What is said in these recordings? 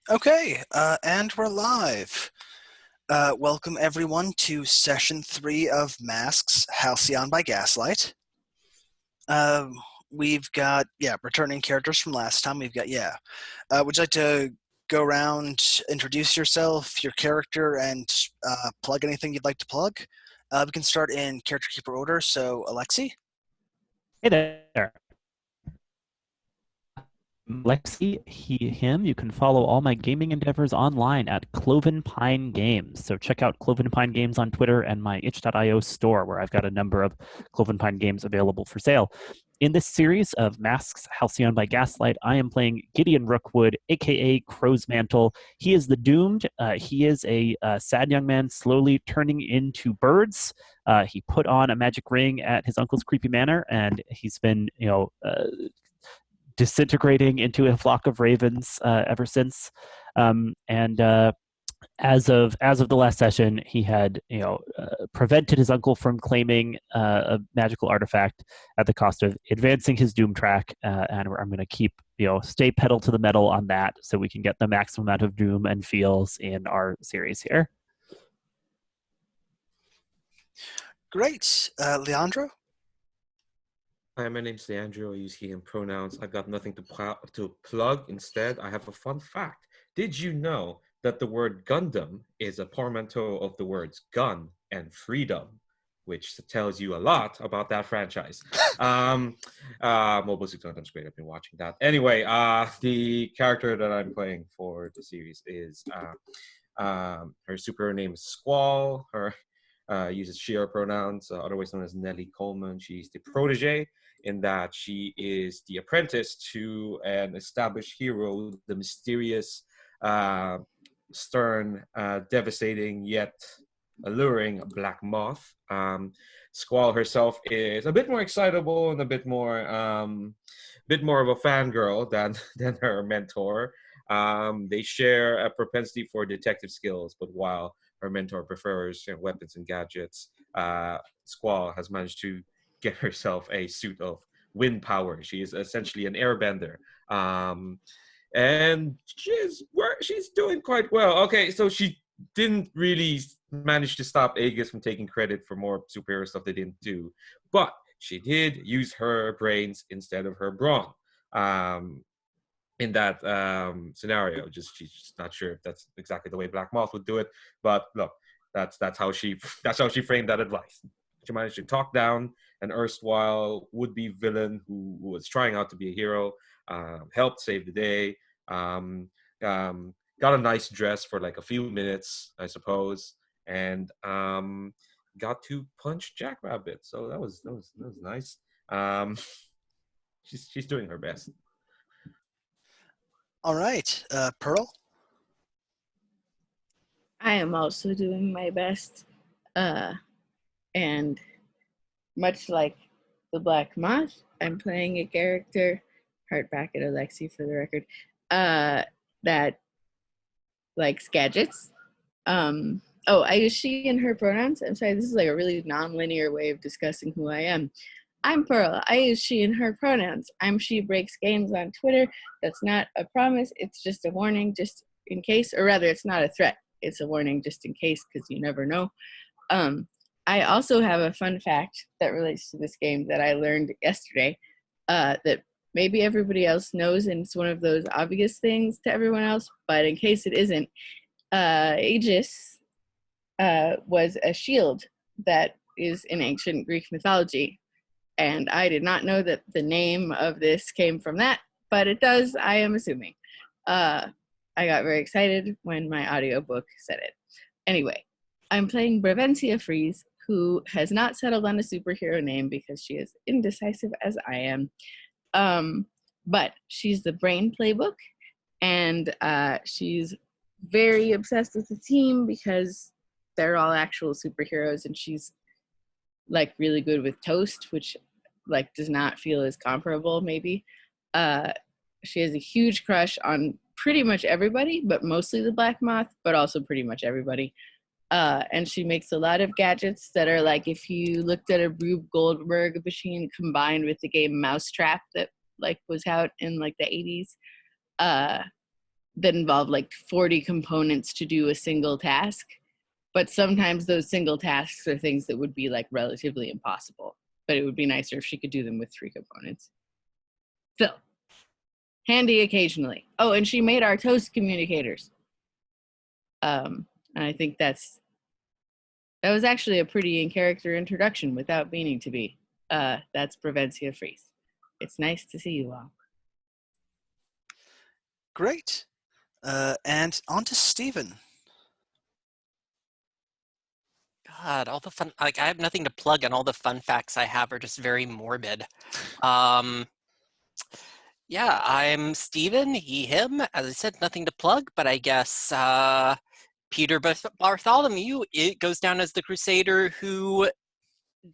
Okay, and we're live. Welcome everyone to session 3 of Masks, Halcyon by Gaslight. We've got, returning characters from last time. We've got, would you like to go around, introduce yourself, your character, and plug anything you'd like to plug? We can start in character keeper order, so Alexi? Hey there. Lexi, he, him. You can follow all my gaming endeavors online at Cloven Pine Games. So check out Cloven Pine Games on Twitter and my itch.io store, where I've got a number of Cloven Pine games available for sale. In this series of Masks, Halcyon by Gaslight, I am playing Gideon Rookwood, aka Crow's Mantle. He is the doomed. He is a sad young man slowly turning into birds. He put on a magic ring at his uncle's creepy manor, and he's been, disintegrating into a flock of ravens ever since. And as of the last session, he had prevented his uncle from claiming a magical artifact at the cost of advancing his doom track. And I'm going to keep stay pedal to the metal on that, so we can get the maximum amount of doom and feels in our series here. Great. Leandro? Hi, my name's Leandro. I use he and pronouns. I've got nothing to plug. Instead, I have a fun fact. Did you know that the word Gundam is a portmanteau of the words gun and freedom, which tells you a lot about that franchise. Mobile Suit Gundam's great. I've been watching that. Anyway, the character that I'm playing for the series is her superhero name is Squall. Her uses she, her pronouns, otherwise known as Nellie Coleman. She's the protege, in that she is the apprentice to an established hero, the mysterious, stern, devastating, yet alluring Black Moth. Squall herself is a bit more excitable and a bit more of a fangirl than her mentor. They share a propensity for detective skills, but while her mentor prefers weapons and gadgets, Squall has managed to get herself a suit of wind power. She is essentially an airbender. And she's doing quite well. Okay, so she didn't really manage to stop Aegis from taking credit for more superhero stuff they didn't do, but she did use her brains instead of her brawn. In that scenario, she's just not sure if that's exactly the way Black Moth would do it. But look, that's how she framed that advice. She managed to talk down an erstwhile would-be villain who was trying out to be a hero, helped save the day, got a nice dress for like a few minutes, I suppose, and got to punch Jackrabbit. So that was nice. She's doing her best. All right. Pearl? I am also doing my best. And much like the Black Moth, I'm playing a character, heart bracket Alexi for the record, that likes gadgets. I use she and her pronouns. I'm sorry, this is like a really non-linear way of discussing who I am. I'm Pearl. I use she and her pronouns. I'm She Breaks Games on Twitter. That's not a promise. It's just a warning, just in case. Or rather, it's not a threat. It's a warning just in case, because you never know. I also have a fun fact that relates to this game that I learned yesterday that maybe everybody else knows, and it's one of those obvious things to everyone else, but in case it isn't, Aegis was a shield that is in ancient Greek mythology. And I did not know that the name of this came from that, but it does, I am assuming. I got very excited when my audiobook said it. Anyway, I'm playing Bravencia Freeze, who has not settled on a superhero name because she is indecisive as I am. But she's the brain playbook, and she's very obsessed with the team because they're all actual superheroes, and she's like really good with toast, which like does not feel as comparable maybe. She has a huge crush on pretty much everybody, but mostly the Black Moth, but also pretty much everybody. And she makes a lot of gadgets that are like if you looked at a Rube Goldberg machine combined with the game Mousetrap that like was out in like the 80s. that involve like 40 components to do a single task. But sometimes those single tasks are things that would be like relatively impossible. But it would be nicer if she could do them with 3 components. Still, handy occasionally. Oh, and she made our toast communicators. And I think that was actually a pretty in-character introduction without meaning to be. That's Prevencia Freeze. It's nice to see you all. Great. And on to Steven. God, all the fun, like, I have nothing to plug, and all the fun facts I have are just very morbid. Yeah, I'm Steven, he, him. As I said, nothing to plug, but I guess Peter Bartholomew, it goes down as the Crusader who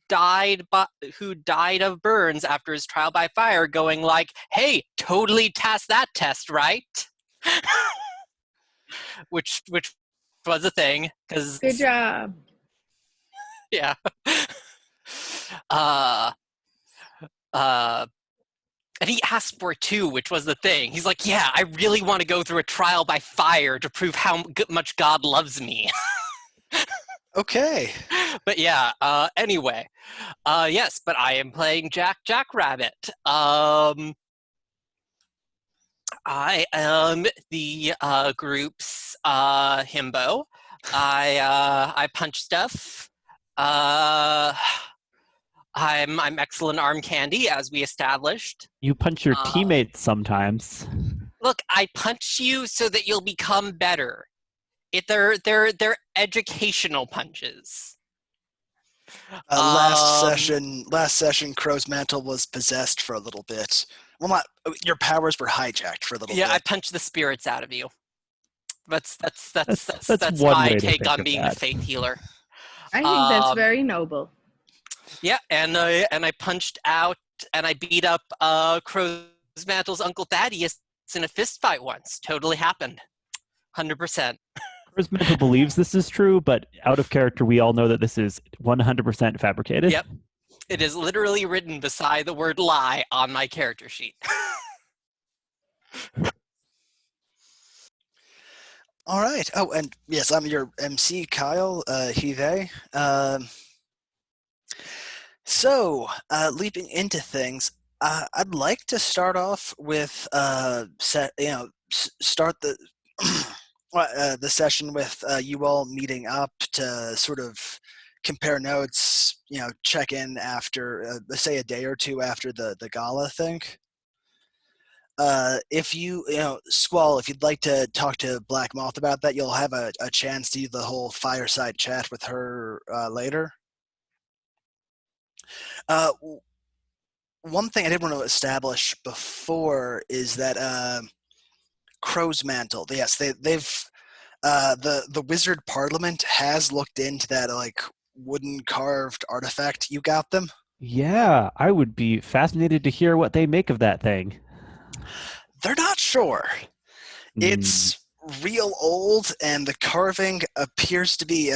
died of burns after his trial by fire, going like, hey, totally passed that test, right? which was a thing, because Good job. yeah. And he asked for it too, which was the thing. He's like, yeah, I really want to go through a trial by fire to prove how much God loves me. Okay. But yeah, anyway. Yes, but I am playing Jackrabbit. I am the group's himbo. I punch stuff. I'm excellent arm candy, as we established. You punch your teammates sometimes. Look, I punch you so that you'll become better. They're educational punches. Last session, Crow's mantle was possessed for a little bit. Well, not your powers were hijacked for a little bit. Yeah, I punched the spirits out of you. That's one my way to take think on of being that. a faith healer. I think that's very noble. Yeah, and I punched out and I beat up Crow's mantle's Uncle Thaddeus in a fist fight once. Totally happened. 100%. Crow's mantle believes this is true, but out of character, we all know that this is 100% fabricated. Yep. It is literally written beside the word lie on my character sheet. All right. Oh, and yes, I'm your MC, Kyle. He, they. So, leaping into things, I'd like to start off with start the the session with you all meeting up to sort of compare notes. Check in after, say, a day or two after the gala thing. If Squall, if you'd like to talk to Black Moth about that, you'll have a chance to do the whole fireside chat with her later. One thing I did want to establish before is that Crow's Mantle. Yes, they've the Wizard Parliament has looked into that wooden carved artifact you got them. Yeah, I would be fascinated to hear what they make of that thing. They're not sure. It's real old, and the carving appears to be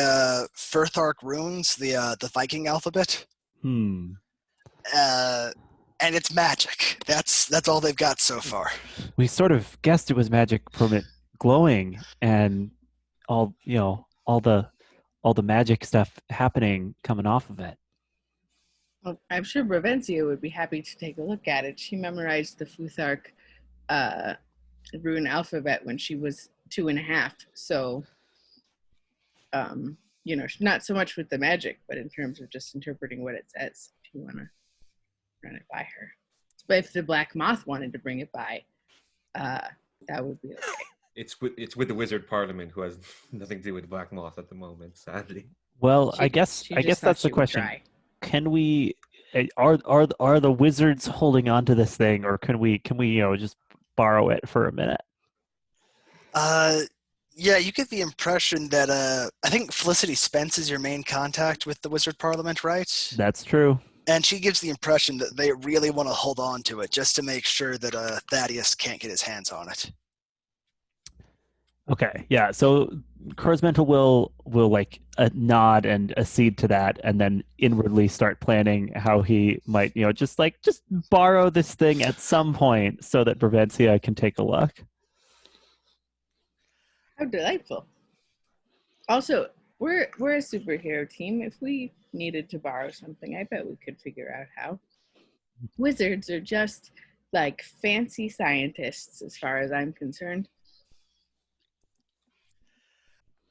Firthark runes, the Viking alphabet. And it's magic. That's all they've got so far. We sort of guessed it was magic from it glowing and all the magic stuff happening coming off of it. Well, I'm sure Bravencia would be happy to take a look at it. She memorized the Futhark rune alphabet when she was 2.5. So, not so much with the magic, but in terms of just interpreting what it says, if you want to run it by her. But if the Black Moth wanted to bring it by, that would be okay. It's with the Wizard Parliament, who has nothing to do with Black Moth at the moment, sadly. Well, I guess that's the question. Can we? Are the wizards holding on to this thing, or can we just borrow it for a minute? Yeah, you get the impression that I think Felicity Spence is your main contact with the Wizard Parliament, right? That's true. And she gives the impression that they really want to hold on to it just to make sure that Thaddeus can't get his hands on it. Okay, yeah. So Crow's Mantle will nod and accede to that, and then inwardly start planning how he might, just borrow this thing at some point so that Bravencia can take a look. How delightful. Also, we're a superhero team. If we needed to borrow something, I bet we could figure out how. Wizards are just like fancy scientists as far as I'm concerned.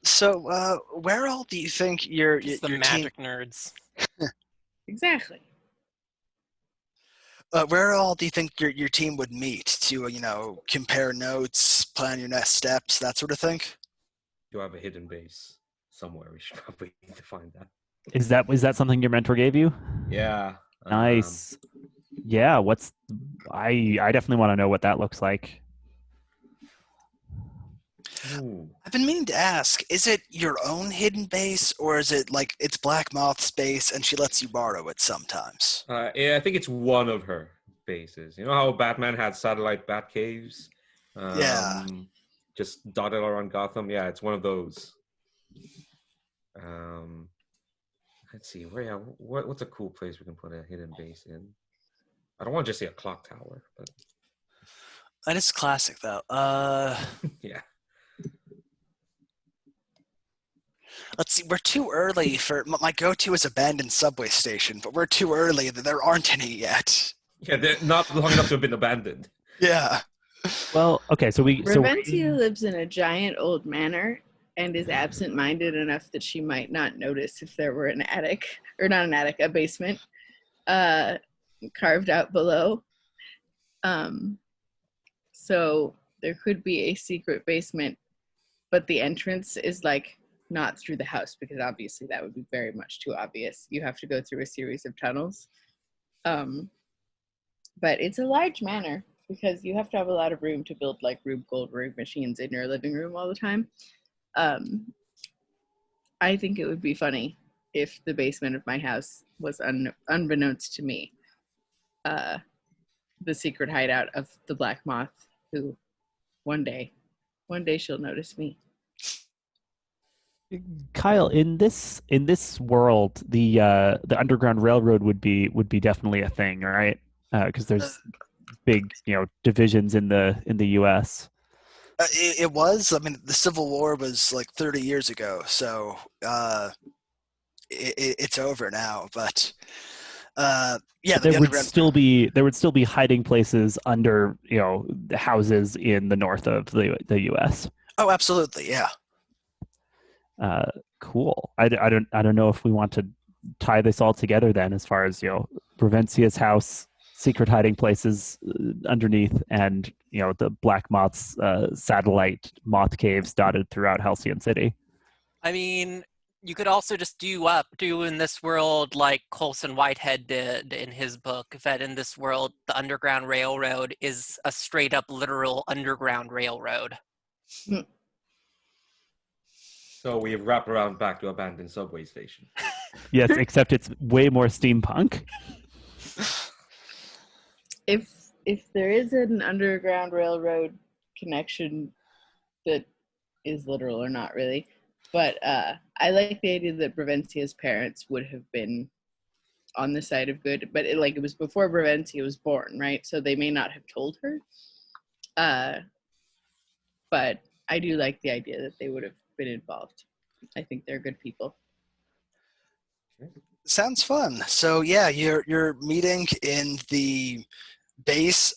So, where all do you think your Just the your team? magic nerds. Exactly. Where all do you think your team would meet to compare notes, plan your next steps, that sort of thing? You have a hidden base somewhere. We should probably need to find that. Is that something your mentor gave you? Yeah. Nice. Yeah. I definitely want to know what that looks like. Ooh. I've been meaning to ask, is it your own hidden base, or is it like it's Black Moth's base and she lets you borrow it sometimes? Yeah, I think it's one of her bases. You know how Batman had satellite bat caves? Yeah. Just dotted around Gotham? Yeah, it's one of those. Let's see. What's a cool place we can put a hidden base in? I don't want to just say a clock tower, but That is classic, though. yeah. Let's see. We're too early for my go-to is abandoned subway station, but we're too early. There aren't any yet. Yeah, they're not long enough to have been abandoned. Yeah. Well, okay. Ravencia lives in a giant old manor and is absent-minded enough that she might not notice if there were an attic, or not an attic, a basement carved out below. So there could be a secret basement, but the entrance is like not through the house, because obviously that would be very much too obvious. You have to go through a series of tunnels. But it's a large manor because you have to have a lot of room to build like Rube Goldberg machines in your living room all the time. I think it would be funny if the basement of my house was unbeknownst to me, the secret hideout of the Black Moth, who one day she'll notice me. Kyle, in this world, the Underground Railroad would be definitely a thing, right? Because there's big divisions in the U.S. It was. I mean, the Civil War was like 30 years ago, so it's over now. But yeah, there the would underground. still be hiding places under the houses in the north of the U.S. Oh, absolutely, yeah. Cool. I don't know if we want to tie this all together then, as far as Provencia's house, secret hiding places underneath, and the Black Moth's satellite moth caves dotted throughout Halcyon City. I mean, you could also just do in this world like Colson Whitehead did in his book, that in this world the Underground Railroad is a straight up literal underground railroad. So we wrap around back to abandoned subway station. Yes, except it's way more steampunk. If there is an underground railroad connection that is literal or not really, but I like the idea that Provencia's parents would have been on the side of good, but it was before Provencia was born, right? So they may not have told her. But I do like the idea that they would have been involved. I think they're good people. Sounds fun. So yeah, you're meeting in the base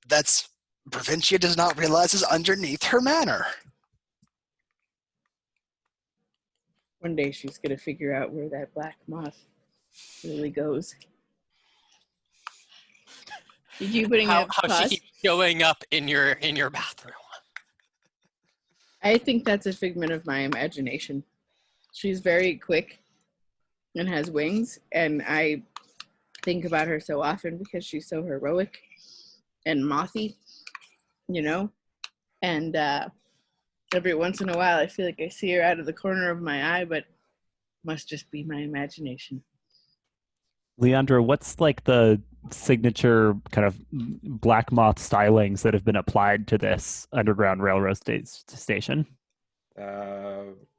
that's Provincia does not realize is underneath her manor. One day she's gonna figure out where that Black Moth really goes. Did you putting how up she keeps showing up in your bathroom? I think that's a figment of my imagination. She's very quick and has wings, and I think about her so often because she's so heroic and mothy, and every once in a while I feel like I see her out of the corner of my eye, but it must just be my imagination. Leandra, what's like the signature kind of Black Moth stylings that have been applied to this Underground Railroad station?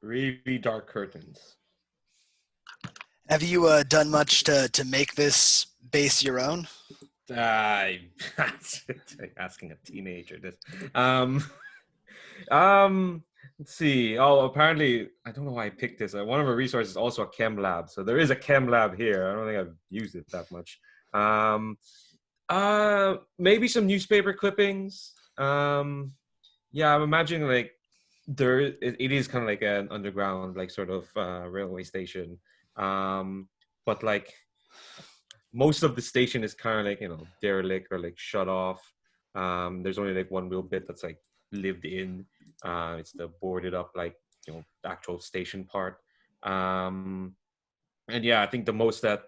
Really dark curtains. Have you done much to make this base your own? Asking a teenager this. Let's see. Oh, apparently, I don't know why I picked this. One of our resources is also a chem lab. So there is a chem lab here. I don't think I've used it that much. Maybe some newspaper clippings. Yeah, I'm imagining like it is kind of like an underground, like sort of railway station. But like most of the station is kind of like, derelict or like shut off. There's only like one little bit that's like lived in. It's the boarded up, like, the actual station part. And yeah, I think the most that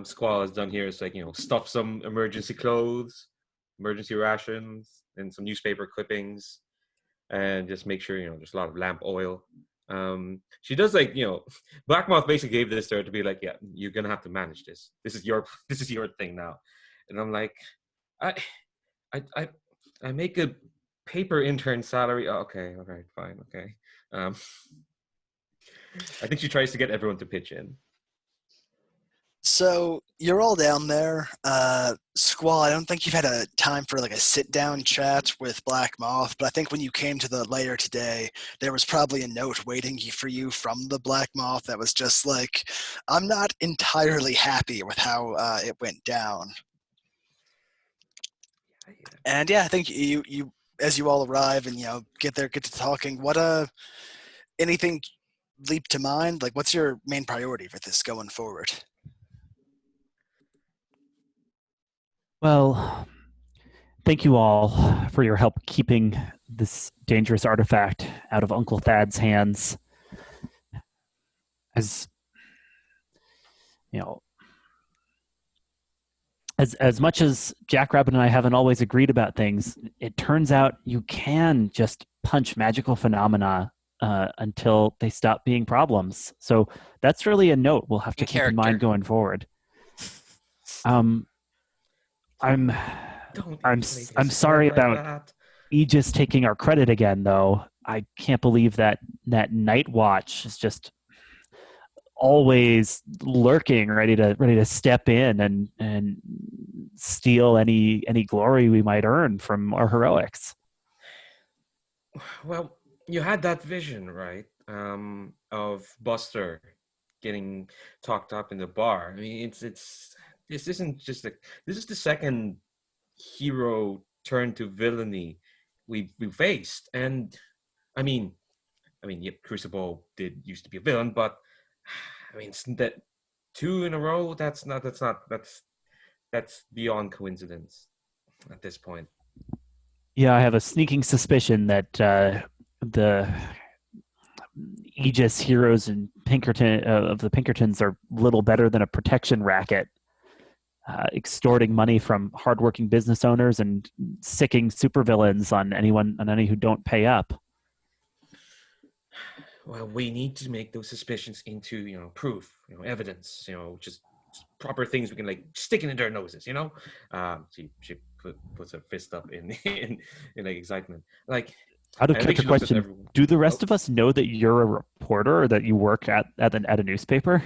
Squall has done here is like, stuff some emergency clothes, emergency rations, and some newspaper clippings, and just make sure, there's a lot of lamp oil. She does, like, Blackmouth basically gave this to her to be like, yeah, you're gonna have to manage this. This is your thing now. And I'm like, I make a paper intern salary. Oh, okay, all right, fine, okay. I think she tries to get everyone to pitch in. So you're all down there. Squall, I don't think you've had a time for like a sit-down chat with Black Moth, but I think when you came to the lair today, there was probably a note waiting for you from the Black Moth that was just like, I'm not entirely happy with how it went down. And yeah, I think you as you all arrive and get to talking, anything leap to mind? Like, what's your main priority for this going forward? Well, thank you all for your help keeping this dangerous artifact out of Uncle Thad's hands. As as much as Jackrabbit and I haven't always agreed about things, it turns out you can just punch magical phenomena until they stop being problems. So that's really a note we'll have to keep in mind going forward. I'm sorry about Aegis taking our credit again, though. I can't believe that Night Watch is just always lurking, ready to step in and steal any glory we might earn from our heroics. Well, you had that vision, right? Of Buster getting talked up in the bar. I mean, this isn't just this is the second hero turn to villainy we faced, and I mean, yep, Crucible did used to be a villain, but I mean, that 2 in a row, that's beyond coincidence at this point. Yeah, I have a sneaking suspicion that the Aegis heroes and Pinkerton of the Pinkertons are little better than a protection racket, extorting money from hardworking business owners and sicking supervillains on any who don't pay up. Well, we need to make those suspicions into proof, evidence, just proper things we can like stick it into their noses. She puts her fist up in like excitement. Like, out of character question, do the rest of us know that you're a reporter or that you work at a newspaper?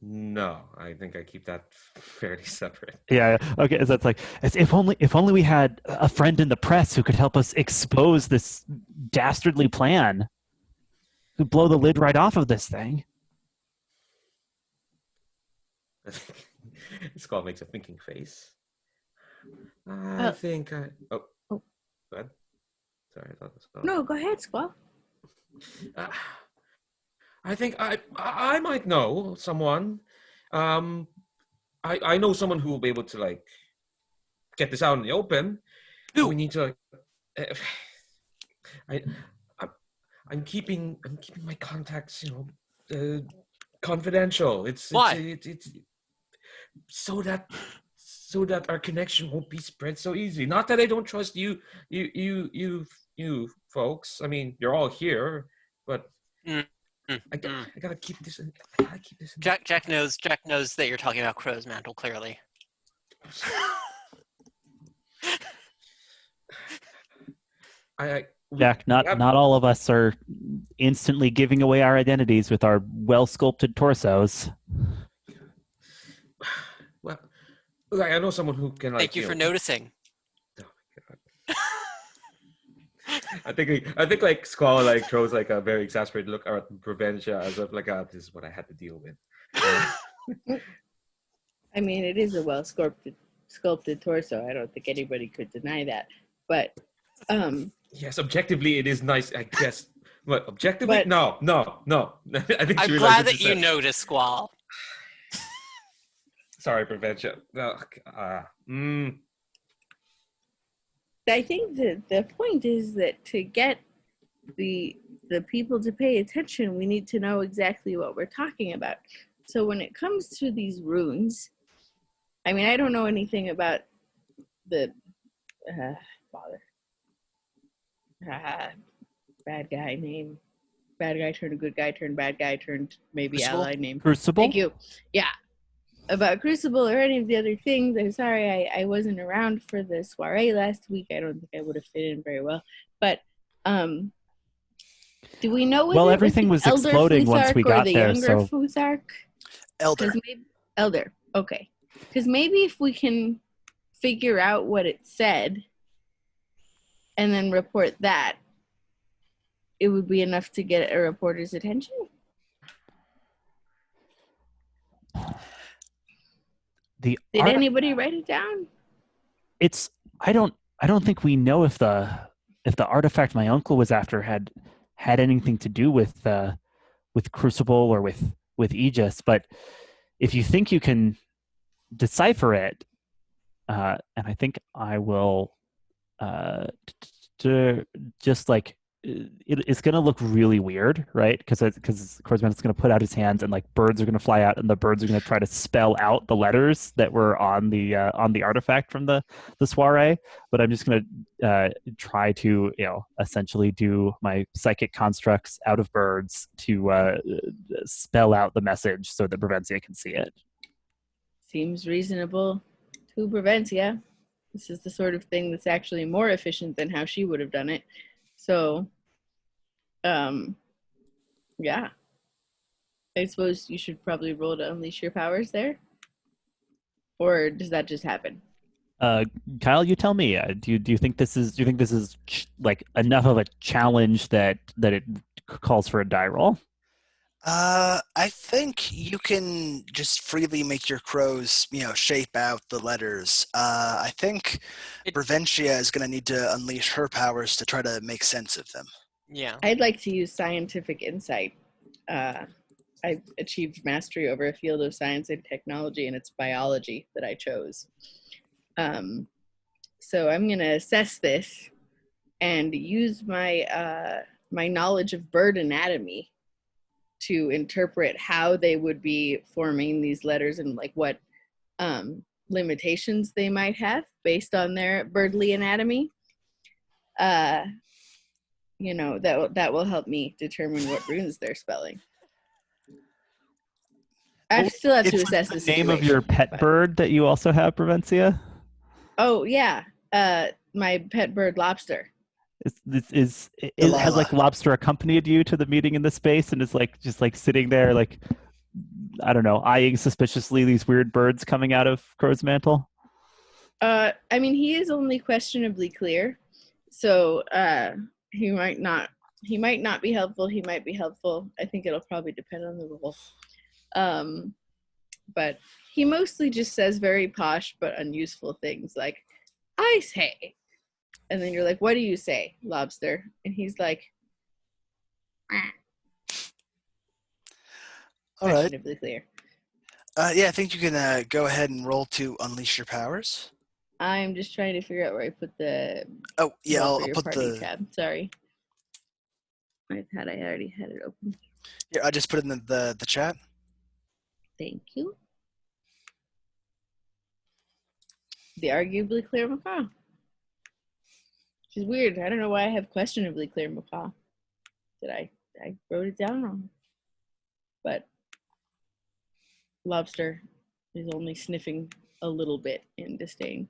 No, I think I keep that fairly separate. Yeah. Okay. So that's like, if only we had a friend in the press who could help us expose this dastardly plan, to blow the lid right off of this thing. Skull makes a thinking face. I think I. Oh. Go ahead. Sorry, I thought this was... No, go ahead, Squall. I think I might know someone. I know someone who will be able to like get this out in the open. Who? We need to. I'm keeping my contacts, confidential. Why? It's so that our connection won't be spread so easily. Not that I don't trust you folks. I mean, you're all here, but I gotta keep this in. Jack knows that you're talking about Crow's Mantle, clearly. Jack, not all of us are instantly giving away our identities with our well-sculpted torsos. Well, I know someone who can. Thank you for noticing. Oh my I think like Squall like throws like a very exasperated look at Proventia as if like, this is what I had to deal with. I mean, it is a well sculpted torso. I don't think anybody could deny that. But Yes, objectively it is nice, I guess. What, objectively? But- No. I think I'm she realized glad what that she you said. noticed, Squall. Sorry, Proventia. I think that the point is that to get the people to pay attention, we need to know exactly what we're talking about. So when it comes to these runes, I mean, I don't know anything about the bad guy name. Bad guy turned a good guy turned bad guy turned maybe Crucible? ally name. Crucible? Thank you. Yeah. About Crucible or any of the other things. I'm sorry I wasn't around for the soiree last week. I don't think I would have fit in very well. But do we know whether Well, it everything was was the elder exploding once Futhark we or got the there, younger so Futhark? Elder. Elder. Okay. Because maybe if we can figure out what it said and then report that, it would be enough to get a reporter's attention. Did anybody write it down? I don't think we know if the artifact my uncle was after had anything to do with Crucible or with Aegis, but if you think you can decipher it, and I think I will just like it's going to look really weird, right? Because Corsman's going to put out his hands and like birds are going to fly out and the birds are going to try to spell out the letters that were on the artifact from the soiree. But I'm just going to try to essentially do my psychic constructs out of birds to spell out the message so that Provencia can see it. Seems reasonable to Provencia. This is the sort of thing that's actually more efficient than how she would have done it. So, yeah. I suppose you should probably roll to unleash your powers there. Or does that just happen? Kyle, you tell me. Do you think this is like enough of a challenge that it calls for a die roll? I think you can just freely make your crows, shape out the letters. I think Provencia is going to need to unleash her powers to try to make sense of them. Yeah. I'd like to use scientific insight. I've achieved mastery over a field of science and technology, and it's biology that I chose. So I'm going to assess this and use my my knowledge of bird anatomy to interpret how they would be forming these letters and like what limitations they might have based on their birdly anatomy. That will help me determine what runes they're spelling. I still have to assess the situation. Name of your pet bird that you also have, Provencia? Oh yeah, my pet bird Lobster. Has like Lobster accompanied you to the meeting in the space and is like just like sitting there like I don't know, eyeing suspiciously these weird birds coming out of Crow's mantle? I mean, he is only questionably clear, so he might not be helpful. He might be helpful. I think it'll probably depend on the role. But he mostly just says very posh but unuseful things like, "I say," and then you're like, "What do you say, Lobster?" And he's like, All right. questionably clear. Yeah, I think you can go ahead and roll to unleash your powers. I'm just trying to figure out where I put the. Oh yeah, roll I'll for your put party the tab. Sorry. I already had it open. Here, I just put it in the chat. Thank you. The arguably clear macaw. Which is weird. I don't know why I have questionably clear macaw. I wrote it down wrong. But Lobster is only sniffing a little bit in disdain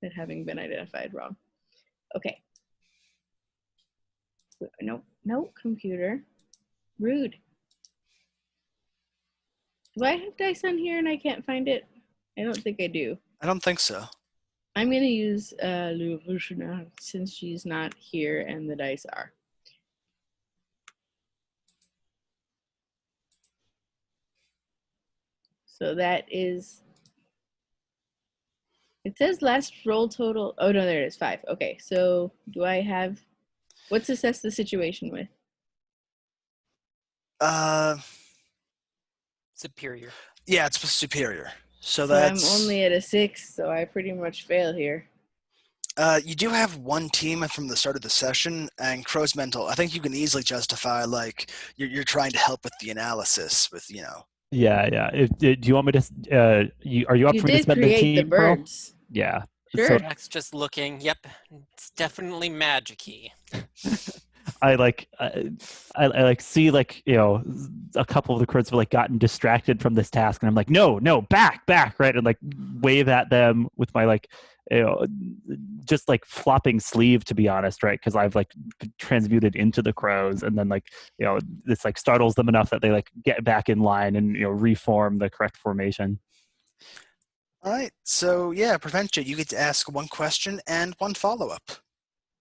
at having been identified wrong. Okay. No, computer. Rude. Do I have dice on here and I can't find it? I don't think I do. I don't think so. I'm going to use Le Rouge since she's not here and the dice are. So that is, it says last roll total. Oh, no, there it is, 5. Okay, so do I have, what's assess the situation with? Superior. Yeah, it's superior. So So I'm that's only at a 6, so I pretty much fail here. you do have one team from the start of the session, and Crow's mental. I think you can easily justify like you're trying to help with the analysis with Yeah. Do you want me to? Are you up You for me to did spend the create the team, Pearl? birds. Yeah. Sure. Jack's just looking. Yep, it's definitely magic-y. I like see like a couple of the crows have like gotten distracted from this task, and I'm like, no, back, right, and like wave at them with my like just like flopping sleeve, to be honest, right, because I've like transmuted into the crows, and then like this like startles them enough that they like get back in line and reform the correct formation. All right. So yeah, Preventia, you get to ask one question and one follow-up.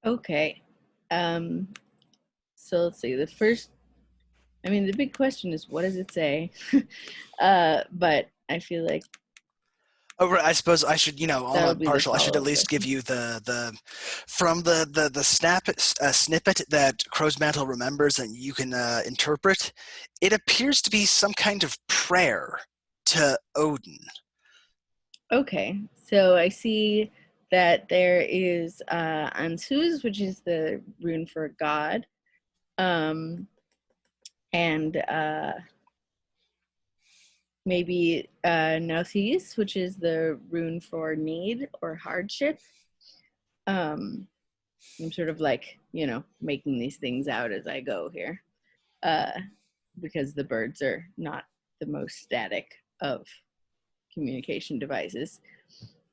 Okay. So let's see. The big question is, what does it say? But I feel like Oh, right. I suppose I should, that'll I'm be the partial. I should at follow-up least give question. you the from the snippet that Crow's Mantle remembers and you can interpret. It appears to be some kind of prayer to Odin. Okay. So I see that there is Ansuz, which is the rune for God, and maybe Nauthis, which is the rune for need or hardship. I'm sort of like, making these things out as I go here, because the birds are not the most static of communication devices.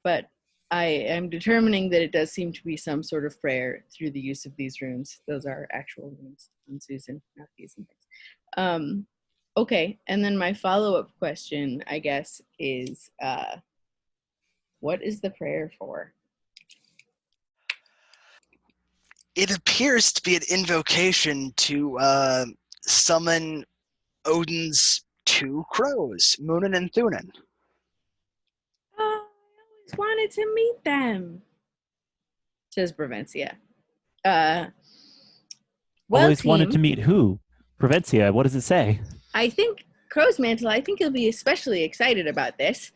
But I am determining that it does seem to be some sort of prayer through the use of these runes. Those are actual runes on Susan, not these and things. Okay, and then my follow-up question, I guess, is what is the prayer for? It appears to be an invocation to summon Odin's two crows, Munin and Thunin. Oh, I always wanted to meet them, says Provencia. Well, Always wanted team, to meet who? Prevencia. What does it say? I think Crow's Mantle, I think you'll be especially excited about this.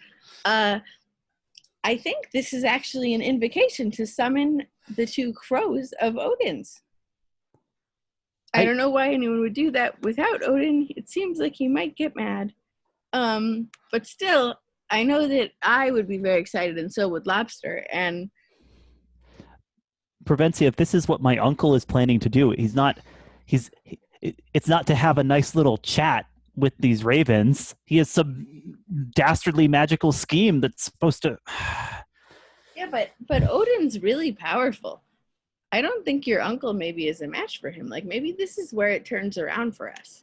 I think this is actually an invocation to summon the two crows of Odin's. I don't know why anyone would do that without Odin. It seems like he might get mad. But still, I know that I would be very excited, and so would Lobster. And Prevencia, if this is what my uncle is planning to do, it's not to have a nice little chat with these ravens. He has some dastardly magical scheme that's supposed to. yeah, but Odin's really powerful. I don't think your uncle maybe is a match for him. Like, maybe this is where it turns around for us.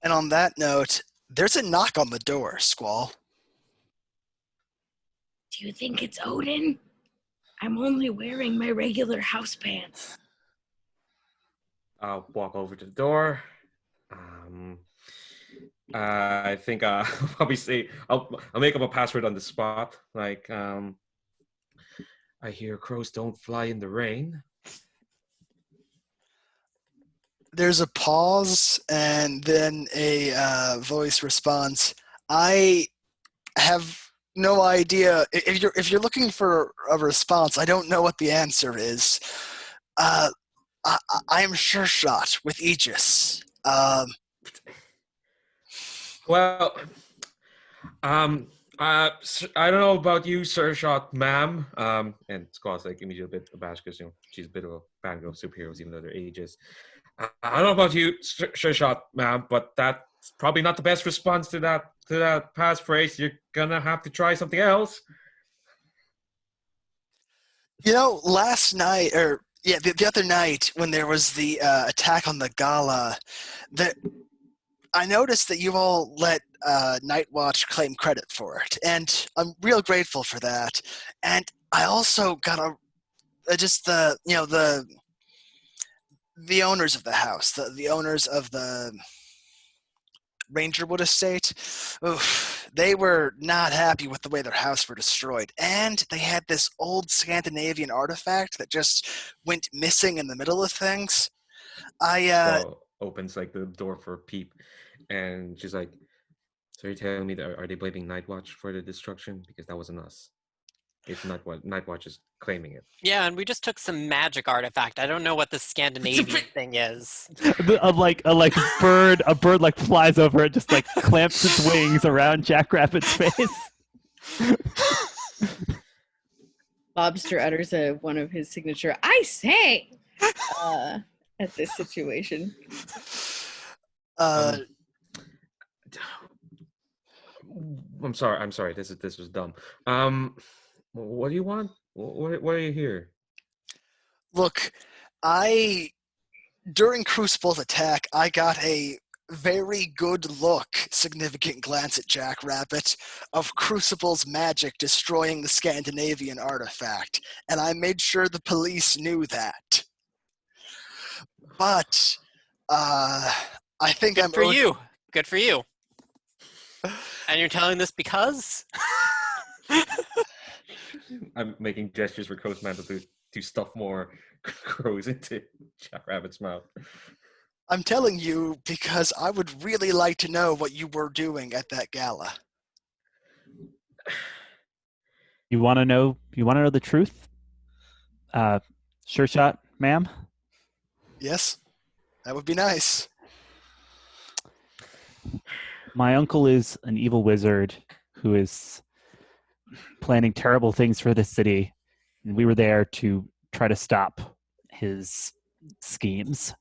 And on that note, there's a knock on the door, Squall. Do you think it's Odin? I'm only wearing my regular house pants. I'll walk over to the door. I think I'll probably say I'll make up a password on the spot. Like, I hear crows don't fly in the rain. There's a pause and then a voice response. I have no idea if you're looking for a response. I don't know what the answer is. I am sure shot with Aegis. Well, I don't know about you, Sir Shot, ma'am. And Squaw's like immediately a bit abashed because she's a bit of a fan of superheroes, even though they're ages. I don't know about you, Sir Shot, ma'am, but that's probably not the best response to that passphrase. You're gonna have to try something else. Last night, the other night when there was the attack on the gala, I noticed that you all let Night Watch claim credit for it, and I'm real grateful for that. And I also got just the owners of the house, the owners of the Rangerwood estate. Oof, they were not happy with the way their house were destroyed, and they had this old Scandinavian artifact that just went missing in the middle of things. Well, opens like the door for Peep, and she's like, "So you're telling me that are they blaming Nightwatch for the destruction? Because that wasn't us. If Nightwatch is claiming it." Yeah, and we just took some magic artifact. I don't know what the Scandinavian thing is. A bird like flies over it, just like clamps its wings around Jackrabbit's face. Lobster utters one of his signature "I say" at this situation. I'm sorry. This was dumb. What do you want? What are you here? Look, during Crucible's attack, I got a very good look, significant glance at Jackrabbit, of Crucible's magic destroying the Scandinavian artifact, and I made sure the police knew that. But, I think Good for you. Good for you. And you're telling this because? I'm making gestures for Coastmantle to stuff more crows into Jackrabbit's mouth. I'm telling you because I would really like to know what you were doing at that gala. You want to know the truth? Sure shot, ma'am? Yes? That would be nice. My uncle is an evil wizard who is planning terrible things for this city, and we were there to try to stop his schemes.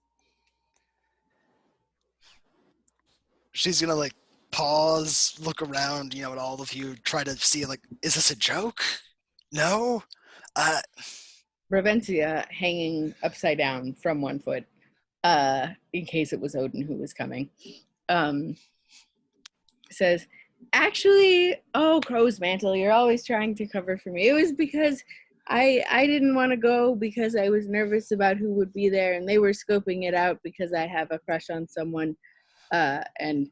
She's gonna like pause, look around, at all of you, try to see like, is this a joke? No? Ravencia hanging upside down from one foot, in case it was Odin who was coming, says, "Actually, Crow's Mantle, you're always trying to cover for me. It was because I didn't want to go because I was nervous about who would be there, and they were scoping it out because I have a crush on someone." And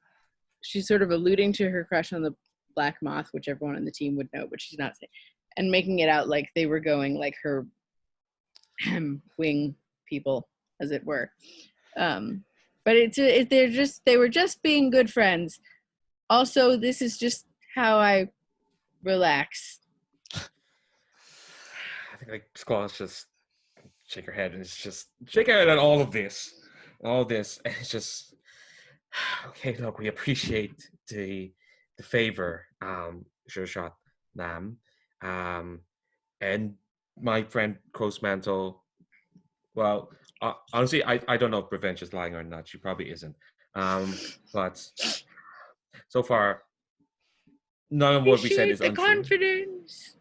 she's sort of alluding to her crush on the Black Moth, which everyone on the team would know, but she's not saying, and making it out like they were going like her wing people, as it were. But they were just being good friends. Also, this is just how I relax. I think like Squall's just shake her head and it's just shake her head at all this, and it's just okay. Look, we appreciate the favor, sure shot, ma'am, and my friend Crossmantle. Well, honestly, I don't know if Revenge is lying or not. She probably isn't. But so far, none of what we said is untrue. Confidence.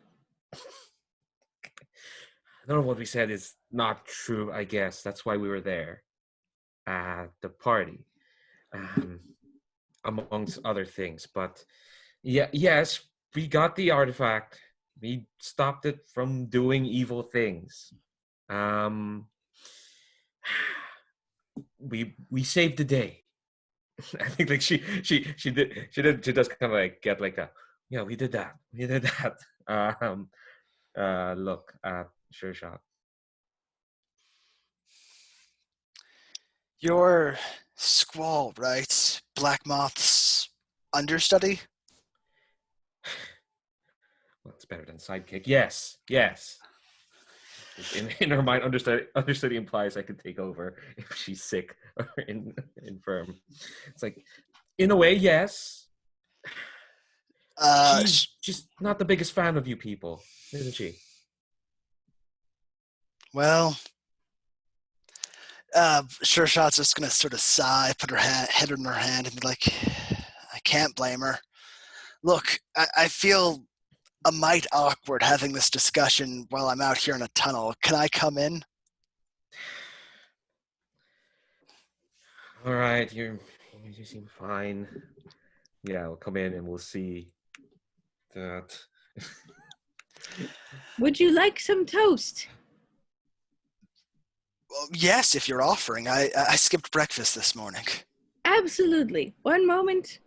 None of what we said is not true, I guess. That's why we were there at the party, amongst other things. But yes, we got the artifact. We stopped it from doing evil things. We saved the day. I think like she does kind of like get like we did that. Look at Sure Shot. You're Squall, right? Black Moth's understudy? Well, it's better than sidekick. Yes. In her mind, understudy implies I could take over if she's sick or infirm. It's like, in a way, yes. She's just not the biggest fan of you people, isn't she? Well, Sure Shot's just gonna sort of sigh, put her head in her hand, and be like, "I can't blame her. Look, I feel a mite awkward having this discussion while I'm out here in a tunnel. Can I come in?" All right, you seem fine. Yeah, we'll come in and we'll see that. Would you like some toast? Well, yes, if you're offering. I skipped breakfast this morning. Absolutely. One moment.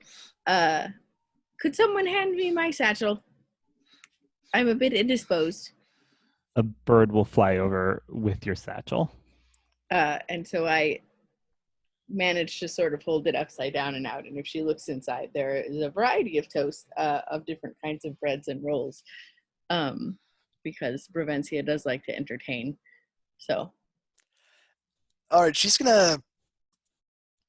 Could someone hand me my satchel? I'm a bit indisposed. A bird will fly over with your satchel. And so I managed to sort of hold it upside down and out. And if she looks inside, there is a variety of toast of different kinds of breads and rolls, because Bravencia does like to entertain. So, All right, she's gonna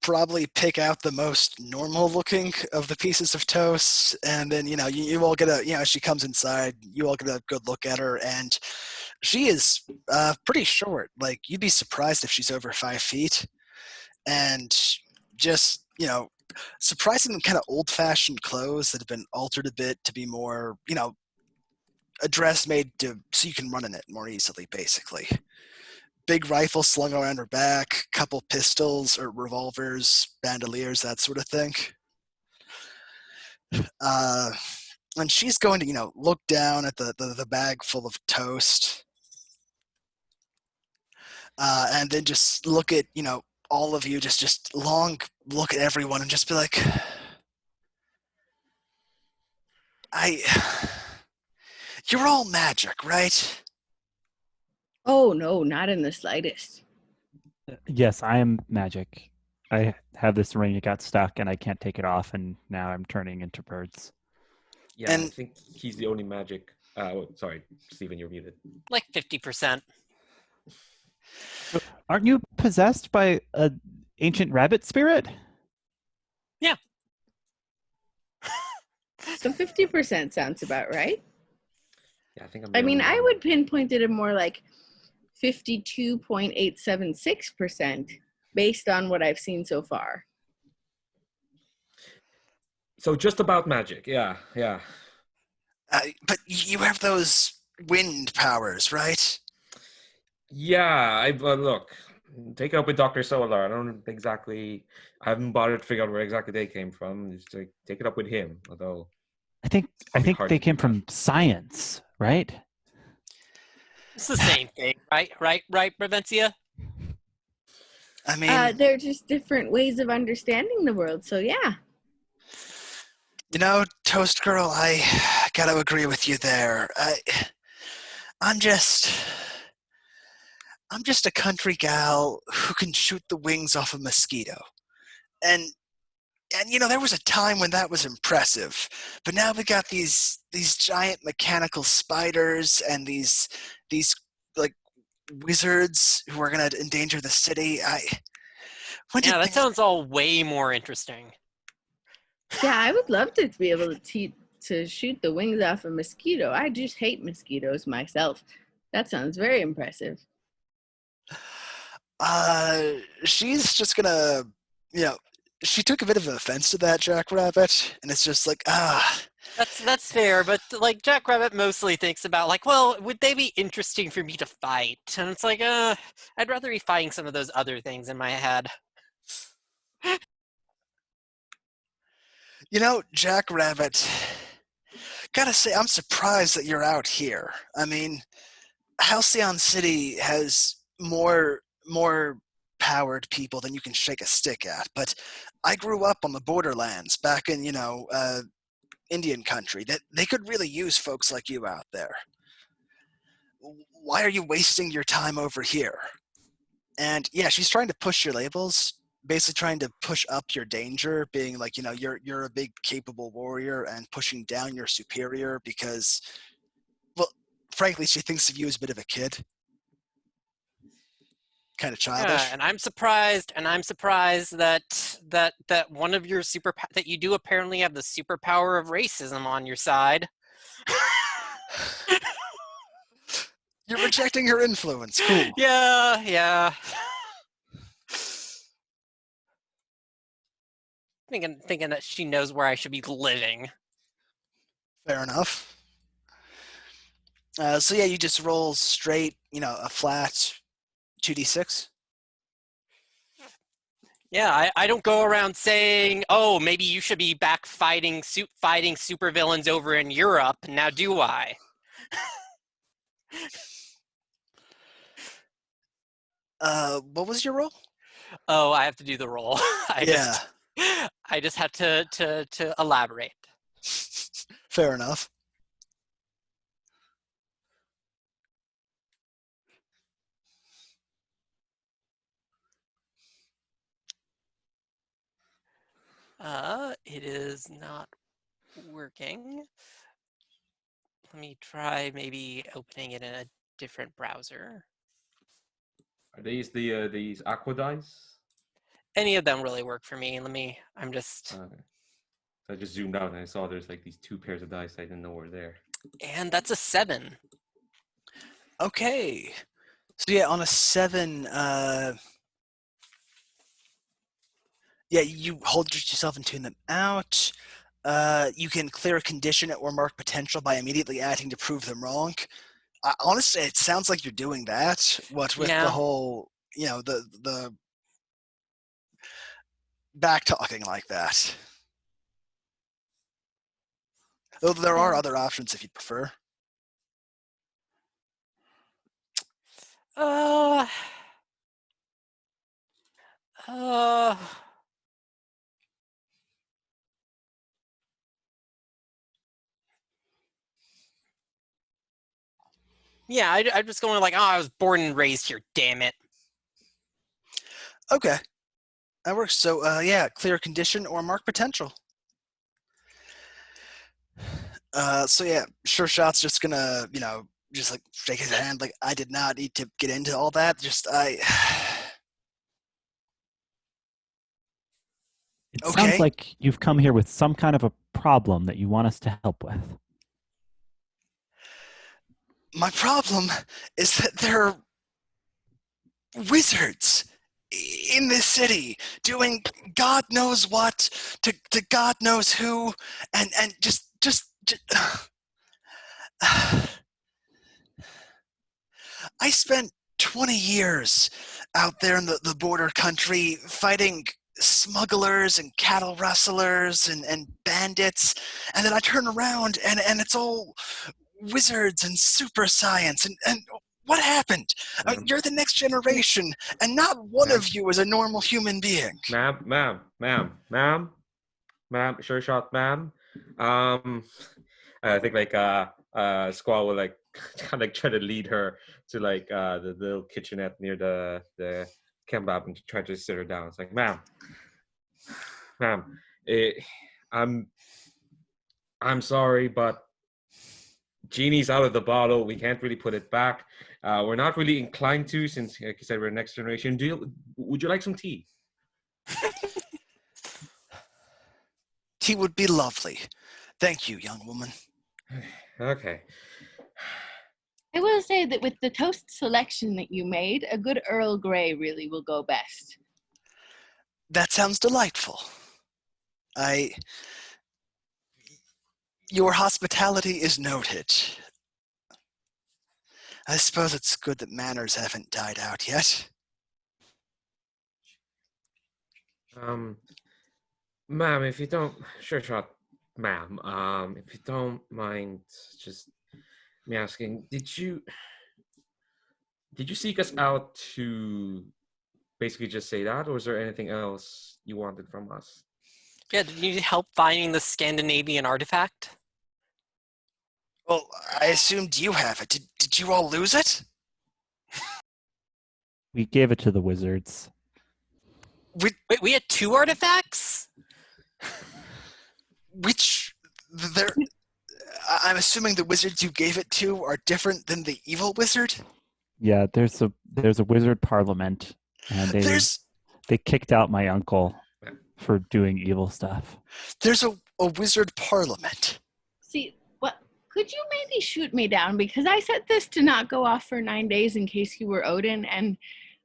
probably pick out the most normal looking of the pieces of toast, and then you all get as she comes inside, you all get a good look at her, and she is pretty short. Like, you'd be surprised if she's over 5 feet, and just surprisingly kind of old-fashioned clothes that have been altered a bit to be more a dress made so you can run in it more easily, basically. Big rifle slung around her back, couple pistols or revolvers, bandoliers, that sort of thing. And she's going to, look down at the bag full of toast, and then just look at, all of you, just long look at everyone and just be like, you're all magic, right? oh no, not in the slightest. Yes, I am magic. I have this ring. It got stuck, and I can't take it off, and now I'm turning into birds. Yeah, I And- think he's the only magic. Sorry, Stephen, you're muted. Like 50%. Aren't you possessed by an ancient rabbit spirit? So 50% sounds about right. Yeah, I think I'm. I the mean, only I one. would pinpoint it at more like 52.876% based on what I've seen so far. So just about magic. Yeah. But you have those wind powers, right? Yeah, look, take it up with Dr. Solar. I don't exactly, I haven't bothered to figure out where exactly they came from. Just take it up with him, although I think probably hard they to came do from science, right? It's the same thing, right, Bravencia? I mean, They're just different ways of understanding the world. So yeah. Toast Girl, I gotta agree with you there. I'm just a country gal who can shoot the wings off a mosquito. And there was a time when that was impressive. But now we got these giant mechanical spiders and these like wizards who are gonna endanger the city. Yeah, that sounds all way more interesting. Yeah, I would love to be able to shoot the wings off a mosquito. I just hate mosquitoes myself. That sounds very impressive. She's just gonna, she took a bit of offense to that, Jackrabbit, and it's just like, That's fair, but like Jackrabbit mostly thinks about like, well, would they be interesting for me to fight? And it's like, I'd rather be fighting some of those other things in my head. Jackrabbit, gotta say, I'm surprised that you're out here. I mean, Halcyon City has more powered people than you can shake a stick at, but I grew up on the borderlands back in, Indian country. That they could really use folks like you out there. Why are you wasting your time over here? And yeah, she's trying to push your labels, basically trying to push up your danger, being like, you're a big capable warrior, and pushing down your superior because, well, frankly, she thinks of you as a bit of a kid. Kind of childish. Yeah, and I'm surprised that one of your that you do apparently have the superpower of racism on your side. You're rejecting her influence. Cool. Yeah. Thinking that she knows where I should be living. Fair enough. So yeah, you just roll straight, a flat 2d6. Yeah, I don't go around saying, "Oh, maybe you should be back fighting supervillains over in Europe." Now, do I? What was your role? Oh, I have to do the role. Yeah, I just have to elaborate. fair enough. It is not working. Let me try maybe opening it in a different browser. Are these aqua dice? Any of them really work for me. I'm just, Okay. So I just zoomed out and I saw there's like these 2 pairs of dice I didn't know were there. and that's a 7. Okay. So yeah, on a 7, yeah, you hold yourself and tune them out. You can clear a condition or mark potential by immediately acting to prove them wrong. Honestly, it sounds like you're doing that. What with the Yeah. whole, the back talking like that. Though there are other options if you prefer. Uh, uh, yeah, I'm just going like, oh, I was born and raised here, damn it. Okay, that works. So yeah, clear condition or mark potential. So yeah, Sure Shot's just gonna, just like shake his hand. Like, I did not need to get into all that. It Okay. sounds like you've come here with some kind of a problem that you want us to help with. My problem is that there are wizards in this city doing God knows what to God knows who, and just I spent 20 years out there in the border country fighting smugglers and cattle rustlers and bandits, and then I turn around and it's all wizards and super science, and what happened? You're the next generation, and not one Ma'am. of you is a normal human being. Ma'am, Sure Shot, ma'am. I think like Squall will like kind of like try to lead her to like the little kitchenette near the kebab and try to sit her down. It's like, ma'am, eh, I'm sorry, but genie's out of the bottle. We can't really put it back. We're not really inclined to, since like you said, we're next generation. Would you like some tea? Tea would be lovely. Thank you, young woman. Okay. I will say that with the toast selection that you made, a good Earl Grey really will go best. That sounds delightful. Your hospitality is noted. I suppose it's good that manners haven't died out yet. Ma'am, if you don't, Sure Shot, ma'am, if you don't mind, just me asking, did you seek us out to basically just say that, or is there anything else you wanted from us? Yeah, did you need help finding the Scandinavian artifact? Well, I assumed you have it. Did you all lose it? We gave it to the wizards. Wait, we had 2 artifacts? I'm assuming the wizards you gave it to are different than the evil wizard? Yeah, there's a wizard parliament, and they kicked out my uncle for doing evil stuff. There's a wizard parliament. See, what could you maybe shoot me down, because I set this to not go off for 9 days in case you were Odin, and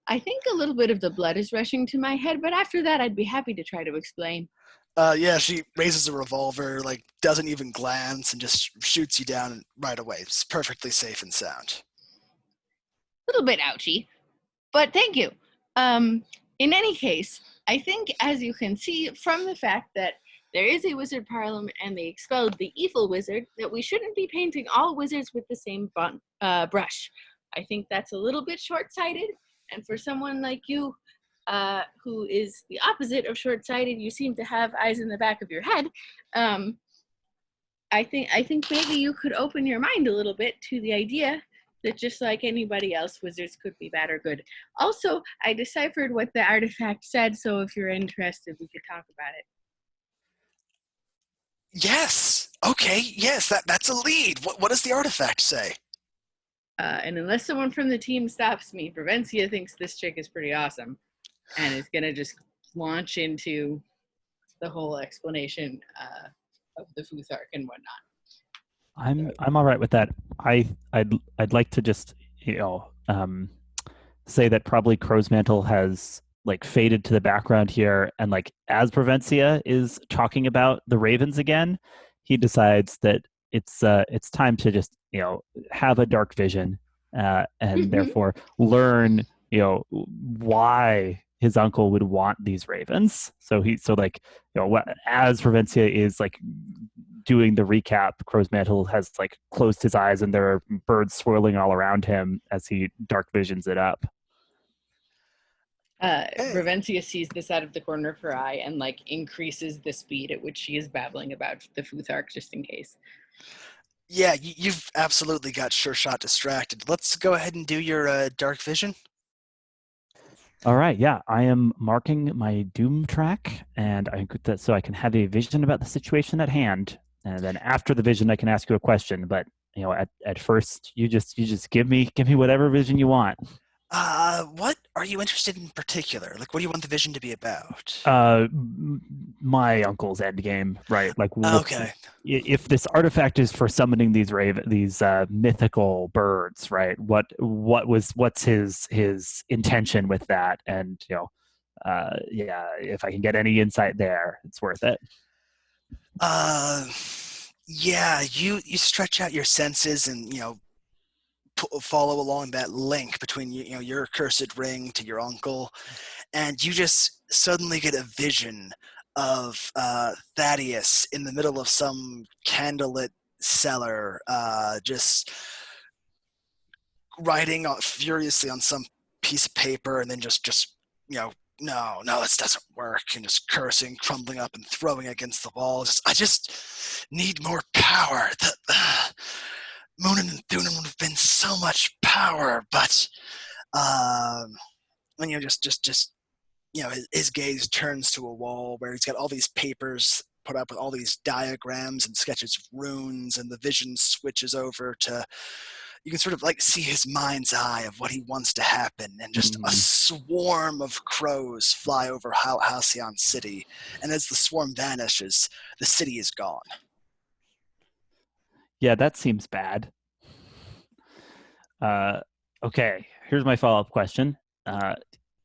I think a little bit of the blood is rushing to my head, but after that I'd be happy to try to explain. Yeah, she raises a revolver, like doesn't even glance, and just shoots you down right away. It's perfectly safe and sound. A little bit ouchy, but thank you. In any case, I think, as you can see from the fact that there is a wizard parliament and they expelled the evil wizard, that we shouldn't be painting all wizards with the same brush. I think that's a little bit short-sighted, and for someone like you, who is the opposite of short-sighted, you seem to have eyes in the back of your head. I think maybe you could open your mind a little bit to the idea that just like anybody else, wizards could be bad or good. Also, I deciphered what the artifact said, so if you're interested, we could talk about it. Yes. Okay. Yes, that's a lead. What does the artifact say? And unless someone from the team stops me, Prevencia thinks this chick is pretty awesome and is going to just launch into the whole explanation of the Futhark and whatnot. I'm all right with that. I'd like to just say that probably Crowsmantle has like faded to the background here, and like as Prevencia is talking about the Ravens again, he decides that it's time to just have a dark vision, and therefore learn why his uncle would want these ravens. So as Prevencia is like doing the recap, Crowsmantle has like closed his eyes and there are birds swirling all around him as he dark visions it up. Prevencia sees this out of the corner of her eye and like increases the speed at which she is babbling about the Futhark just in case. Yeah, you've absolutely got Sure Shot distracted. Let's go ahead and do your dark vision. All right, yeah, I am marking my doom track, and so I can have a vision about the situation at hand, and then after the vision, I can ask you a question. But at first, you just give me whatever vision you want. What are you interested in particular? Like, what do you want the vision to be about? My uncle's end game, right? Like, Okay. If this artifact is for summoning these mythical birds, right? What's his intention with that? And if I can get any insight there, it's worth it. Yeah, you stretch out your senses and follow along that link between your cursed ring to your uncle, and you just suddenly get a vision of Thaddeus in the middle of some candlelit cellar, just writing furiously on some piece of paper, and then just no, this doesn't work, and just cursing, crumbling up, and throwing against the wall. I just need more power. The Moonin and Thunin would have been so much power, but when his gaze turns to a wall where he's got all these papers put up with all these diagrams and sketches of runes, and the vision switches over to, you can sort of like see his mind's eye of what he wants to happen, and just a swarm of crows fly over Halcyon City, and as the swarm vanishes, the city is gone. Yeah, that seems bad. Okay, here's my follow-up question.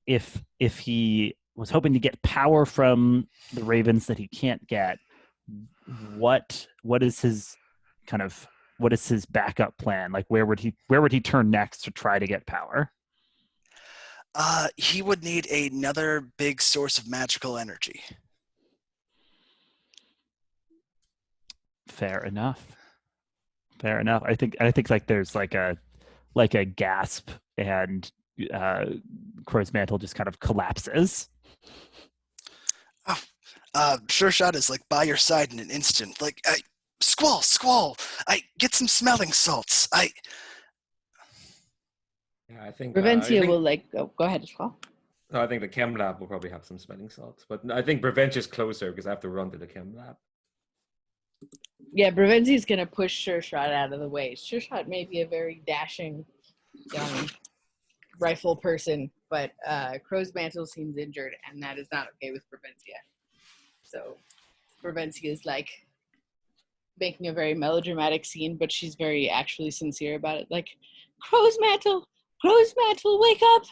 If he was hoping to get power from the ravens that he can't get, what is his backup plan? Like, where would he turn next to try to get power? He would need another big source of magical energy. Fair enough. I think like there's like a gasp, and Crowsmantle just kind of collapses. Sure Shot is like by your side in an instant. Like, Squall, I get some smelling salts. Yeah, I think Prevencia will like go ahead, Squall. No, I think the chem lab will probably have some smelling salts, but I think Prevencia's closer because I have to run to the chem lab. Yeah, Prevencia's gonna push Sure Shot out of the way. Sure Shot may be a very dashing young rifle person, but Crowsmantle seems injured, and that is not okay with Prevencia. So Prevencia is like making a very melodramatic scene, but she's very actually sincere about it. Like, Crowsmantle, wake up!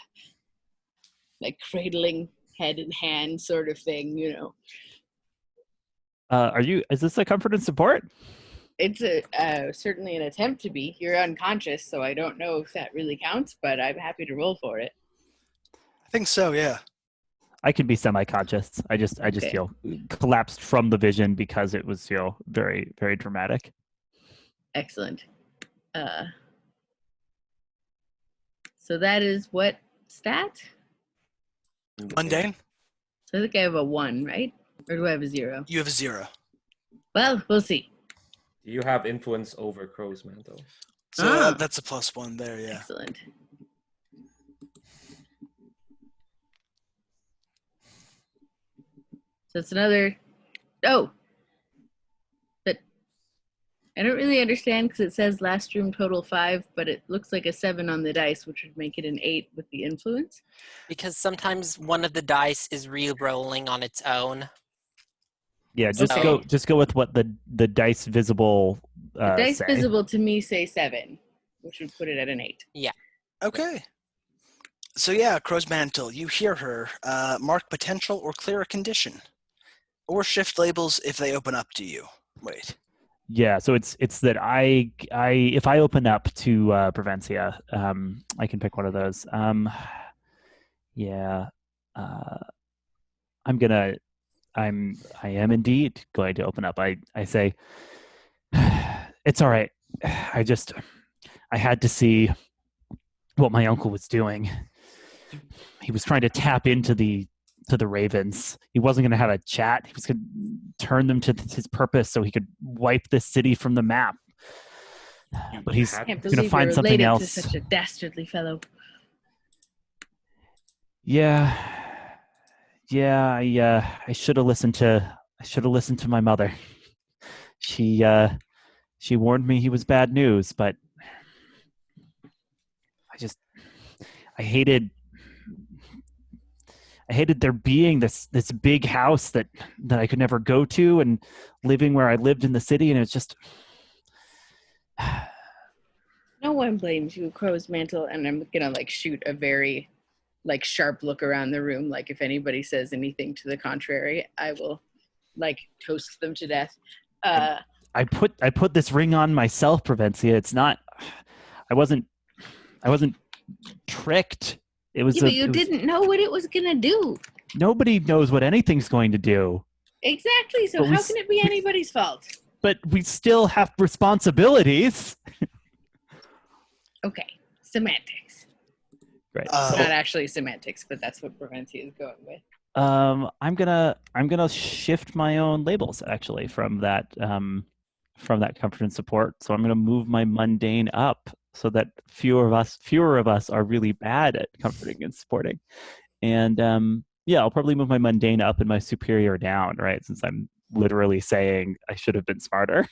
Like cradling head in hand sort of thing, Is this a comfort and support? It's certainly an attempt to be. You're unconscious, so I don't know if that really counts, but I'm happy to roll for it. I think so, yeah. I can be semi-conscious. I just Okay. collapsed from the vision because it was very very dramatic. Excellent. So that is what stat? Mundane? So I think I have a 1, right? Or do I have a 0? You have a 0. Well, we'll see. Do you have influence over Crow's Mantle? So that's a +1 there, yeah. Excellent. So it's another. Oh, but I don't really understand because it says last room total 5, but it looks like a 7 on the dice, which would make it an 8 with the influence. Because sometimes one of the dice is re-rolling on its own. Yeah, just Okay. go with what the dice visible The dice say. visible to me say 7, which would put it at an 8. Okay. So yeah, Crow's Mantle, you hear her. Mark potential or clear a condition. Or shift labels if they open up to you. Wait. Yeah, so it's that I if I open up to Prevencia, I can pick one of those. Yeah, I am indeed going to open up. I say, it's all right. I had to see what my uncle was doing. He was trying to tap into the Ravens. He wasn't going to have a chat. He was going to turn them to his purpose so he could wipe this city from the map. But he's Can't going to believe find you're something related else. to such a dastardly fellow. Yeah, I should have listened to my mother. She warned me he was bad news, but I hated there being this big house that I could never go to, and living where I lived in the city, and it's just No one blames you, Crow's Mantle, and I'm gonna like shoot a very like sharp look around the room. Like if anybody says anything to the contrary, I will like toast them to death. I put this ring on myself, Prevencia. It's not. I wasn't tricked. It was. Yeah, but you didn't know what it was gonna do. Nobody knows what anything's going to do. Exactly. So But how can it be anybody's fault? But we still have responsibilities. Okay, semantics. Right. It's not actually semantics, but that's what Prevencia is going with. I'm gonna shift my own labels actually from that comfort and support. So I'm gonna move my mundane up so that fewer of us are really bad at comforting and supporting. And yeah, I'll probably move my mundane up and my superior down, right? Since I'm literally saying I should have been smarter.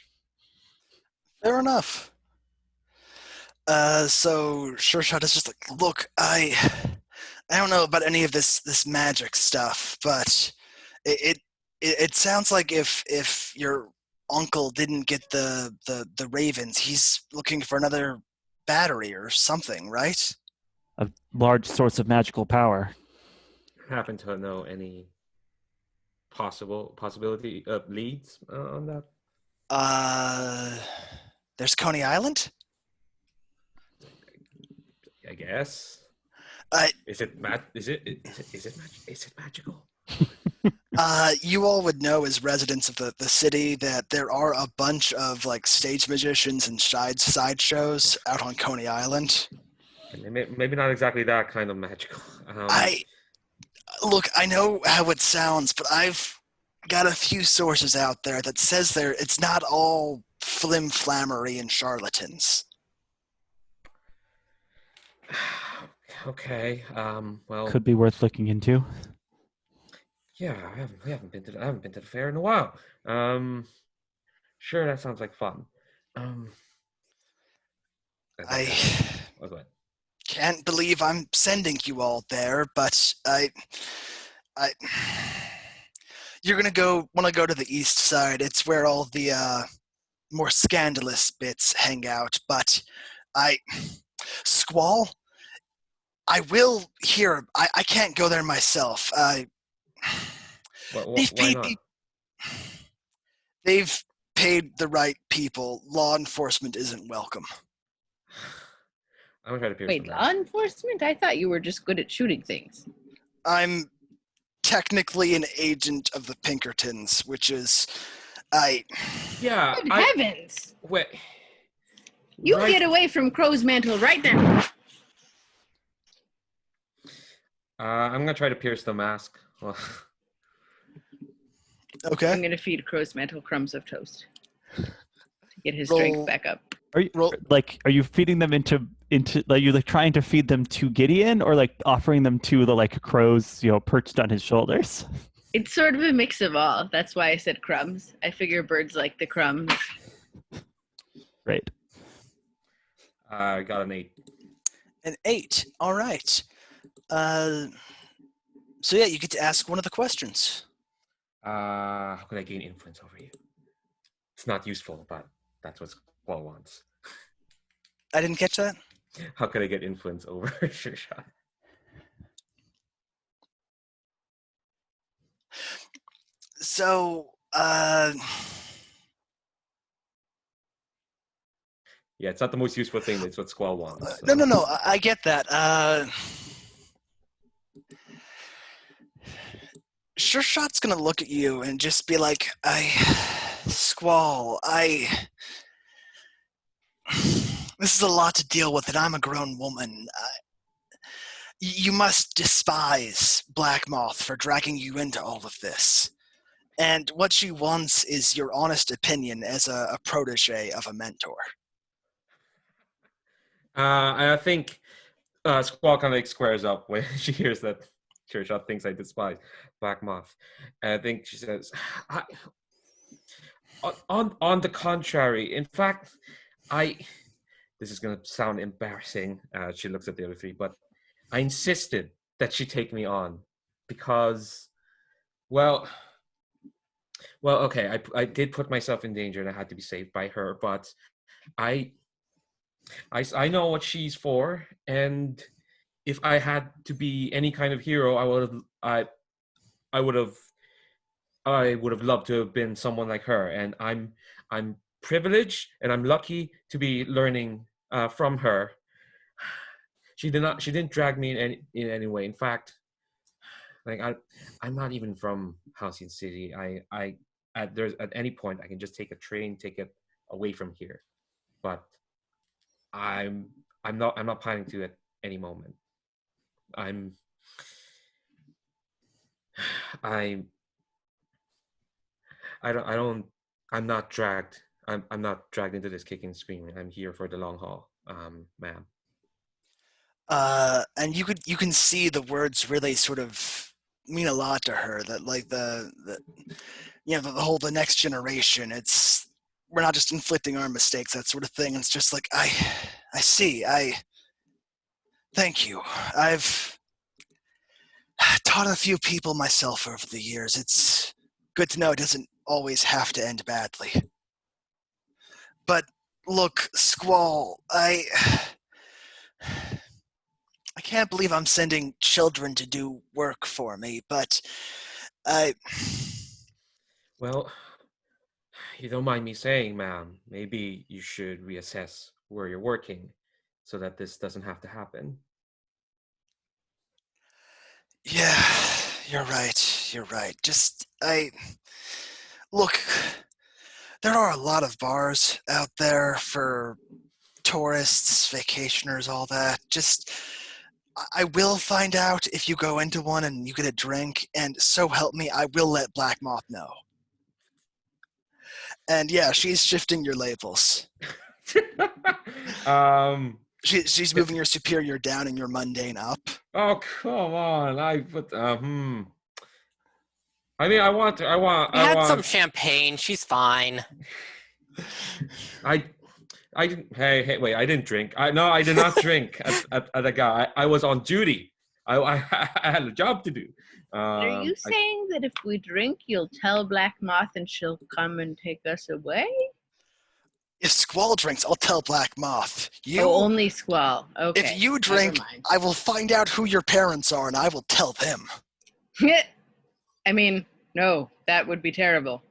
Fair enough. So Sure Shot is just like, look, I don't know about any of this magic stuff, but it sounds like if your uncle didn't get the ravens, he's looking for another battery or something, right? A large source of magical power. Happen to know any possibility of leads on that? There's Coney Island. I guess. Is it magical? You all would know as residents of the city that there are a bunch of like stage magicians and sideshows out on Coney Island. Maybe not exactly that kind of magical. I know how it sounds, but I've got a few sources out there that says it's not all flim-flammery and charlatans. Okay. Well, Could be worth looking into. yeah, I haven't been to the fair in a while. Sure, that sounds like fun. I go ahead. can't believe I'm sending you all there, but you're gonna want to go to the east side. It's where all the more scandalous bits hang out. But Squall, I will hear. I can't go there myself. Why not? They've paid the right people. Law enforcement isn't welcome. I'm gonna try to pierce Wait, them law enforcement? I thought you were just good at shooting things. I'm technically an agent of the Pinkertons, which is, Yeah. Good heavens! Wait. You Right. get away from Crow's Mantle right now. I'm gonna try to pierce the mask. Well, okay. I'm gonna feed Crow's Mantle crumbs of toast to get his Roll- strength back up. Are you Roll- are you feeding them into like you like trying to feed them to Gideon, or like offering them to the like crows, perched on his shoulders? It's sort of a mix of all. That's why I said crumbs. I figure birds like the crumbs. Right. I got an 8. An 8. All right. So yeah, you get to ask one of the questions. How can I gain influence over you? It's not useful, but that's what Squall wants. I didn't catch that. How can I get influence over Sure Shot? So, Yeah, it's not the most useful thing. It's what Squall wants. So. no. I get that. Sure Shot's gonna look at you and just be like, Squall, this is a lot to deal with, and I'm a grown woman. You must despise Black Moth for dragging you into all of this. And what she wants is your honest opinion as a protege of a mentor. I think Squall kind of like squares up when she hears that Sure Shot thinks I despise Black Moth. And I think she says, on the contrary, in fact, this is going to sound embarrassing. She looks at the other three, but I insisted that she take me on because, well, okay, I did put myself in danger and I had to be saved by her, but I know what she's for, and if I had to be any kind of hero, I would have loved to have been someone like her, and I'm privileged and I'm lucky to be learning from her. She didn't drag me in any way. In fact, like I'm not even from Halcyon City. At any point I can just take a train, take it away from here, but I'm not planning to at any moment. I'm not dragged. I'm not dragged into this kicking and screaming. I'm here for the long haul, ma'am. And you can see the words really sort of mean a lot to her. That like the the next generation. We're not just inflicting our mistakes, that sort of thing. It's just like I see. Thank you. I've taught a few people myself over the years. It's good to know it doesn't always have to end badly. But look, Squall, I can't believe I'm sending children to do work for me, but Well, you don't mind me saying, ma'am, maybe you should reassess where you're working so that this doesn't have to happen. Yeah, you're right. You're right. Look, there are a lot of bars out there for tourists, vacationers, all that. I will find out if you go into one and you get a drink, and so help me, I will let Black Moth know. And yeah, she's shifting your labels. She's moving your superior down and your mundane up. Oh, come on! I put I mean, I want. We had some champagne. She's fine. I didn't. Hey, wait! I didn't drink. No, I did not drink at the guy. I was on duty. I had a job to do. Are you saying that if we drink, you'll tell Black Moth and she'll come and take us away? If Squall drinks, I'll tell Black Moth. Only Squall. Okay. If you drink, I will find out who your parents are and I will tell them. I mean, no, that would be terrible.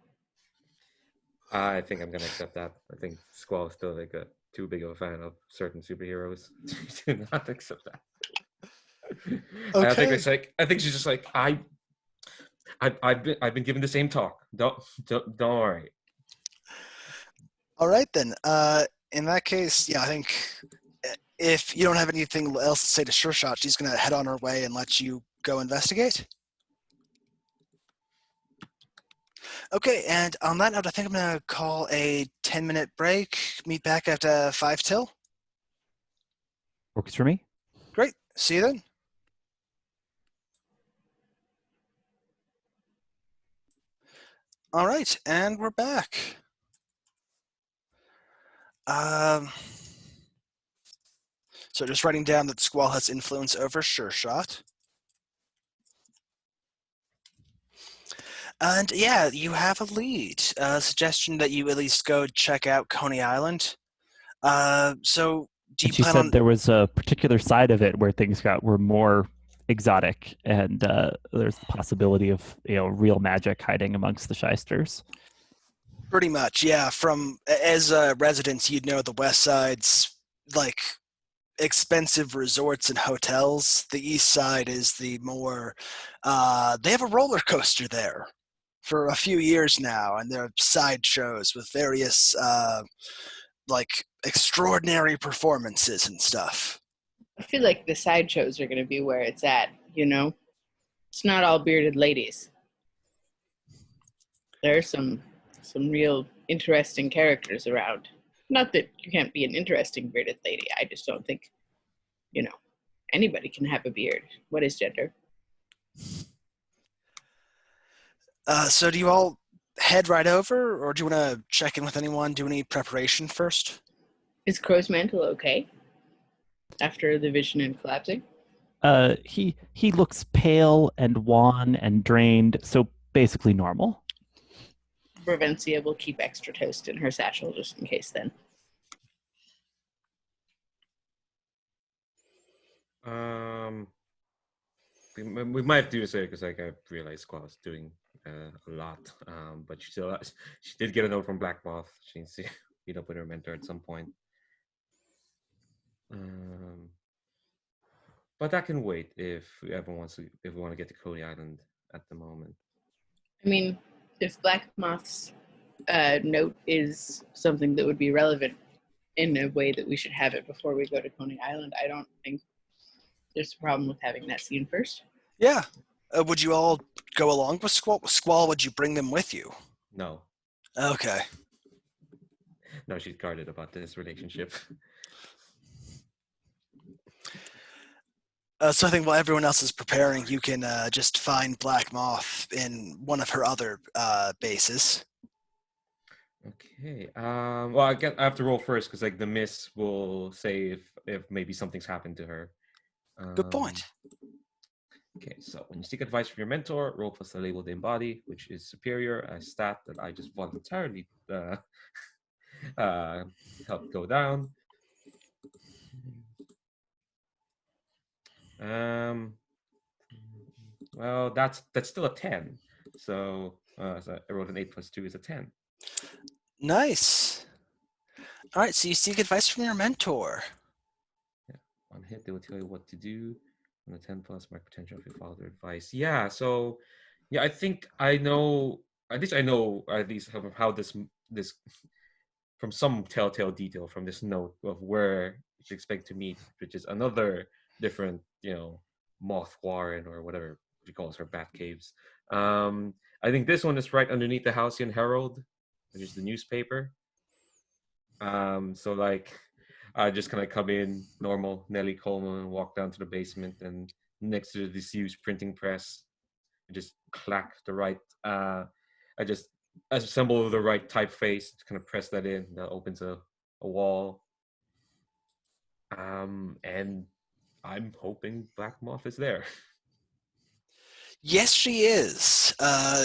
I think I'm gonna accept that. I think Squall is still like too big of a fan of certain superheroes to not accept that. Okay. I think she's just like I've been given the same talk. Don't worry. All right then. In that case, yeah, I think if you don't have anything else to say to Sure Shot, she's gonna head on her way and let you go investigate. Okay, and on that note, I think I'm gonna call a 10-minute break. Meet back at 5 till. Works for me. Great. See you then. All right, and we're back. So just writing down that Squall has influence over Sure Shot. And yeah, you have a lead. Suggestion that you at least go check out Coney Island. So do you And she plan said on? there was a particular side of it where things were more exotic, and there's the possibility of real magic hiding amongst the shysters. Pretty much, yeah. From as residents, you'd know the West Side's like expensive resorts and hotels. The East Side is the more. They have a roller coaster there for a few years now, and there are side shows with various like extraordinary performances and stuff. I feel like the sideshows are going to be where it's at, you know? It's not all bearded ladies. There are some real interesting characters around. Not that you can't be an interesting bearded lady. I just don't think, anybody can have a beard. What is gender? So do you all head right over, or do you want to check in with anyone? Do any preparation first? Is Crow's Mantle okay after the vision and collapsing? He looks pale and wan and drained, so basically normal. Bravencia will keep extra toast in her satchel just in case then. We might have to do this because I realized Squall is doing a lot. But she did get a note from Black Moth. She needs to meet up with her mentor at some point. But that can wait if we want to get to Coney Island at the moment. I mean, if Black Moth's note is something that would be relevant in a way that we should have it before we go to Coney Island, I don't think there's a problem with having that seen first. Yeah. Would you all go along with Squall? Squall, would you bring them with you? No. Okay. No, she's guarded about this relationship. So I think while everyone else is preparing, you can just find Black Moth in one of her other bases. Okay. Well, I have to roll first because the miss will say if maybe something's happened to her. Good point. Okay, so when you seek advice from your mentor, roll plus the labeled embody, which is superior, a stat that I just voluntarily helped go down. Well, that's still a 10. So I rolled an 8 plus 2 is a 10. Nice. All right, so you seek advice from your mentor. Yeah. On hit, they will tell you what to do. On the 10 plus, mark potential if you follow their advice. Yeah, so I think I know at least how this from some telltale detail from this note of where you expect to meet, which is another different, moth warren or whatever she calls her bat caves. I think this one is right underneath the Halcyon Herald, which is the newspaper. So I just kind of come in normal Nellie Coleman, walk down to the basement, and next to the disused printing press, I just clack the right. I just assemble the right typeface to kind of press that in. That opens a wall. And I'm hoping Black Moth is there. Yes, she is.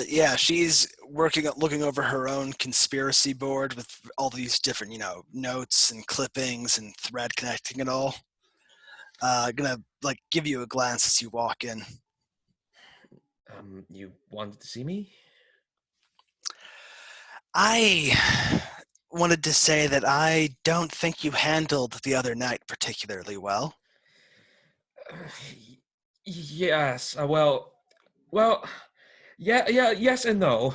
Yeah, she's looking over her own conspiracy board with all these different, notes and clippings and thread connecting it all. Gonna give you a glance as you walk in. You wanted to see me? I wanted to say that I don't think you handled the other night particularly well. Yes. Well. Yes and no.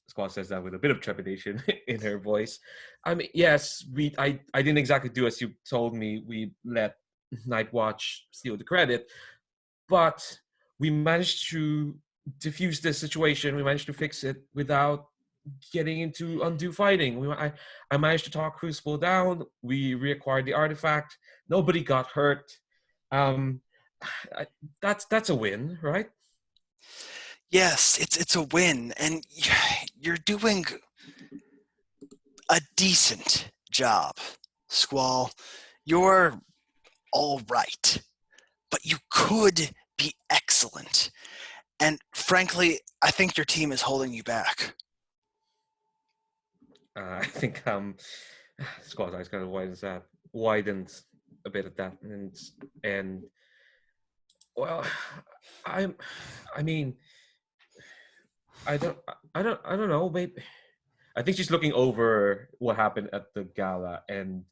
Squall says that with a bit of trepidation in her voice. I mean, yes, I didn't exactly do as you told me. We let Night Watch steal the credit, but we managed to diffuse the situation. We managed to fix it without getting into undue fighting. I managed to talk Crucible down. We reacquired the artifact. Nobody got hurt. Um, that's a win, right? Yes, it's a win, and you're doing a decent job, Squall. You're all right, but you could be excellent. And frankly, I think your team is holding you back. I think Squall's eyes kind of widens a bit at that, and well, I'm I mean I don't know. Maybe I think she's looking over what happened at the gala, and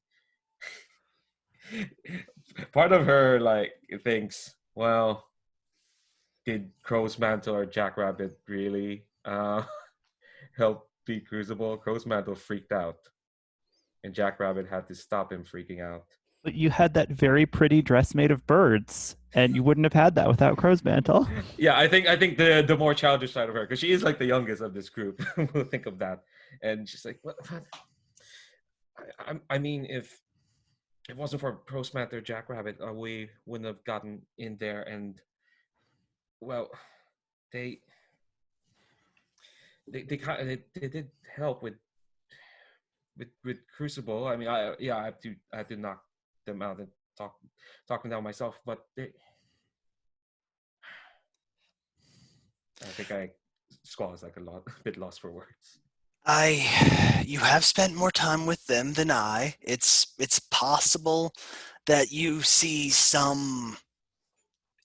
part of her like thinks, well, did Crow's Mantle or Jackrabbit really help beat Crucible? Crow's Mantle freaked out, and Jackrabbit had to stop him freaking out. But you had that very pretty dress made of birds, and you wouldn't have had that without Crow's Mantle. Yeah, I think the more childish side of her, because she is like the youngest of this group, will think of that, and she's like, what? I mean, if it wasn't for Postmaster Jackrabbit, we wouldn't have gotten in there, and well, they they did help with Crucible. I mean, I had to knock them out and talk them down myself, but I think Squall is like a bit lost for words. You have spent more time with them than I. It's possible that you see some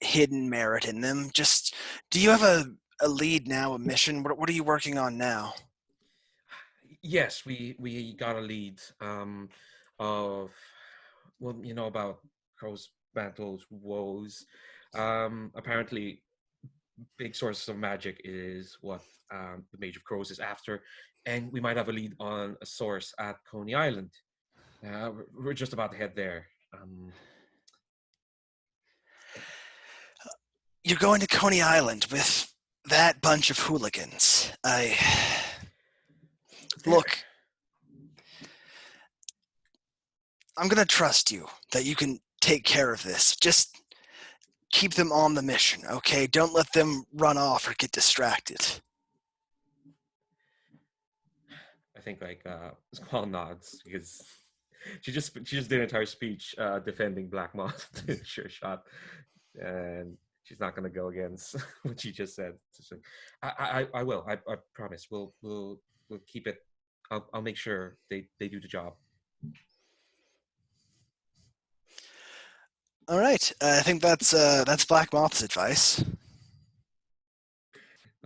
hidden merit in them. Just, do you have a lead now, a mission? What are you working on now? Yes, we got a lead of well, you know about Crow's Mantle's woes. Apparently, big sources of magic is what the Mage of Crows is after, and we might have a lead on a source at Coney Island. We're just about to head there. You're going to Coney Island with that bunch of hooligans. Look, I'm going to trust you that you can take care of this. Just keep them on the mission, okay? Don't let them run off or get distracted. I think like Squall nods because she just did an entire speech defending Black Moth to Sure Shot, and she's not gonna go against what she just said. So I will. I promise. We'll keep it. I'll make sure they do the job. All right. I think that's Black Moth's advice.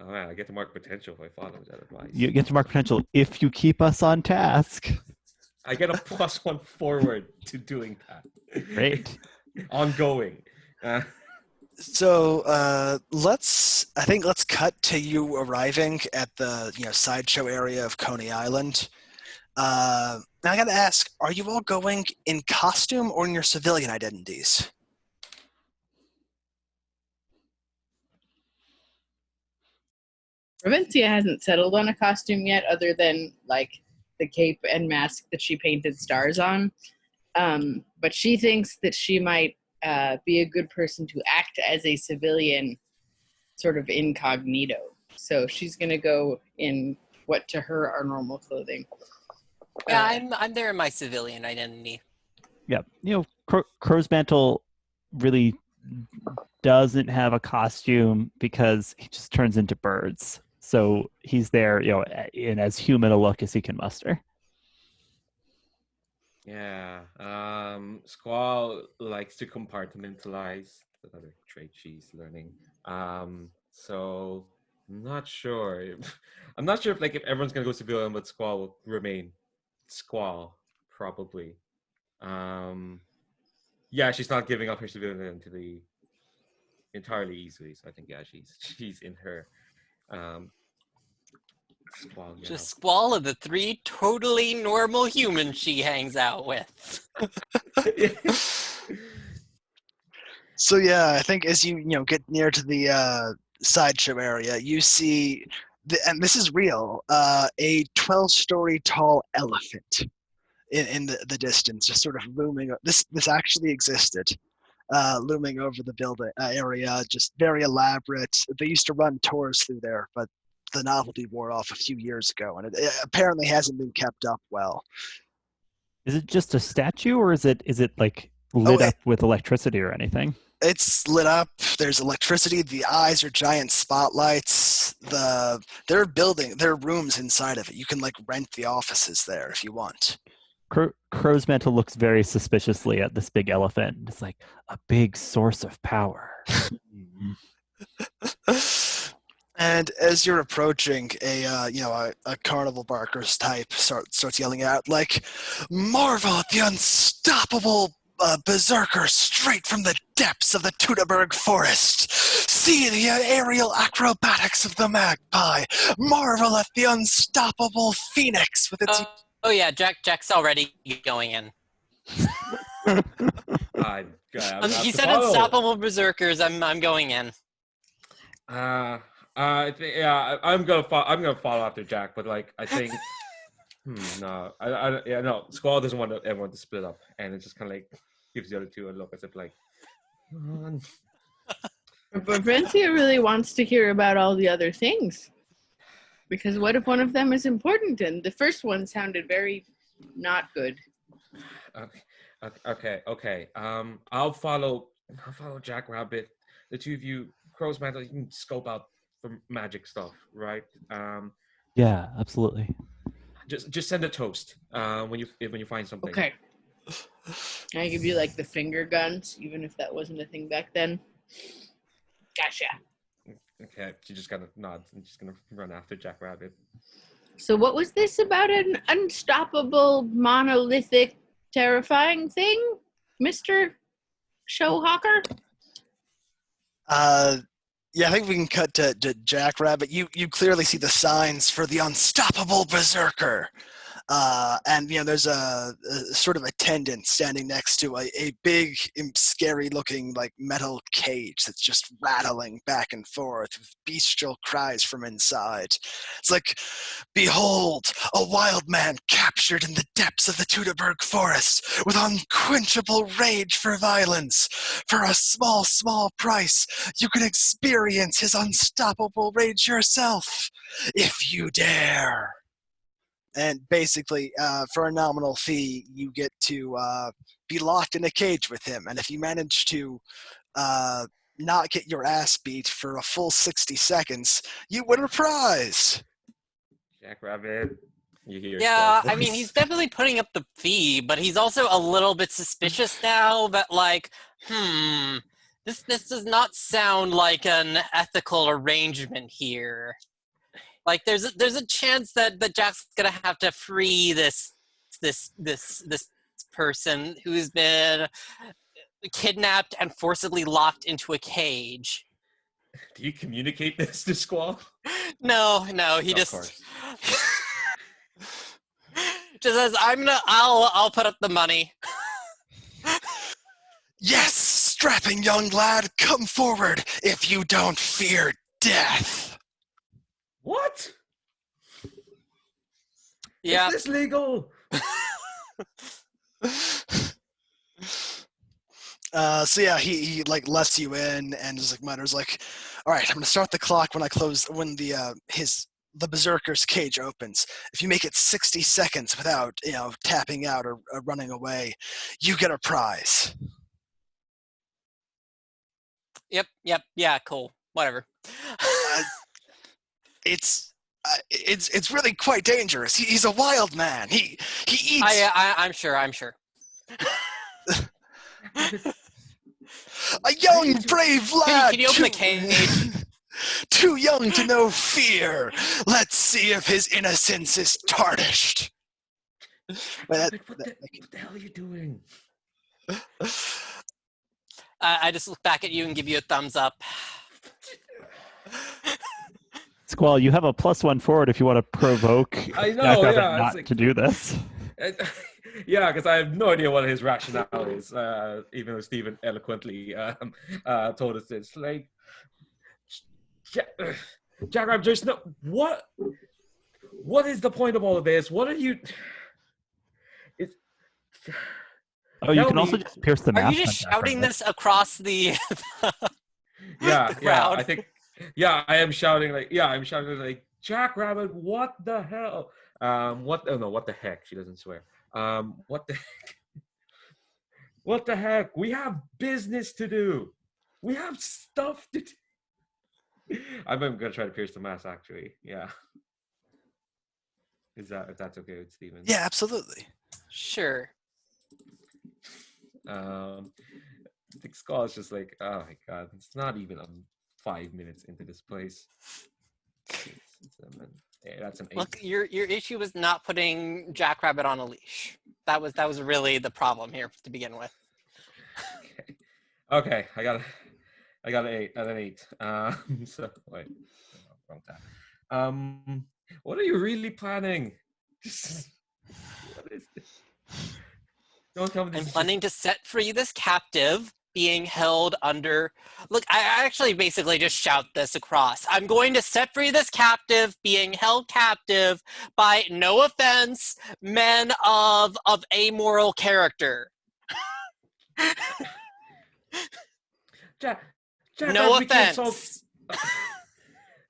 All right, I get to mark potential if I follow that advice. You get to mark potential if you keep us on task. I get a +1 forward to doing that. Great. Ongoing. So let's cut to you arriving at the sideshow area of Coney Island. Now I gotta ask, are you all going in costume or in your civilian identities? Ravencia hasn't settled on a costume yet, other than like the cape and mask that she painted stars on. But she thinks that she might be a good person to act as a civilian, sort of incognito. So she's gonna go in what to her are normal clothing. Yeah, I'm there in my civilian identity. Yeah, Crow's Mantle really doesn't have a costume because he just turns into birds. So he's there, in as human a look as he can muster. Yeah. Squall likes to compartmentalize. Another trait she's learning. So I'm not sure. I'm not sure if everyone's gonna go civilian, but Squall will remain Squall probably. Yeah, she's not giving up her civilian identity entirely easily. So I think she's in her squall. Just Squall of the 3 totally normal humans she hangs out with. So yeah, I think as you get near to the sideshow area, you see, and this is real, a 12-story tall elephant in the distance, just sort of looming. This actually existed, looming over the building area, just very elaborate. They used to run tours through there, but the novelty wore off a few years ago, and it apparently hasn't been kept up well. Is it just a statue, or is it like lit up with electricity or anything? It's lit up. There's electricity. The eyes are giant spotlights. They're building. There are rooms inside of it. You can like rent the offices there if you want. Crow's Mantle looks very suspiciously at this big elephant. It's like a big source of power. And as you're approaching, a carnival barkers type starts yelling out like, "Marvel at the unstoppable berserker straight from the depths of the Teutoburg forest! See the aerial acrobatics of the magpie! Marvel at the unstoppable phoenix with its..." Oh yeah, Jack's already going in. He said unstoppable berserkers. I'm going in. I'm gonna follow after Jack, but like I think no. Squall doesn't want everyone to split up, and it just kind of like gives the other two a look as if like, come on. But Francia really wants to hear about all the other things. Because what if one of them is important? And the first one sounded very not good. Okay. I'll follow Jack Rabbit. The two of you, Crow's Mantle, you can scope out for magic stuff, right? Yeah, absolutely. Just send a toast when you find something. Okay. Can I give you like the finger guns, even if that wasn't a thing back then? Gotcha. Okay, she just kind of nods and she's gonna run after Jack Rabbit. So what was this about an unstoppable, monolithic, terrifying thing, Mr. Showhawker? Yeah, I think we can cut to Jack Rabbit. You clearly see the signs for the unstoppable berserker. And there's a sort of attendant standing next to a big, scary-looking like metal cage that's just rattling back and forth with bestial cries from inside. It's like, "Behold, a wild man captured in the depths of the Teutoburg forest with unquenchable rage for violence. For a small, small price, you can experience his unstoppable rage yourself, if you dare." And basically, for a nominal fee, you get to be locked in a cage with him. And if you manage to not get your ass beat for a full 60 seconds, you win a prize. Jack Rabbit, you hear? Yeah, I mean, he's definitely putting up the fee, but he's also a little bit suspicious now that, like, this does not sound like an ethical arrangement here. Like, there's a chance that Jack's gonna have to free this person who's been kidnapped and forcibly locked into a cage. Do you communicate this to Squall? No, he Of just course. just says, I'll put up the money. Yes, strapping young lad, come forward if you don't fear death. What? Yeah. Is this legal? So yeah, he like lets you in and just like mutters like, "All right, I'm gonna start the clock when the berserker's cage opens. If you make it 60 seconds without tapping out or running away, you get a prize." Yep. Yeah, cool. Whatever. It's really quite dangerous. He's a wild man. He eats. I'm sure. A young, brave lad. Can you open the cage? Too young to know fear. Let's see if his innocence is tarnished. What the hell are you doing? I just look back at you and give you a thumbs up. Squall, you have a +1 forward if you want to provoke I know, Jackrabbit yeah, it's not like- to do this. Yeah, because I have no idea what his rationale is. Even though Stephen eloquently told us this, like, Jackrabbit, there's no what. What is the point of all of this? What are you? It's. Oh, you Tell can also me- just pierce the Are mask. you just on shouting Jackrabbit. this across the, Yeah, the yeah. crowd? I think. Yeah, I am shouting like. Yeah, I'm shouting like, Jackrabbit, what the hell? What? Oh no, what the heck? She doesn't swear. What the heck? What the heck? We have business to do. We have stuff to do. I'm gonna try to pierce the mask. Actually, yeah. Is that if that's okay with Steven? Yeah, absolutely. Sure. I think Skull is just like, oh my god, it's not even 5 minutes into this place. Yeah, that's an 8. Look, your issue was not putting Jackrabbit on a leash. That was really the problem here to begin with. Okay, I got an 8. An 8. So wait, wrong time. What are you really planning? What is this? Don't tell me this I'm is planning to set free this captive being held under. Look, I actually basically just shout this across. I'm going to set free this captive being held captive by, no offense, men of amoral character. No We can't solve. offense.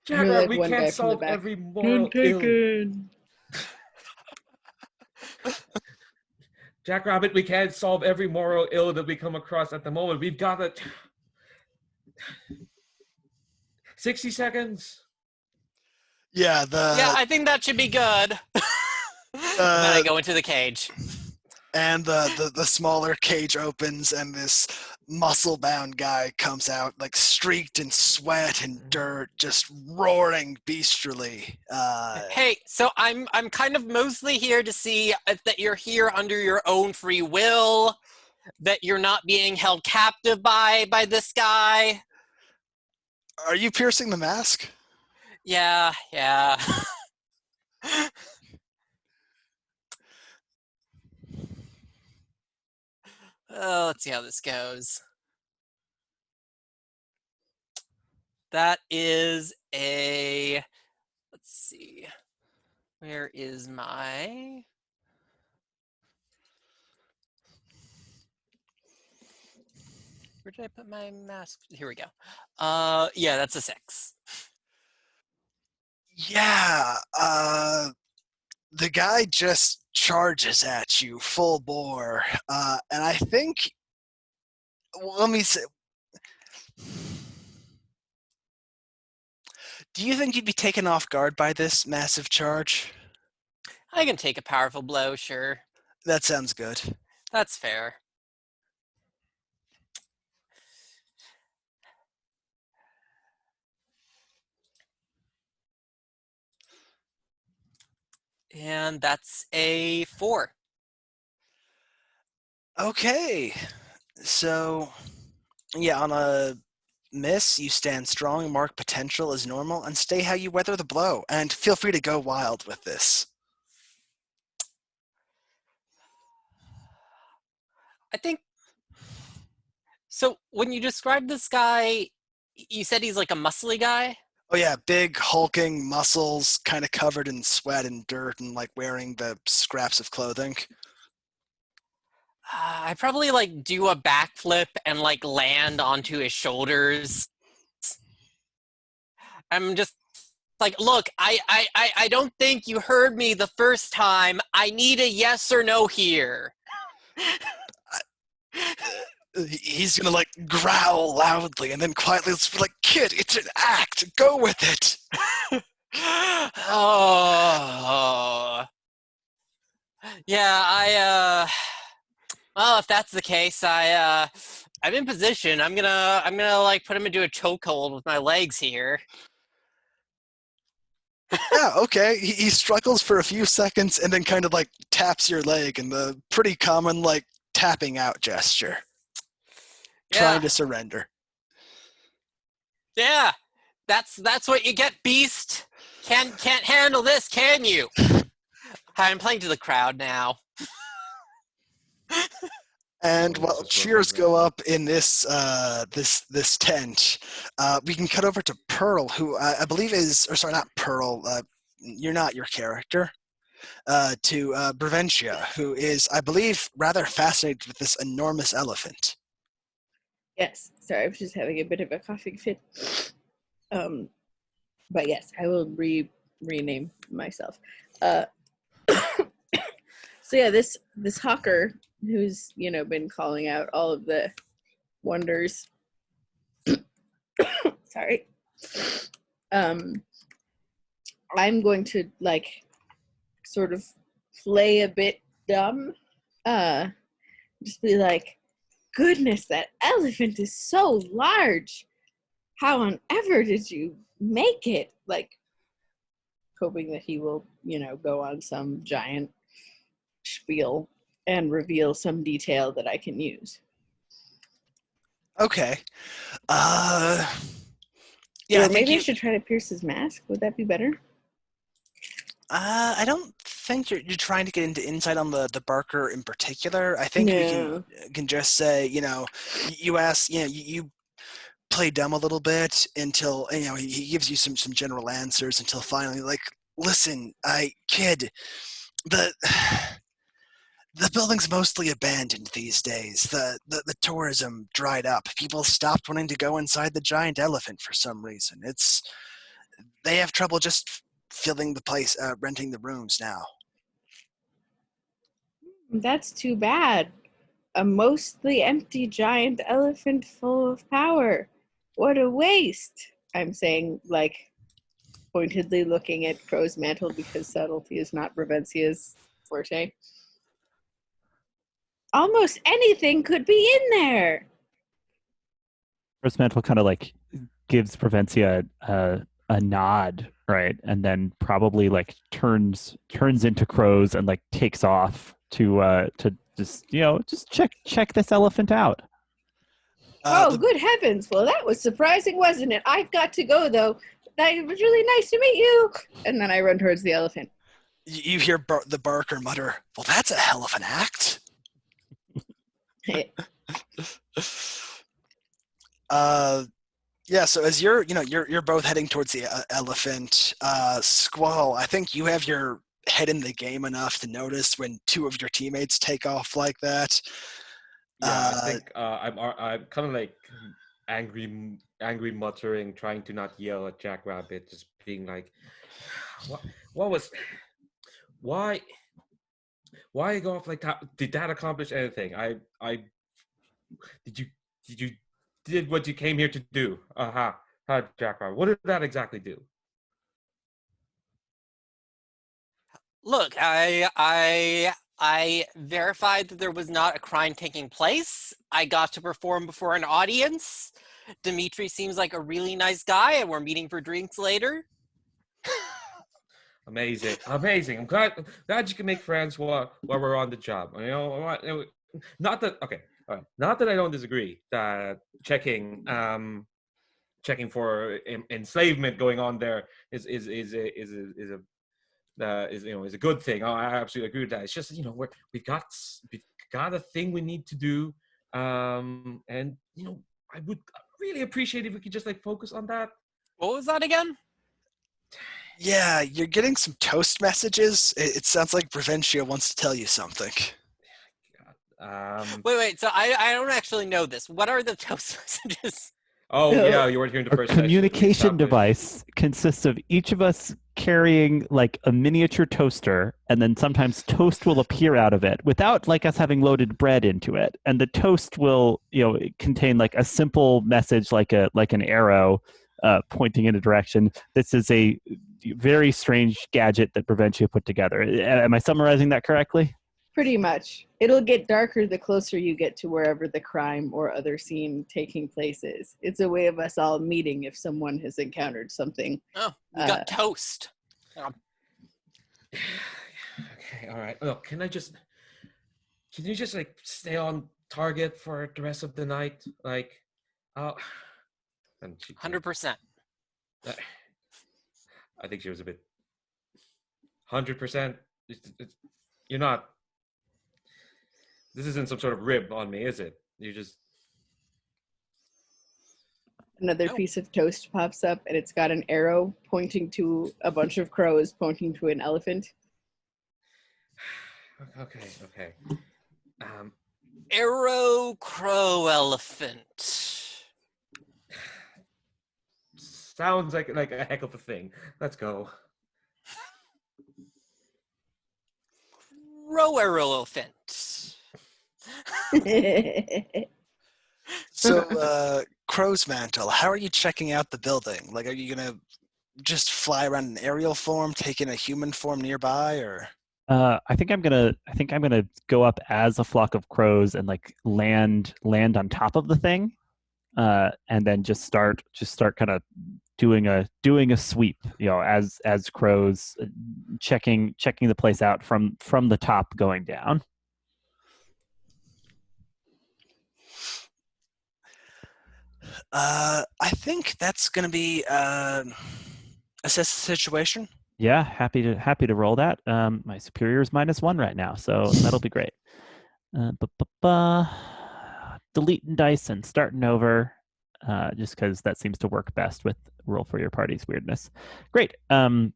You're Jack, like we one guy can't from the solve back. every moral ill. Taken. Jackrabbit, we can't solve every moral ill that we come across at the moment. We've got it. 60 seconds. Yeah, Yeah, I think that should be good. And then I go into the cage. and the smaller cage opens and this muscle-bound guy comes out, like streaked in sweat and dirt, just roaring bestially. Hey, so I'm kind of mostly here to see that you're here under your own free will, that you're not being held captive by this guy. Are you piercing the mask? Yeah. Oh, let's see how this goes. That is a, let's see, where is my, where did I put my mask? Here we go. Yeah, that's a 6. Yeah, the guy just charges at you full bore, and I think, well, let me say, do you think you'd be taken off guard by this massive charge? I can take a powerful blow, sure. That sounds good. That's fair. And that's a 4. Okay, so yeah, on a miss, you stand strong, mark potential as normal, and stay how you weather the blow. And feel free to go wild with this. I think, so when you describe this guy, you said he's like a muscly guy? Oh yeah, big hulking muscles, kind of covered in sweat and dirt, and like wearing the scraps of clothing. I probably like do a backflip and like land onto his shoulders. I'm just like, look, I don't think you heard me the first time. I need a yes or no here. He's gonna like growl loudly and then quietly just be like, "Kid, it's an act. Go with it." Oh. Yeah, well, if that's the case, I'm in position. I'm gonna like put him into a chokehold with my legs here. Yeah, okay. He struggles for a few seconds and then kind of like taps your leg in the pretty common like tapping out gesture. trying to surrender. Yeah, that's what you get, beast. Can't handle this, can you? I'm playing to the crowd now. And Oh, while this is cheers looking go bad. up in this this tent, we can cut over to Pearl, who I believe is, or sorry, not Pearl. You're not your character. To Breventia, who is, I believe, rather fascinated with this enormous elephant. Yes. Sorry, I was just having a bit of a coughing fit. But yes, I will rename myself. So yeah, this hawker who's been calling out all of the wonders. Sorry. I'm going to sort of play a bit dumb. Just be like, goodness, that elephant is so large. How on ever did you make it? Hoping that he will, go on some giant spiel and reveal some detail that I can use. Okay. Yeah, I or think maybe I you. should try to pierce his mask. Would that be better? I don't think you're trying to get into insight on the Barker in particular. I think we No. can just say, you ask, you play dumb a little bit until he gives you some general answers until finally, like, listen, kid, the the building's mostly abandoned these days. The tourism dried up. People stopped wanting to go inside the giant elephant for some reason. They have trouble just filling the place, renting the rooms now. That's too bad. A mostly empty giant elephant full of power. What a waste. I'm saying, pointedly looking at Crow's mantle because subtlety is not Brevencia's forte. Almost anything could be in there. First Mantle kind of gives Provencia a nod, right, and then probably turns into crows and takes off to just check this elephant out. Good heavens. Well, that was surprising, wasn't it? I've got to go, though. It was really nice to meet you. And then I run towards the elephant. You hear the Barker mutter, "Well, that's a hell of an act." Yeah. So as you're both heading towards the elephant, Squall, I think you have your head in the game enough to notice when two of your teammates take off like that. Yeah, I think I'm kind of angry muttering, trying to not yell at Jackrabbit, just being like, what was, why go off like that? Did that accomplish anything? Did what you came here to do? Jackrabbit, what did that exactly do? Look, I verified that there was not a crime taking place. I got to perform before an audience. Dimitri seems like a really nice guy, and we're meeting for drinks later. Amazing. I'm glad you can make friends while we're on the job. Not that okay. All right. Not that I don't disagree that checking for enslavement going on there is a good thing. Oh, I absolutely agree with that. It's just we've got a thing we need to do, and I would really appreciate if we could just focus on that. What was that again? Yeah, you're getting some toast messages. It sounds like Breventia wants to tell you something. Wait. So I don't actually know this. What are the toast messages? Oh yeah, you weren't here in the Our first session. communication device consists of each of us carrying a miniature toaster, and then sometimes toast will appear out of it without us having loaded bread into it, and the toast will contain a simple message like an arrow pointing in a direction. This is a very strange gadget that Preventia put together. Am I summarizing that correctly? Pretty much. It'll get darker the closer you get to wherever the crime or other scene taking place is. It's a way of us all meeting if someone has encountered something. Oh, we got toast. Okay, all right. Look, can you just stay on target for the rest of the night? Like, oh, and she, 100%. I think she was a bit 100%. You're not. This isn't some sort of rib on me, is it? You just. Another No. piece of toast pops up, and it's got an arrow pointing to a bunch of crows, pointing to an elephant. Okay. Arrow, crow, elephant. Sounds like a heck of a thing. Let's go. Row, arrow, elephant. So, Crow's Mantle, how are you checking out the building? Like, are you gonna just fly around in aerial form, take in a human form nearby, or? I think I'm gonna go up as a flock of crows and like land on top of the thing, and then just start kind of doing a sweep, as crows, checking the place out from the top going down. I think that's gonna be assess the situation. Yeah, happy to roll that. My superior is -1 right now, so that'll be great. Deleting dice and starting over, just because that seems to work best with roll for your party's weirdness. Great. I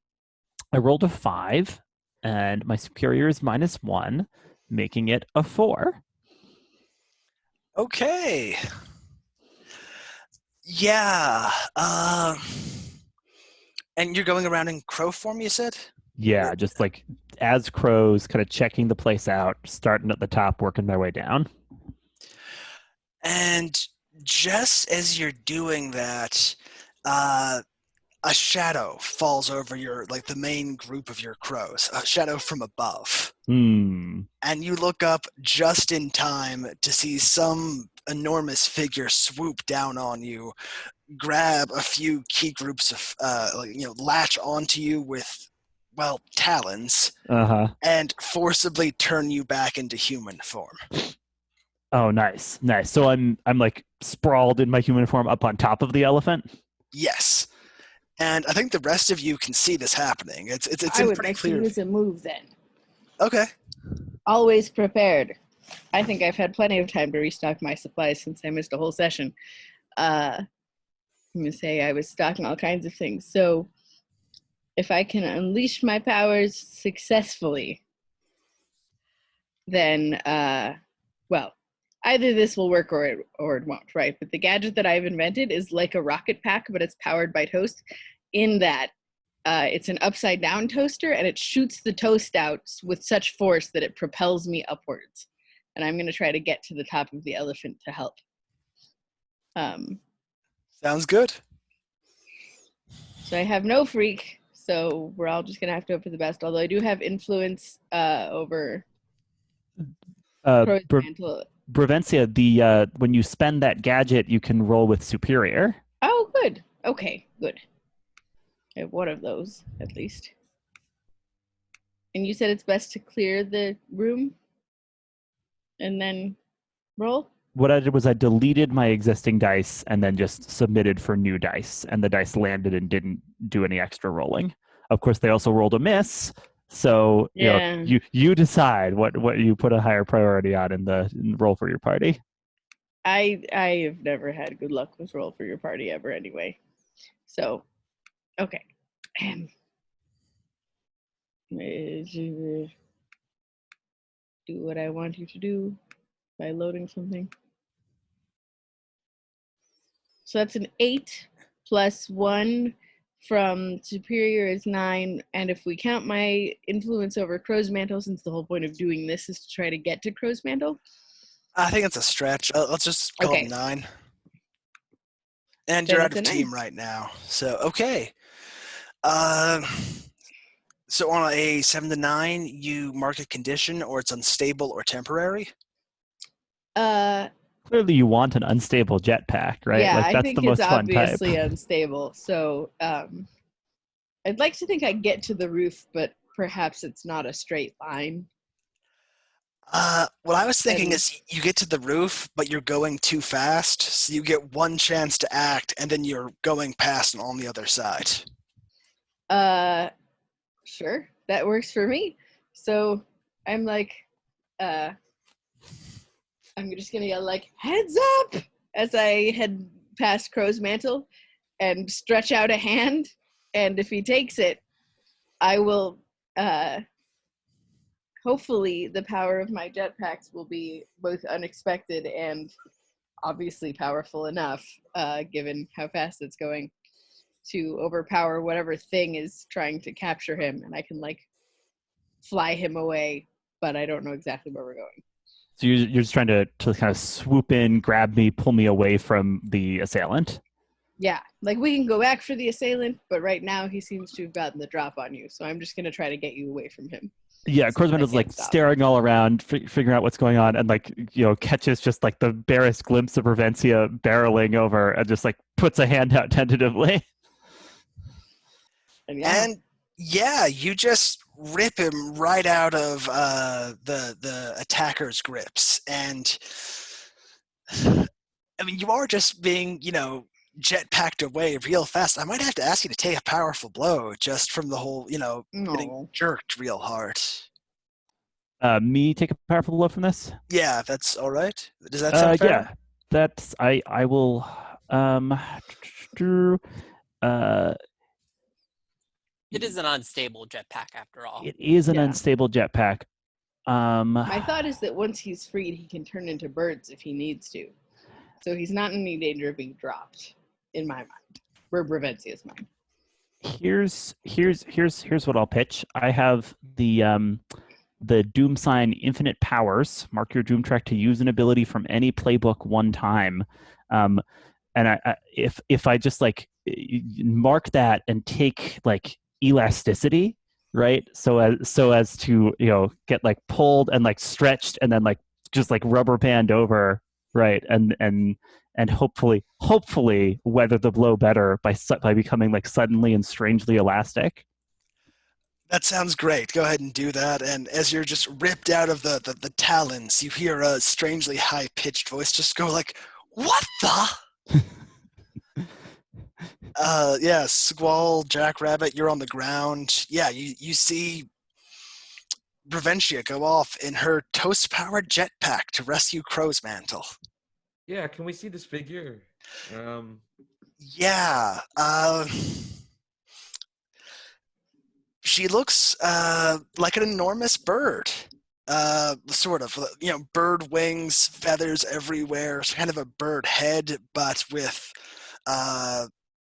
rolled a 5, and my superior is -1, making it a 4. Okay. Yeah. And you're going around in crow form, you said? Yeah, just like as crows, kind of checking the place out, starting at the top, working their way down. And just as you're doing that, a shadow falls over the main group of your crows, a shadow from above. And you look up just in time to see some enormous figure swoop down on you, grab a few key groups of, latch onto you with, talons, and forcibly turn you back into human form. Oh, nice. So I'm like sprawled in my human form up on top of the elephant. Yes. And I think the rest of you can see this happening. It's I would pretty like clear. to use a move then. Okay. Always prepared. I think I've had plenty of time to restock my supplies since I missed a whole session. I'm going to say I was stocking all kinds of things. So if I can unleash my powers successfully, then, either this will work or it won't, right? But the gadget that I've invented is like a rocket pack, but it's powered by toast, in that it's an upside down toaster, and it shoots the toast out with such force that it propels me upwards. And I'm going to try to get to the top of the elephant to help. Sounds good. So I have no freak, so we're all just going to have to hope for the best. Although I do have influence over Crow's Mantle. Brevencia, when you spend that gadget, you can roll with superior. Oh, good. Okay, good. I have one of those, at least. And you said it's best to clear the room and then roll? What I did was I deleted my existing dice and then just submitted for new dice, and the dice landed and didn't do any extra rolling. Of course, they also rolled a miss. So you decide what you put a higher priority on in the roll for your party. I have never had good luck with roll for your party ever anyway. So, okay. Do what I want you to do by loading something. So that's an 8 plus 1 from superior is 9. And if we count my influence over Crow's Mantle, since the whole point of doing this is to try to get to Crow's Mantle. I think it's a stretch. Let's just call it 9. And Then you're out it's of a team 9. right now. So, okay. So on a 7 to 9, you mark a condition, or it's unstable or temporary? Clearly you want an unstable jetpack, right? Yeah, like, that's I think the most it's fun type. obviously unstable. So I'd like to think I get to the roof, but perhaps it's not a straight line. What I was thinking And- is you get to the roof, but you're going too fast, so you get one chance to act, and then you're going past and on the other side. Sure, that works for me. So I'm like, I'm just gonna yell like, heads up, as I head past Crow's mantle and stretch out a hand. And if he takes it, I will, hopefully the power of my jetpacks will be both unexpected and obviously powerful enough, given how fast it's going, to overpower whatever thing is trying to capture him. And I can like fly him away, but I don't know exactly where we're going. So you're just trying to kind of swoop in, grab me, pull me away from the assailant? Yeah, like we can go back for the assailant, but right now he seems to have gotten the drop on you. So I'm just going to try to get you away from him. Yeah, So Crowsman I is like can't stop. staring all around, figuring out what's going on, and like, you know, catches just like the barest glimpse of Revencia barreling over and just like puts a hand out tentatively. And yeah, And yeah, you just rip him right out of the attacker's grips. And I mean, you are just being, jetpacked away real fast. I might have to ask you to take a powerful blow just from the whole, getting no. jerked real hard. Me take a powerful blow from this? Yeah, if that's all right. Does that sound fair? Yeah, that's I will. Uh, It is an unstable jetpack after all. it is an Yeah. unstable jetpack. My thought is that once he's freed, he can turn into birds if he needs to. So he's not in any danger of being dropped, in my mind. Or Brevencia's mind. Here's what I'll pitch. I have the Doom sign Infinite Powers. Mark your Doom track to use an ability from any playbook one time. And if I just like mark that and take like elasticity, right? So as to, you know, get like pulled and like stretched and then like just like rubber band over, right? And hopefully weather the blow better by becoming like suddenly and strangely elastic. That sounds great. Go ahead and do that. And as you're just ripped out of the talons, you hear a strangely high-pitched voice just go like, "What the?" Yeah, Squall, Jackrabbit, you're on the ground. Yeah, you see Brevencia go off in her toast-powered jetpack to rescue Crow's mantle. Yeah, can we see this figure? Yeah, she looks like an enormous bird. Sort of, bird wings, feathers everywhere. It's kind of a bird head, but with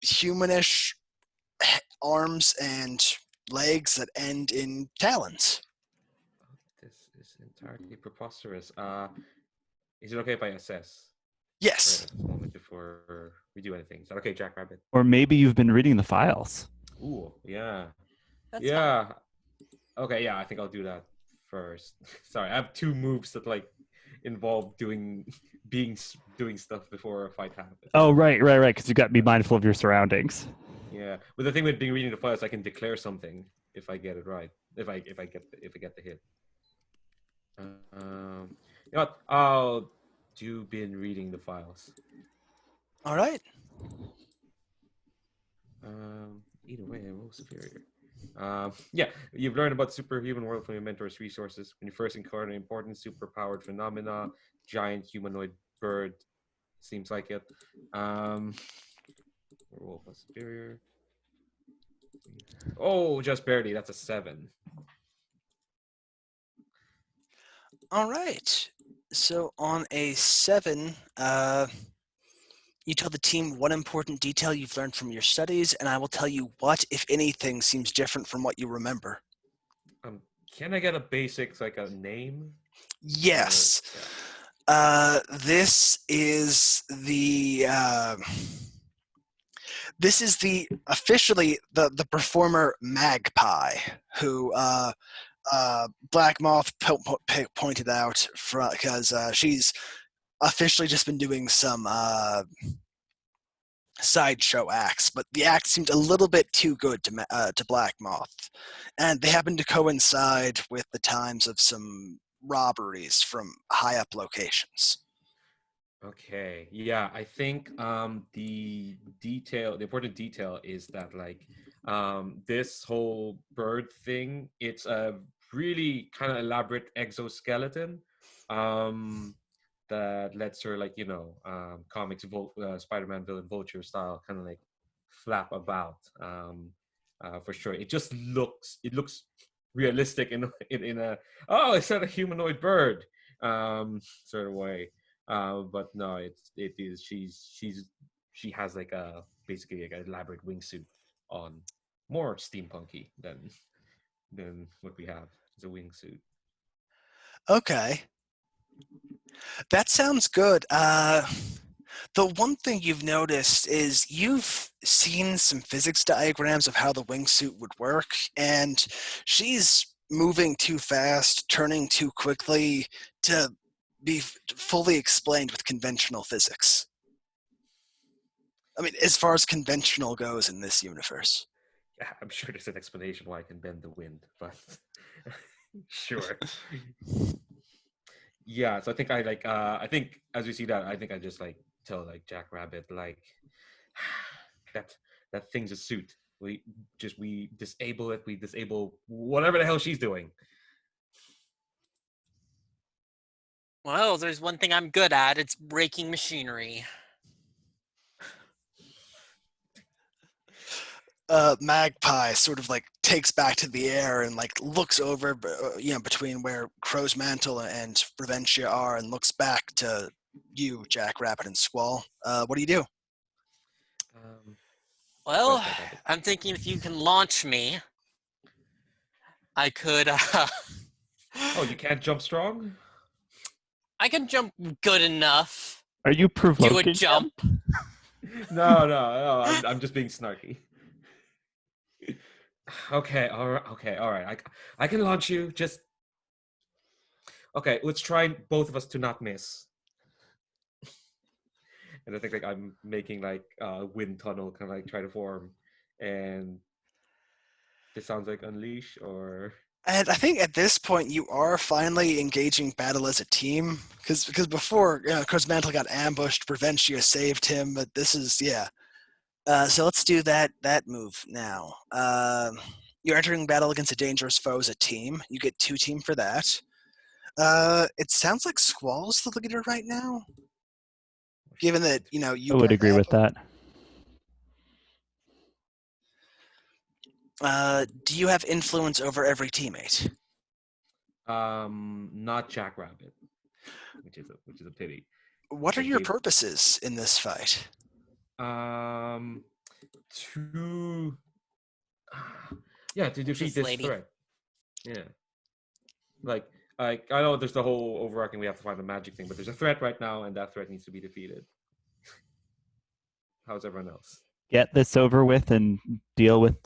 humanish arms and legs that end in talons. This is entirely preposterous. Is it okay if I assess? Yes. For a moment before we do anything. Is that okay, Jackrabbit? Or maybe you've been reading the files. Ooh, yeah. That's Yeah. Okay, yeah, I think I'll do that first. Sorry, I have two moves that like involve doing stuff before a fight happens. Oh, right, because you got to be mindful of your surroundings. Yeah, but the thing with being reading the files, I can declare something if I get it right. If I get the hit. You know what? I'll do been reading the files. All right. Either way, I'm most superior. Yeah, you've learned about superhuman world from your mentor's resources. When you first encounter an important superpowered phenomena, giant humanoid bird, seems like it. Roll plus superior. Oh, just barely. That's a 7. All right. So on a 7, you tell the team one important detail you've learned from your studies, and I will tell you what, if anything, seems different from what you remember. Can I get a basics, like a name? Yes. This is officially the performer Magpie, who Black Moth pointed out because she's officially just been doing some sideshow acts, but the act seemed a little bit too good to Black Moth, and they happened to coincide with the times of some robberies from high up locations. Okay. Yeah, I think the important detail is that like this whole bird thing, it's a really kind of elaborate exoskeleton um that lets her like, comics Spider-Man villain Vulture style kind of like flap about. For sure. It looks realistic in a, oh, it's not a humanoid bird sort of way. But no, it is she has like a basically like an elaborate wingsuit on, more steampunky than what we have as a wingsuit. Okay, that sounds good. The one thing you've noticed is you've seen some physics diagrams of how the wingsuit would work, and she's moving too fast, turning too quickly to be fully explained with conventional physics. I mean, as far as conventional goes in this universe. Yeah, I'm sure there's an explanation why I can bend the wind, but sure. Yeah, so I think I think as we see that, I think I just like tell like Jack Rabbit like that that thing's a suit. We disable it. We disable whatever the hell she's doing. Well, there's one thing I'm good at. It's breaking machinery. Magpie sort of like takes back to the air and like looks over, between where Crow's Mantle and Reventia are, and looks back to you, Jack Rabbit, and Squall. What do you do? Well, Jack Rabbit. I'm thinking if you can launch me, I could. Oh, you can't jump strong? I can jump good enough. Are you Do provoking a jump. No. I'm just being snarky. Okay, all right. I can launch you. Just okay. Let's try both of us to not miss. And I think like I'm making like a wind tunnel kind of like try to form, and this sounds like Unleash or And I think at this point you are finally engaging battle as a team, because before Crow's Mantle got ambushed, Reventia saved him, but this is so let's do that move now. You're entering battle against a dangerous foe as a team. You get 2 team for that. It sounds like Squall's the leader right now, given that you I would agree with that. Do you have influence over every teammate? not Jack Rabbit, which is a pity. What are I your gave- purposes in this fight? To to defeat this this lady? threat. Yeah, like I know there's the whole overarching we have to find the magic thing, but there's a threat right now, and that threat needs to be defeated. How's everyone else? Get this over with and deal with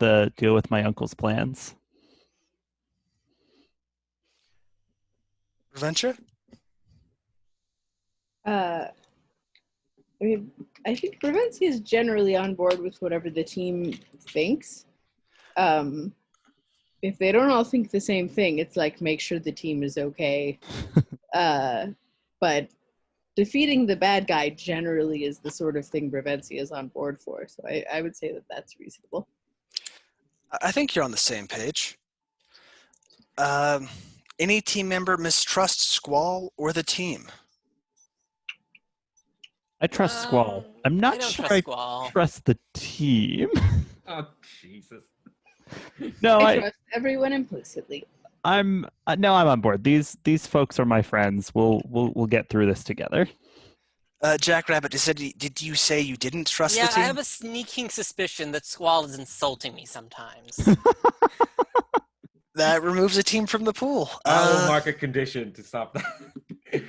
my uncle's plans. Reventia? I mean, I think Revency is generally on board with whatever the team thinks. If they don't all think the same thing, it's like make sure the team is okay. But defeating the bad guy generally is the sort of thing Revency is on board for. So I would say that that's reasonable. I think you're on the same page. Any team member mistrusts Squall or the team? I trust Squall. I'm I not don't sure trust I Squall. trust the team. Oh Jesus! No, I trust everyone implicitly. I'm on board. These folks are my friends. We'll get through this together. Jack Rabbit, did you say you didn't trust Yeah, the team? I have a sneaking suspicion that Squall is insulting me sometimes. That removes a team from the pool. I will mark a condition to stop that,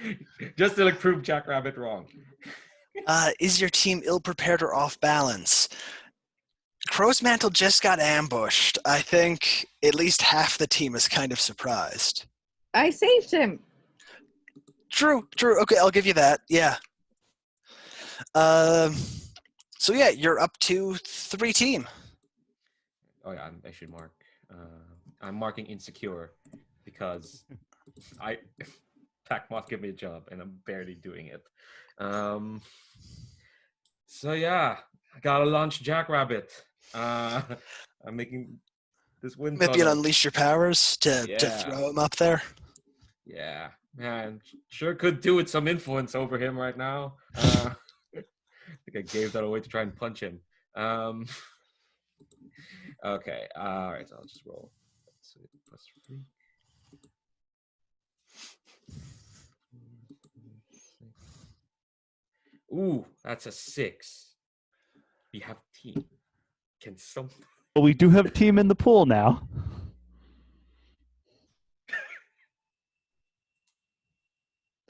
just to like prove Jack Rabbit wrong. Is your team ill-prepared or off balance? Crow's Mantle just got ambushed. I think at least half the team is kind of surprised. I saved him. True. Okay, I'll give you that. Yeah. So yeah, you're up to 3 team. Oh yeah, I should mark. I'm marking insecure because Pac-Moth give me a job, and I'm barely doing it. So yeah, I gotta launch Jackrabbit. I'm making this wind Maybe you tunnel. unleash your powers to Yeah. throw him up there. Yeah, man, sure could do with some influence over him right now. I think I gave that away to try and punch him. Okay, all right, so I'll just roll. Let's see, +3. Ooh, that's a 6. We have team. Can some? Well, we do have team in the pool now.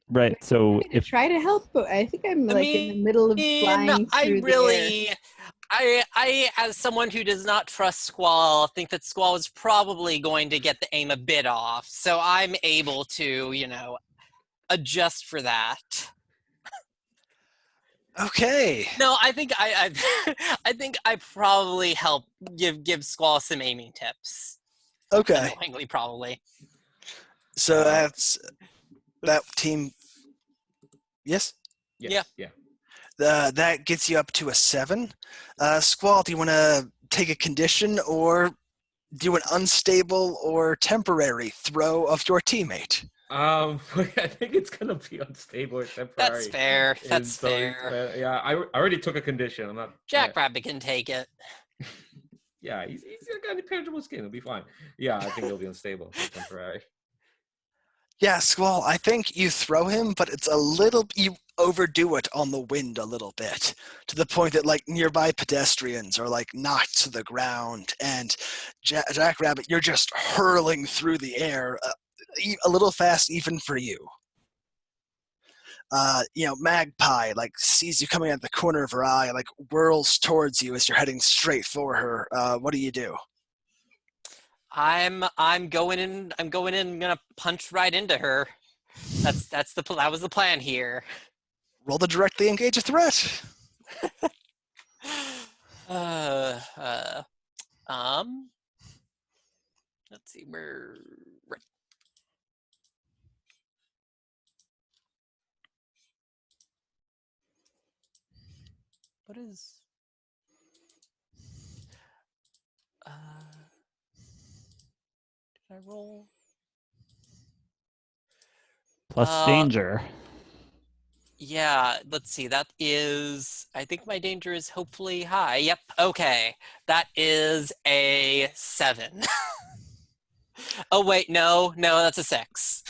Right. So I'm gonna try to help, but I think I'm like in the middle of flying through the air. I, as someone who does not trust Squall, think that Squall is probably going to get the aim a bit off. So I'm able to, adjust for that. Okay. No, I think I think I probably help give Squall some aiming tips. Okay. Annoyingly, probably. So that's that team. Yes. Yes, yeah. That gets you up to a 7. Squall, do you want to take a condition or do an unstable or temporary throw of your teammate? I think it's gonna be unstable or temporary. That's fair. That's So, fair. yeah, I already took a condition. I'm not. Jackrabbit can take it. Yeah, he's got impenetrable skin. It'll be fine. Yeah, I think it'll be unstable, not temporary. Yeah, Squall, I think you throw him, but it's a little, you overdo it on the wind a little bit, to the point that like nearby pedestrians are like knocked to the ground, and Jackrabbit, you're just hurling through the air, a little fast even for you. Magpie like sees you coming at the corner of her eye, like whirls towards you as you're heading straight for her. What do you do? I'm going in. I'm going in. I'm gonna punch right into her. That was the plan here. Roll to directly engage a threat. Let's see where. What is? Did I roll? Plus danger. Yeah, let's see. That is, I think my danger is hopefully high. Yep. Okay. That is a 7. Oh, wait. No, that's a 6.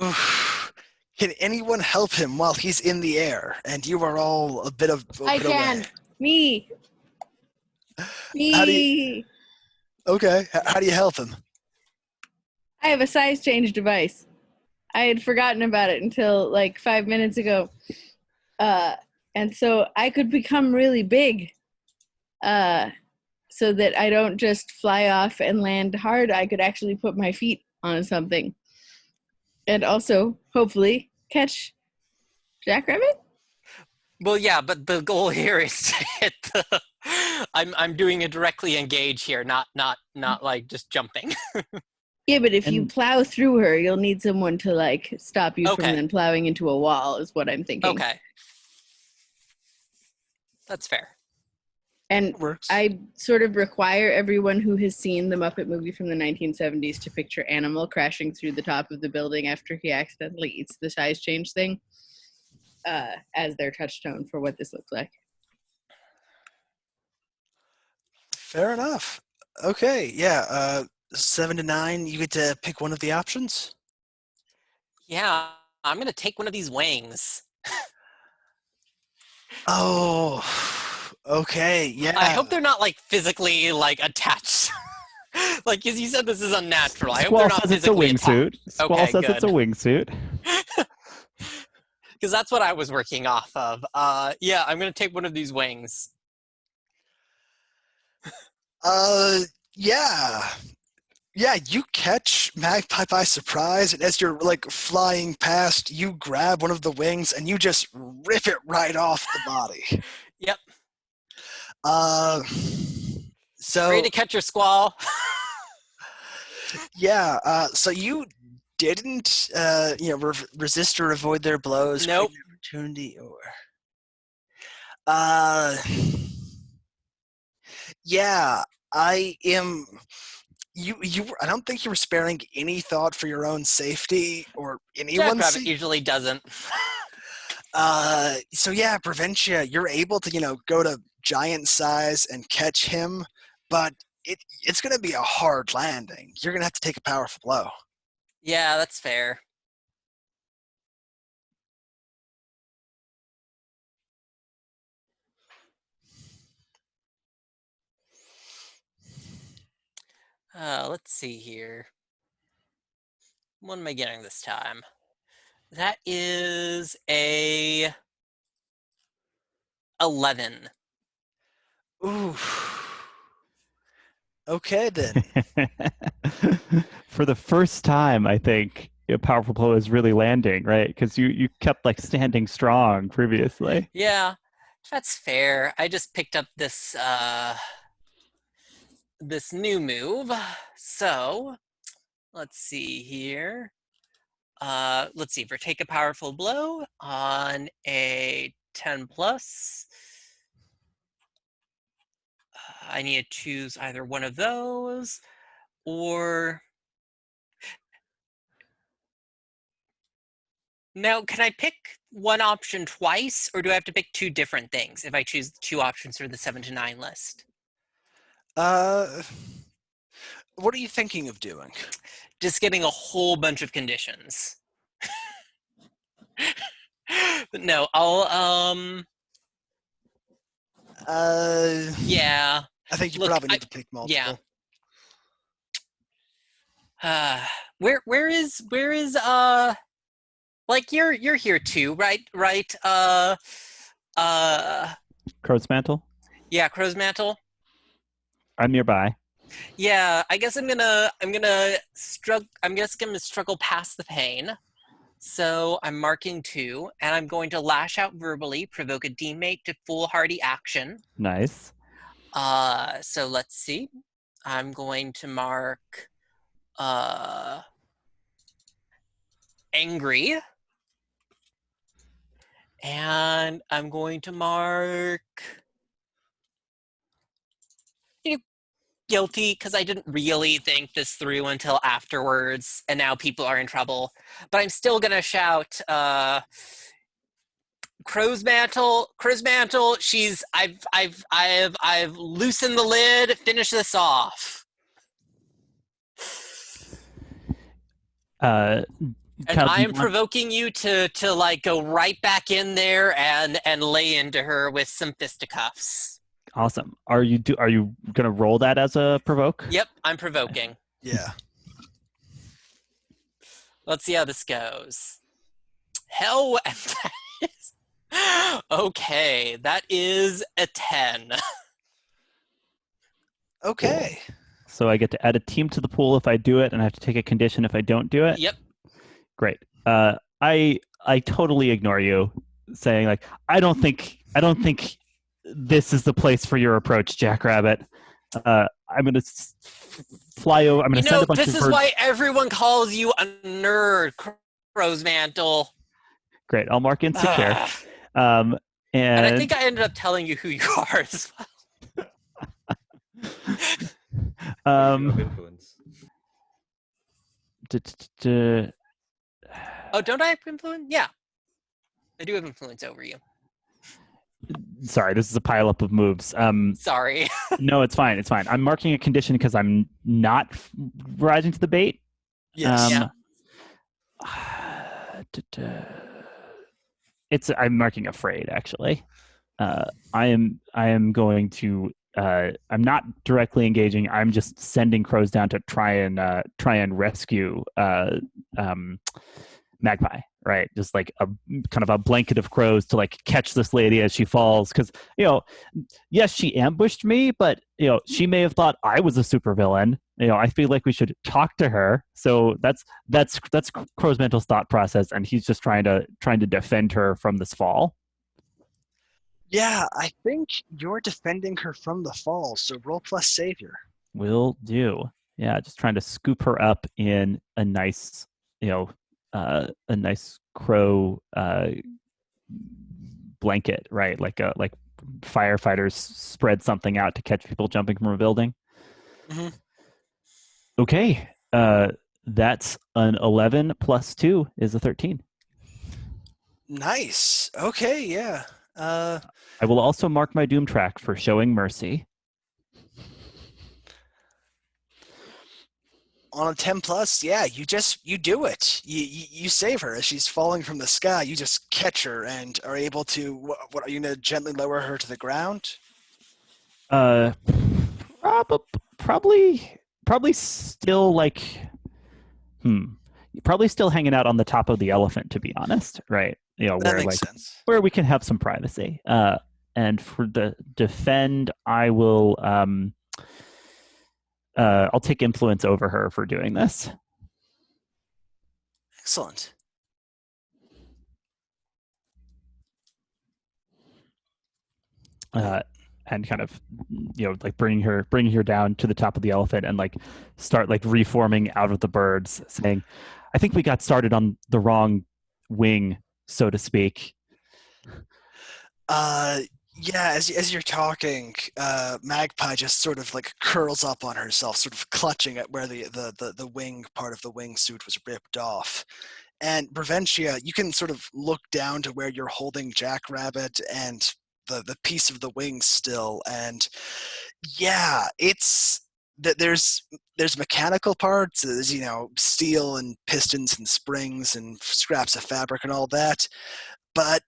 Oof. Can anyone help him while he's in the air? And you are all a bit I can. away. Me. How do you? Okay. How do you help him? I have a size change device. I had forgotten about it until like 5 minutes ago. And so I could become really big so that I don't just fly off and land hard. I could actually put my feet on something. And also, hopefully, catch Jackrabbit? Well, yeah, but the goal here is to hit the. I'm doing a directly engage here, not like just jumping. Yeah, but if you plow through her, you'll need someone to like stop you from then plowing into a wall, is what I'm thinking. Okay. That's fair. And I sort of require everyone who has seen the Muppet movie from the 1970s to picture Animal crashing through the top of the building after he accidentally eats the size change thing as their touchstone for what this looks like. Fair enough. Okay, yeah. 7 to 9, you get to pick one of the options? Yeah, I'm going to take one of these wings. Oh, okay, yeah. I hope they're not like physically like attached. Like, because you said this is unnatural. I hope they're not physically attached. Squall says it's a wingsuit. Because that's what I was working off of. Yeah, I'm going to take one of these wings. Yeah. Yeah, you catch Magpie by surprise, and as you're like flying past, you grab one of the wings and you just rip it right off the body. Yep. So ready to catch your Squall. Yeah, so you didn't, resist or avoid their blows. Nope. Create an opportunity or. Uh, yeah, I am. I don't think you were sparing any thought for your own safety or anyone's Jackrabbit safety. usually doesn't. So yeah, Preventia, you're able to, go to giant size and catch him, but it's going to be a hard landing. You're going to have to take a powerful blow. Yeah, that's fair. Let's see here. What am I getting this time? That is a 11. Ooh. Okay, then. For the first time, I think a powerful blow is really landing, right? Because you kept like standing strong previously. Yeah, that's fair. I just picked up this this new move. So let's see here. Let's see. For take a powerful blow on a 10 plus, I need to choose either one of those or. Now, can I pick one option twice, or do I have to pick two different things if I choose two options for the 7 to 9 list? What are you thinking of doing? Just getting a whole bunch of conditions. But no, I'll yeah. I think you Look, probably need to pick multiple. Yeah. Where is like you're here too, right? Right? Crow's Mantle? Yeah, Crow's Mantle. I'm nearby. Yeah, I guess I'm gonna struggle past the pain. So I'm marking 2, and I'm going to lash out verbally, provoke a teammate to foolhardy action. Nice. So let's see. I'm going to mark angry. And I'm going to mark guilty, because I didn't really think this through until afterwards, and now people are in trouble. But I'm still gonna shout, Crow's Mantle, I've loosened the lid, finish this off. And I am provoking you to like go right back in there and lay into her with some fisticuffs. Awesome. Are you gonna roll that as a provoke? Yep, I'm provoking. Yeah. Let's see how this goes. Hell, okay, that is a 10. Okay. So I get to add a team to the pool if I do it, and I have to take a condition if I don't do it. Yep. Great. I totally ignore you, saying like I don't think this is the place for your approach, Jackrabbit. I'm gonna fly over. I'm gonna send a bunch of birds. This is why everyone calls you a nerd, Crow's Mantle. Great. I'll mark insecure. And I think I ended up telling you who you are as well. Influence. Oh, don't I have influence? Yeah. I do have influence over you. Sorry, this is a pileup of moves. Sorry. No, it's fine. It's fine. I'm marking a condition because I'm not rising to the bait. Yes. Yeah. I'm marking afraid, actually. I am going to. I'm not directly engaging. I'm just sending crows down to try and rescue Magpie. Right, just like a kind of a blanket of crows to like catch this lady as she falls. Because yes, she ambushed me, but she may have thought I was a supervillain. I feel like we should talk to her. So that's Crow's Mantle's thought process, and he's just trying to defend her from this fall. Yeah, I think you're defending her from the fall, so roll plus savior. Will do. Yeah, just trying to scoop her up in a nice a nice crow blanket, right? Like firefighters spread something out to catch people jumping from a building. Mm-hmm. Okay, that's an 11 plus 2 is a 13. Nice. Okay, yeah. I will also mark my doom track for showing mercy. On a 10 plus, yeah, you do it. You save her as she's falling from the sky. You just catch her and are able to. What are you gonna gently lower her to the ground? Uh, probably still like, probably still hanging out on the top of the elephant, to be honest, right? That makes sense. Where we can have some privacy. And for the defend, I will I'll take influence over her for doing this. Excellent. And kind of, like bringing her down to the top of the elephant and like start like reforming out of the birds, saying, "I think we got started on the wrong wing, so to speak." Yeah, as you're talking, Magpie just sort of like curls up on herself, sort of clutching at where the wing part of the wingsuit was ripped off. And Preventia, you can sort of look down to where you're holding Jackrabbit and the piece of the wing still, and yeah, it's that there's mechanical parts, there's steel and pistons and springs and scraps of fabric and all that, but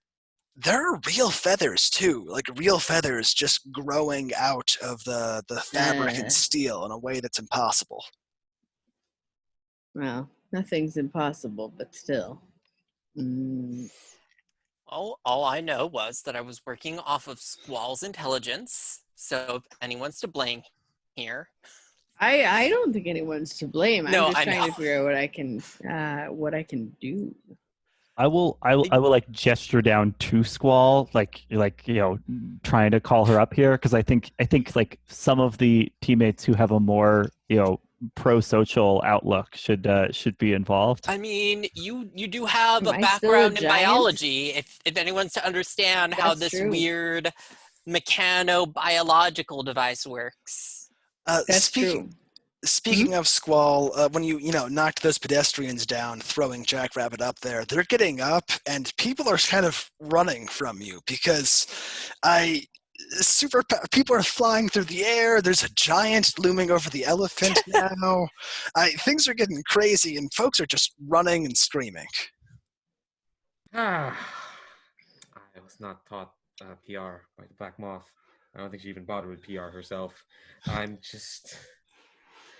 there are real feathers too, like real feathers just growing out of the fabric and steel in a way that's impossible. Well, nothing's impossible, but still. All I know was that I was working off of Squall's intelligence, so if anyone's to blame here. I don't think anyone's to blame. No, I'm just I trying know. to figure out what I can do. I will like gesture down to Squall, like trying to call her up here, because I think like some of the teammates who have a more pro-social outlook should be involved. I mean, you do have Am a I still a background in giant? biology. If anyone's to understand how That's this true. weird mechano-biological device works. That's Speaking true. Speaking of Squall, when you knocked those pedestrians down, throwing Jackrabbit up there, they're getting up, and people are kind of running from you because people are flying through the air. There's a giant looming over the elephant now. Things are getting crazy, and folks are just running and screaming. I was not taught PR by the Black Moth. I don't think she even bothered with PR herself. I'm just.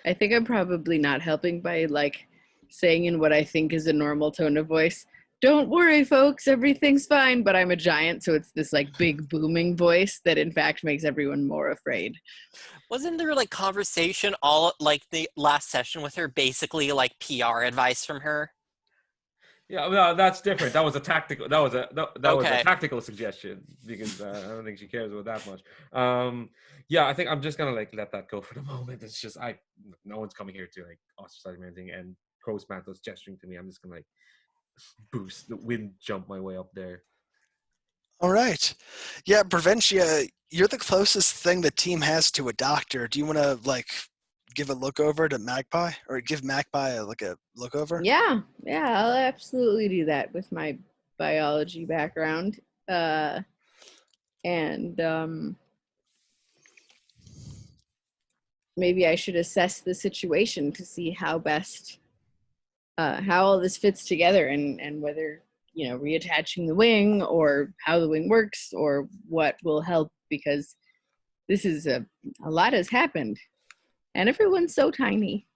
I think I'm probably not helping by like saying in what I think is a normal tone of voice, "Don't worry, folks, everything's fine," but I'm a giant, so it's this like big booming voice that in fact makes everyone more afraid. Wasn't there like conversation all like the last session with her, basically like PR advice from her? Yeah, well, that's different. That was a tactical. That was a Okay. tactical suggestion because I don't think she cares about that much. Yeah, I think I'm just gonna like let that go for the moment. It's just no one's coming here to like ostracize me or anything, and Crow's Mantle's gesturing to me. I'm just gonna like boost the wind, jump my way up there. All right. Yeah, Preventia, you're the closest thing the team has to a doctor. Do you want to like give a look over to Magpie, or give Magpie a look over? Yeah, I'll absolutely do that with my biology background. And maybe I should assess the situation to see how best how all this fits together and whether reattaching the wing or how the wing works or what will help, because this is a lot has happened and everyone's so tiny.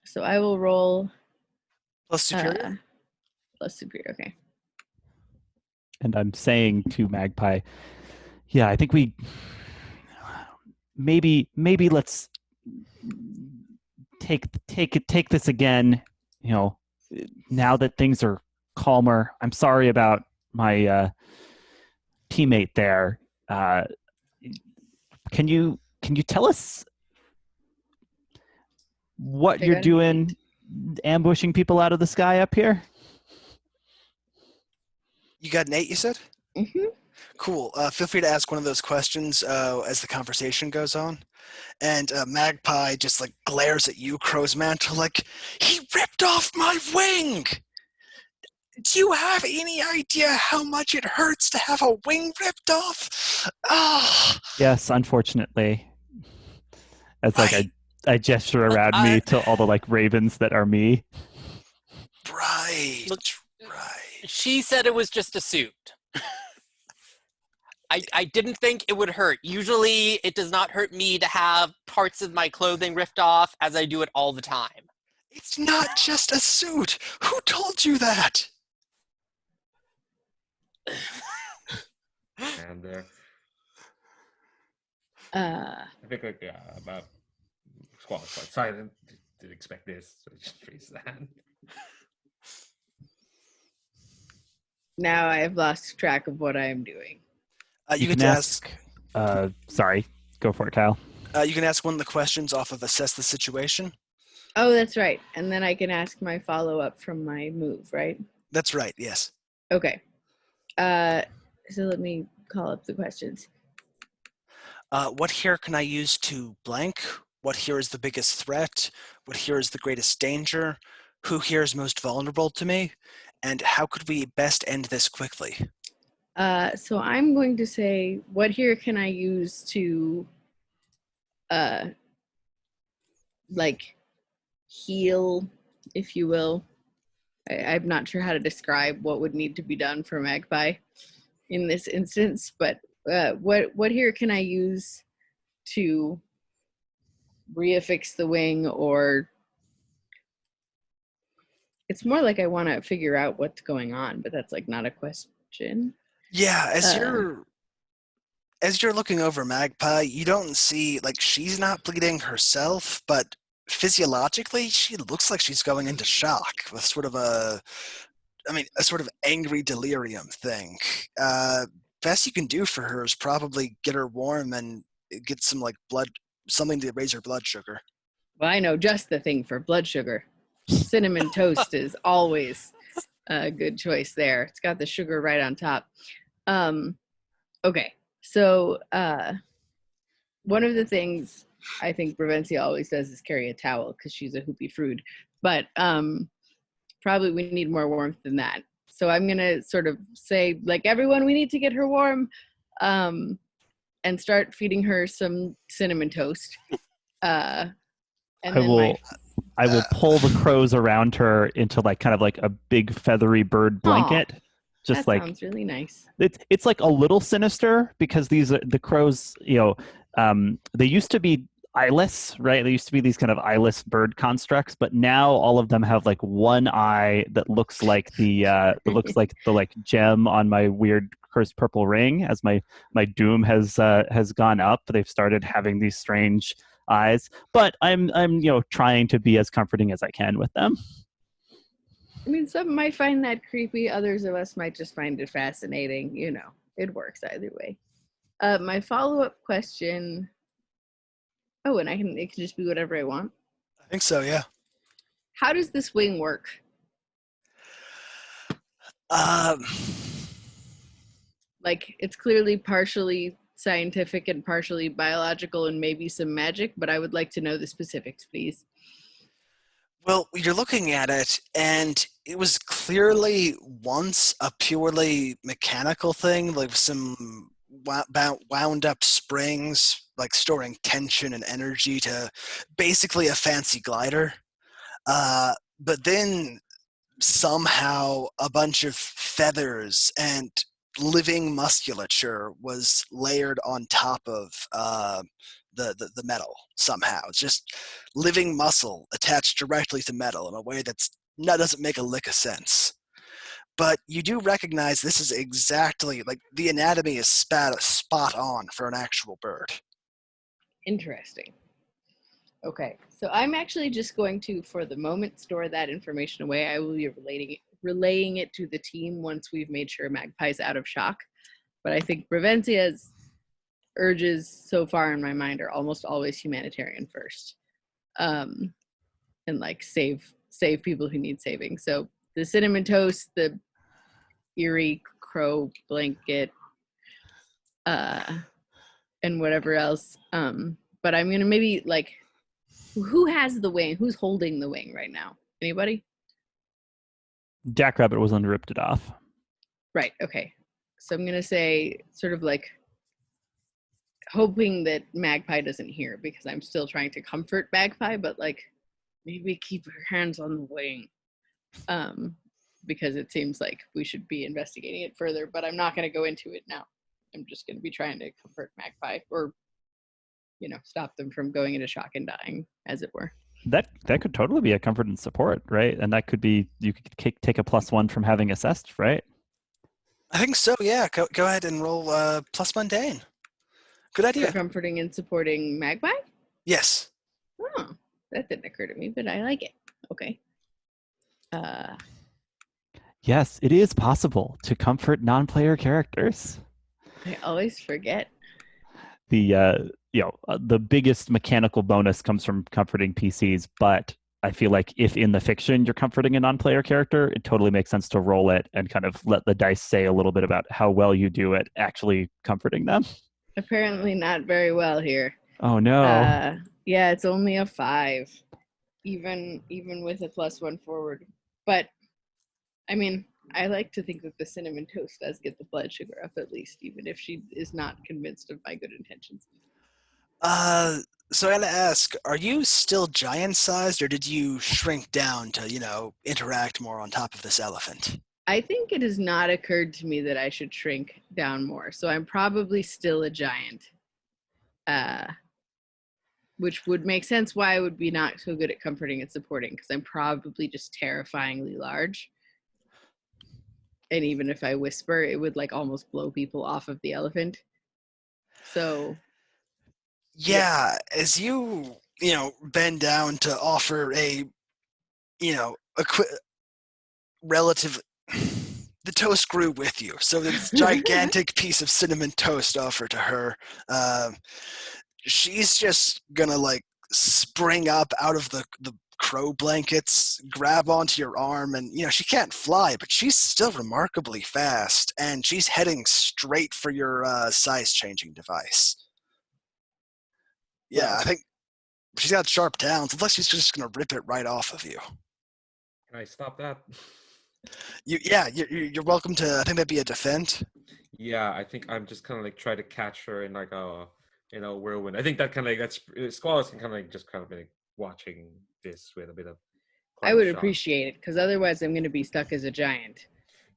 So I will roll Plus superior. plus superior. Okay. And I'm saying to Magpie, yeah, I think we maybe let's take this again. Now that things are calmer. I'm sorry about my teammate there. Can you tell us what I you're got an doing, ambushing people out of the sky up here. You got an 8, you said? Mm-hmm. Cool. Feel free to ask one of those questions as the conversation goes on. And Magpie just like glares at you, Crow's Mantle, like, he ripped off my wing! Do you have any idea how much it hurts to have a wing ripped off? Ah, Yes, unfortunately. As like I gesture around me to all the like ravens that are me. right, Look, right. she said it was just a suit. I didn't think it would hurt. Usually, it does not hurt me to have parts of my clothing ripped off, as I do it all the time. It's not just a suit. Who told you that? And Uh, I think like Squall is quite silent. Didn't expect this, so he just raises the hand. now I have lost track of what I am doing. You can get to ask. Sorry, go for it, Kyle. You can ask one of the questions off of assess the situation. Oh, that's right. And then I can ask my follow-up from my move, right? That's right. Yes. Okay. So let me call up the questions. What here can I use to blank? What here is the biggest threat? What here is the greatest danger? Who here is most vulnerable to me? And how could we best end this quickly? So I'm going to say, what here can I use to, like, heal, if you will? I'm not sure how to describe what would need to be done for Magpie in this instance, but what here can I use to reaffix the wing, or it's more like I want to figure out what's going on, but that's like not a question. Yeah, as you're looking over Magpie, you don't see, like, she's not bleeding herself, but physiologically, she looks like she's going into shock with sort of a sort of angry delirium thing. Best you can do for her is probably get her warm and get some, like, something to raise her blood sugar. Well, I know just the thing for blood sugar. Cinnamon toast is always a good choice there. It's got the sugar right on top. Okay, so one of the things I think Brevencia always does is carry a towel because she's a hoopy frood, but probably we need more warmth than that. So I'm gonna sort of say, like, everyone, we need to get her warm, and start feeding her some cinnamon toast. And I will pull the crows around her into like kind of like a big feathery bird blanket. Aw, just that like sounds really nice. it's like a little sinister because the crows, they used to be eyeless, right? They used to be these kind of eyeless bird constructs, but now all of them have like one eye that looks like the like gem on my weird cursed purple ring. As my doom has gone up, they've started having these strange eyes, but I'm trying to be as comforting as I can with them. I mean, some might find that creepy. Others of us might just find it fascinating. It works either way. My follow-up question. Oh, and it can just be whatever I want. I think so, yeah. How does this wing work? Like, it's clearly partially scientific and partially biological and maybe some magic, but I would like to know the specifics, please. Well, you're looking at it, and it was clearly once a purely mechanical thing, like some wound up springs, like storing tension and energy to basically a fancy glider. But then somehow a bunch of feathers and living musculature was layered on top of the metal somehow. It's just living muscle attached directly to metal in a way that doesn't make a lick of sense. But you do recognize this is exactly, like, the anatomy is spot on for an actual bird. Interesting. Okay, so I'm actually just going to, for the moment, store that information away. I will be relaying it to the team once we've made sure Magpie's out of shock. But I think Brevencia's urges so far in my mind are almost always humanitarian first. and like save people who need saving. So the cinnamon toast, the eerie crow blanket, and whatever else. But I'm gonna maybe like, who has the wing? Who's holding the wing right now? Anybody? Jackrabbit was one who ripped it off. Right. Okay. So I'm gonna say sort of like hoping that Magpie doesn't hear, because I'm still trying to comfort Magpie, but like maybe keep your hands on the wing. Because it seems like we should be investigating it further, but I'm not going to go into it now. I'm just going to be trying to comfort Magpie, or, stop them from going into shock and dying, as it were. That could totally be a comfort and support, right? And that could be, you could take a +1 from having assessed, right? I think so, yeah. Go ahead and roll plus mundane. Good idea. For comforting and supporting Magpie? Yes. Oh, that didn't occur to me, but I like it. Okay. Yes, it is possible to comfort non-player characters. I always forget. The the biggest mechanical bonus comes from comforting PCs, but I feel like if in the fiction you're comforting a non-player character, it totally makes sense to roll it and kind of let the dice say a little bit about how well you do at actually comforting them. Apparently not very well here. Oh no. Yeah, it's only a 5, even with a +1 forward. But I mean, I like to think that the cinnamon toast does get the blood sugar up, at least, even if she is not convinced of my good intentions. So I gotta ask, are you still giant-sized, or did you shrink down to, interact more on top of this elephant? I think it has not occurred to me that I should shrink down more, so I'm probably still a giant. Which would make sense why I would be not so good at comforting and supporting, because I'm probably just terrifyingly large. And even if I whisper, it would like almost blow people off of the elephant. So Yeah, as you bend down to offer a relative, the toast grew with you. So this gigantic piece of cinnamon toast offered to her, she's just gonna like spring up out of the crow blankets, grab onto your arm, and she can't fly, but she's still remarkably fast, and she's heading straight for your size changing device. Yeah, I think she's got sharp talons. Looks like she's just gonna rip it right off of you. Can I stop that? You're welcome to. I think that'd be a defend. Yeah, I think I'm just kind of like try to catch her in like a whirlwind. I think that kind of like that's Squalus can kind of like just kind of be like watching this with a bit of. I would appreciate it, because otherwise I'm going to be stuck as a giant.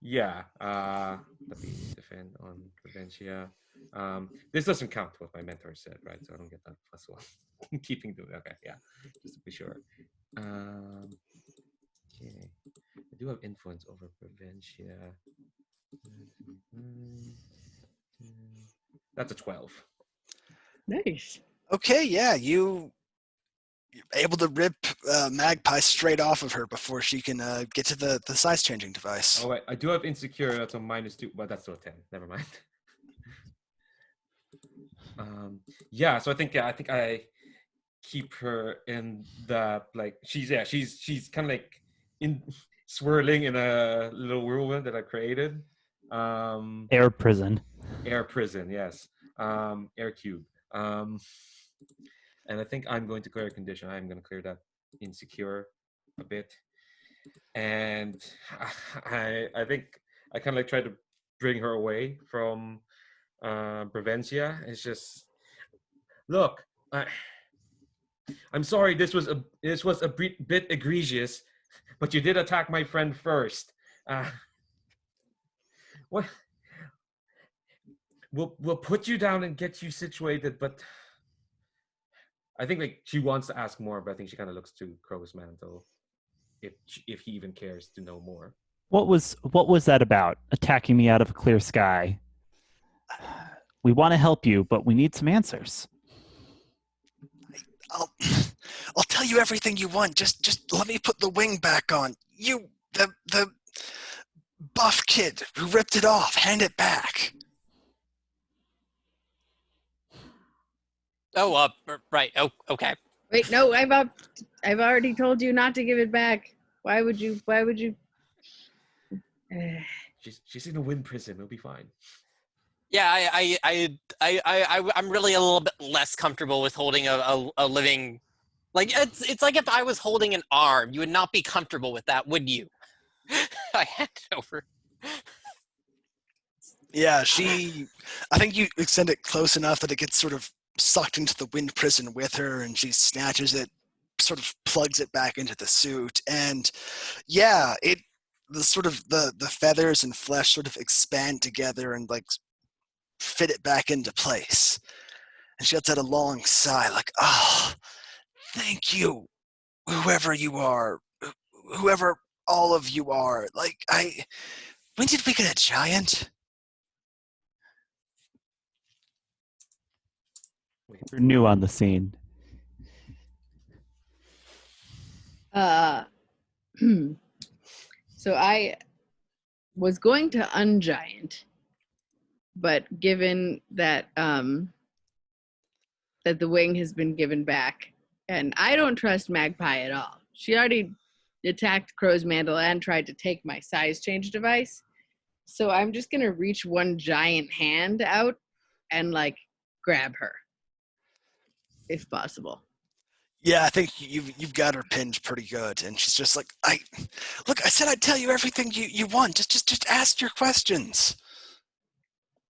Yeah. Let me defend on Preventia. This doesn't count what my mentor said, right? So I don't get that +1. Keeping doing okay, yeah, just to be sure. Okay, I do have influence over Preventia. That's a 12. Nice. Okay, yeah, you're able to rip Magpie straight off of her before she can get to the size changing device. Oh wait, I do have insecure. That's a -2, but that's still a 10. Never mind. Yeah, so I think I keep her in the like she's kind of like in swirling in a little whirlwind that I created. Air prison. Air prison, yes. Air cube. And I think I'm going to clear a condition. I'm going to clear that insecure a bit. And I think I kind of like try to bring her away from Prevencia. It's just, look, I'm sorry this was a bit egregious, but you did attack my friend first. What? We'll put you down and get you situated, but I think like she wants to ask more, but I think she kind of looks to Crow's mantle if he even cares to know more. What was that about? Attacking me out of a clear sky? We want to help you, but we need some answers. I'll tell you everything you want. Just let me put the wing back on. You, the buff kid who ripped it off, hand it back. Oh, right. Oh, okay. Wait, no, I've already told you not to give it back. Why would you? She's in a wind prison. It'll be fine. Yeah, I'm really a little bit less comfortable with holding a living. Like it's like if I was holding an arm, you would not be comfortable with that, would you? I hand it over. Yeah, I think you extend it close enough that it gets sort of sucked into the wind prison with her, and she snatches it, sort of plugs it back into the suit, and yeah, the feathers and flesh sort of expand together and like fit it back into place. And she lets out a long sigh, like, "Oh, thank you, whoever you are, whoever all of you are. Like, when did we get a giant?" You're new on the scene. So I was going to ungiant, but given that that the wing has been given back, and I don't trust Magpie at all. She already attacked Crow's Mantle and tried to take my size change device. So I'm just gonna reach one giant hand out and like grab her, if possible. Yeah, I think you've got her pinned pretty good, and she's just like, I said I'd tell you everything you want. Just ask your questions.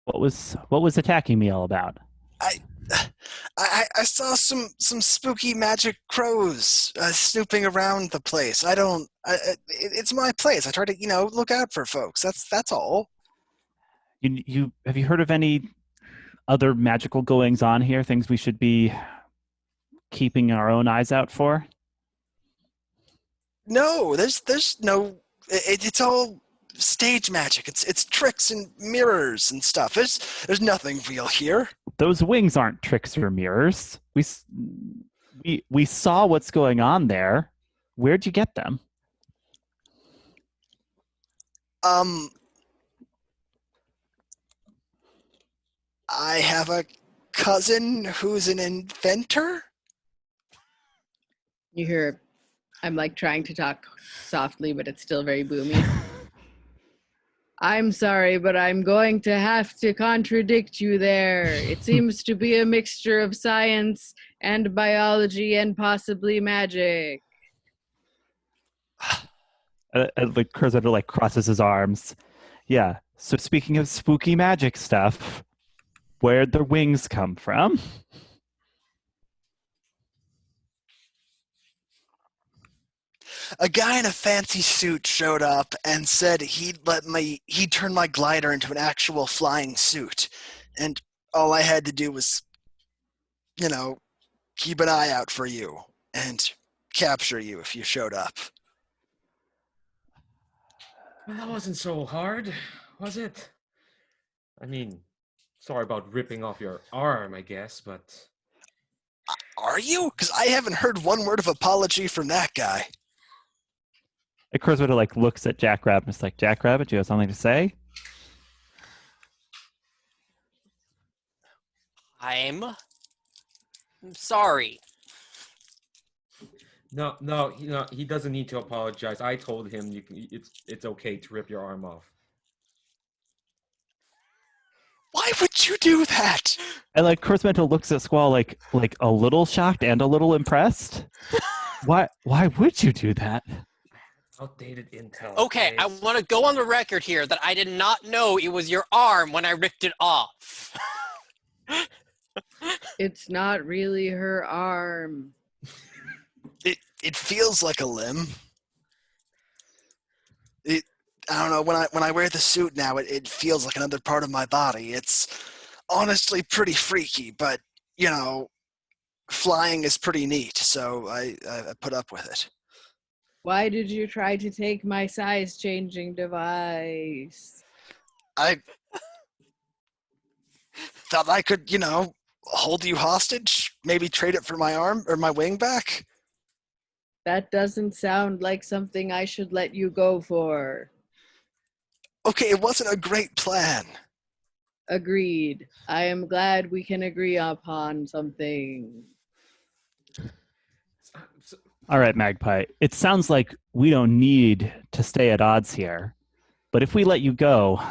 What was attacking me all about? I saw some spooky magic crows snooping around the place. It's my place. I try to look out for folks. That's all. You have you heard of any other magical goings on here? Things we should be keeping our own eyes out for? No, there's no. It's all stage magic. It's tricks and mirrors and stuff. There's nothing real here. Those wings aren't tricks or mirrors. We saw what's going on there. Where'd you get them? I have a cousin who's an inventor. You hear, I'm like trying to talk softly, but it's still very boomy. I'm sorry, but I'm going to have to contradict you there. It seems to be a mixture of science and biology and possibly magic. Like Crozetta like crosses his arms. Yeah. So speaking of spooky magic stuff, where'd the wings come from? A guy in a fancy suit showed up and said he'd turn my glider into an actual flying suit. And all I had to do was, keep an eye out for you and capture you if you showed up. Well, that wasn't so hard, was it? I mean, sorry about ripping off your arm, I guess, but... Are you? Because I haven't heard one word of apology from that guy. Like Crozetta like looks at Jackrabbit and is like, Jackrabbit, do you have something to say? I'm sorry. No, he doesn't need to apologize. I told him it's okay to rip your arm off. Why would you do that? And like Crozetta looks at Squall like a little shocked and a little impressed. Why would you do that? Outdated intel. Okay, I want to go on the record here that I did not know it was your arm when I ripped it off. It's not really her arm. It feels like a limb. I don't know, when I wear the suit now, it feels like another part of my body. It's honestly pretty freaky, but, flying is pretty neat, so I put up with it. Why did you try to take my size changing device? I thought I could, hold you hostage, maybe trade it for my arm or my wing back. That doesn't sound like something I should let you go for. Okay, it wasn't a great plan. Agreed. I am glad we can agree upon something. All right, Magpie. It sounds like we don't need to stay at odds here. But if we let you go,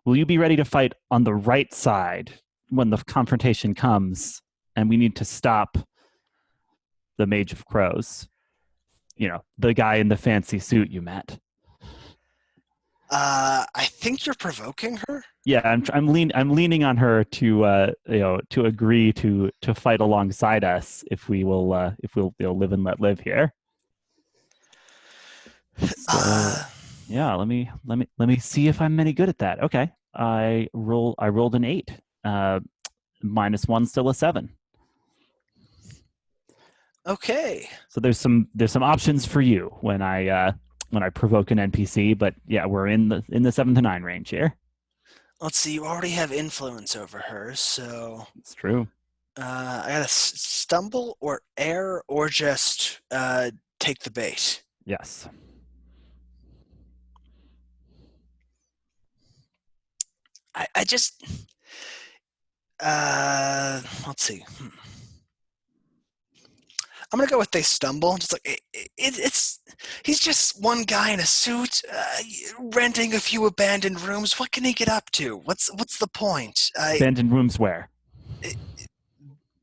will you be ready to fight on the right side when the confrontation comes and we need to stop the Mage of Crows? You know, the guy in the fancy suit you met. I think you're provoking her. Yeah, I'm leaning on her to to agree to fight alongside us if we'll live and let live here. So yeah, let me see if I'm any good at that. Okay, I rolled an 8. -1 still a 7. Okay. So there's some options for you when I provoke an NPC, but yeah, we're in the 7 to 9 range here. Let's see. You already have influence over her, so It's true. I gotta stumble or err or just take the bait. Yes. I just let's see. I'm gonna go with they stumble. Just like it's he's just one guy in a suit, renting a few abandoned rooms. What can he get up to? What's the point? Abandoned rooms where?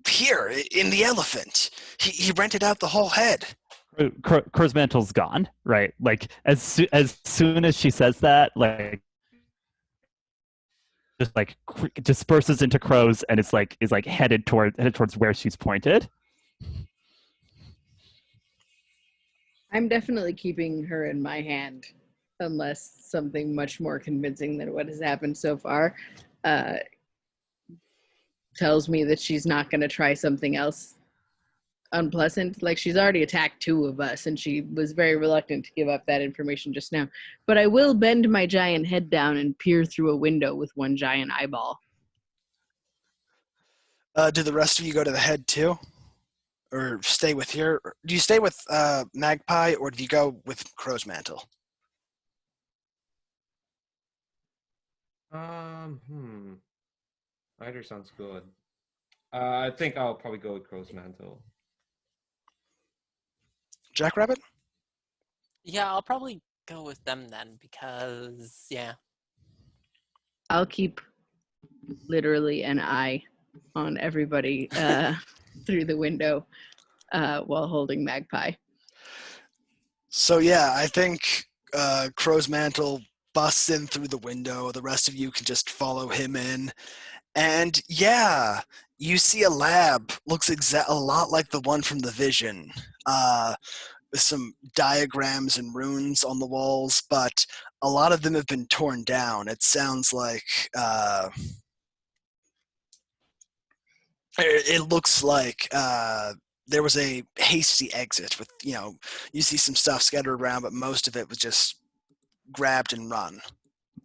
Here in the Elephant, he rented out the whole head. Crow's mantle's gone, right? Like as soon as she says that, like just like disperses into crows and is headed towards where she's pointed. I'm definitely keeping her in my hand unless something much more convincing than what has happened so far tells me that she's not going to try something else unpleasant. Like, she's already attacked 2 of us and she was very reluctant to give up that information just now. But I will bend my giant head down and peer through a window with one giant eyeball. Do the rest of you go to the head too? Or stay with here? Do you stay with Magpie, or do you go with Crow's Mantle? Either sounds good. I think I'll probably go with Crow's Mantle. Jackrabbit? Yeah, I'll probably go with them then because, yeah. I'll keep literally an eye on everybody through the window while holding Magpie. So yeah, I think Crow's Mantle busts in through the window. The rest of you can just follow him in. And yeah, you see a lab. Looks a lot like the one from the Vision. With some diagrams and runes on the walls, but a lot of them have been torn down. It sounds like it looks like there was a hasty exit with, you see some stuff scattered around, but most of it was just grabbed and run.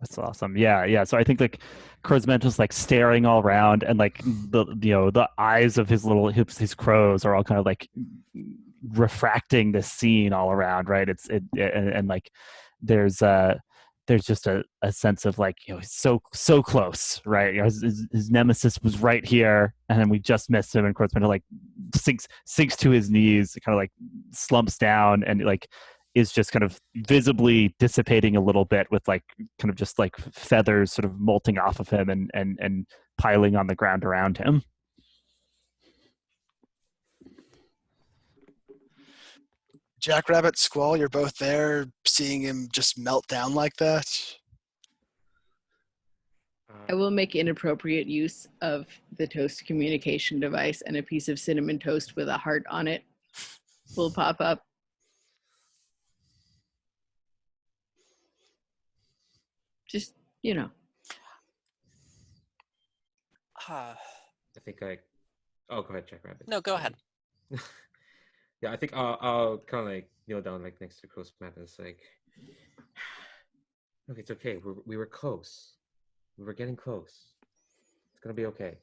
That's awesome. Yeah. So I think like Crow's Mantle's like staring all around, and like the eyes of his crows are all kind of like refracting the scene all around, right? And like there's just a sense of like, so close, right? His nemesis was right here, and then we just missed him, and Crow's Mantle like sinks to his knees, kind of like slumps down, and like is just kind of visibly dissipating a little bit with like kind of just like feathers sort of molting off of him and piling on the ground around him. Jackrabbit, Squall, you're both there, seeing him just melt down like that. I will make inappropriate use of the toast communication device, and a piece of cinnamon toast with a heart on it will pop up. Just, I think oh, go ahead, Jackrabbit. No, go ahead. Yeah, I think I'll kind of like kneel down like next to Crow's Mantle. It's like, look, it's okay. We were close. We were getting close. It's gonna be okay.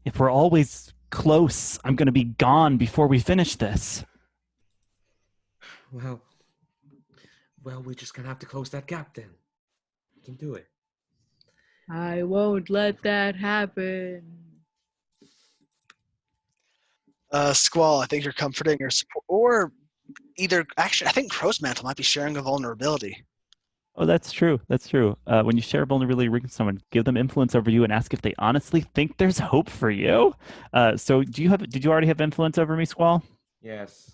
If we're always close, I'm gonna be gone before we finish this. Well, we're just gonna have to close that gap then. We can do it. I won't let that happen. Squall, I think you're comforting or support, or either. Actually, I think Crow's Mantle might be sharing a vulnerability. Oh, that's true. That's true. When you share vulnerability with someone, give them influence over you and ask if they honestly think there's hope for you. So did you already have influence over me, Squall? Yes.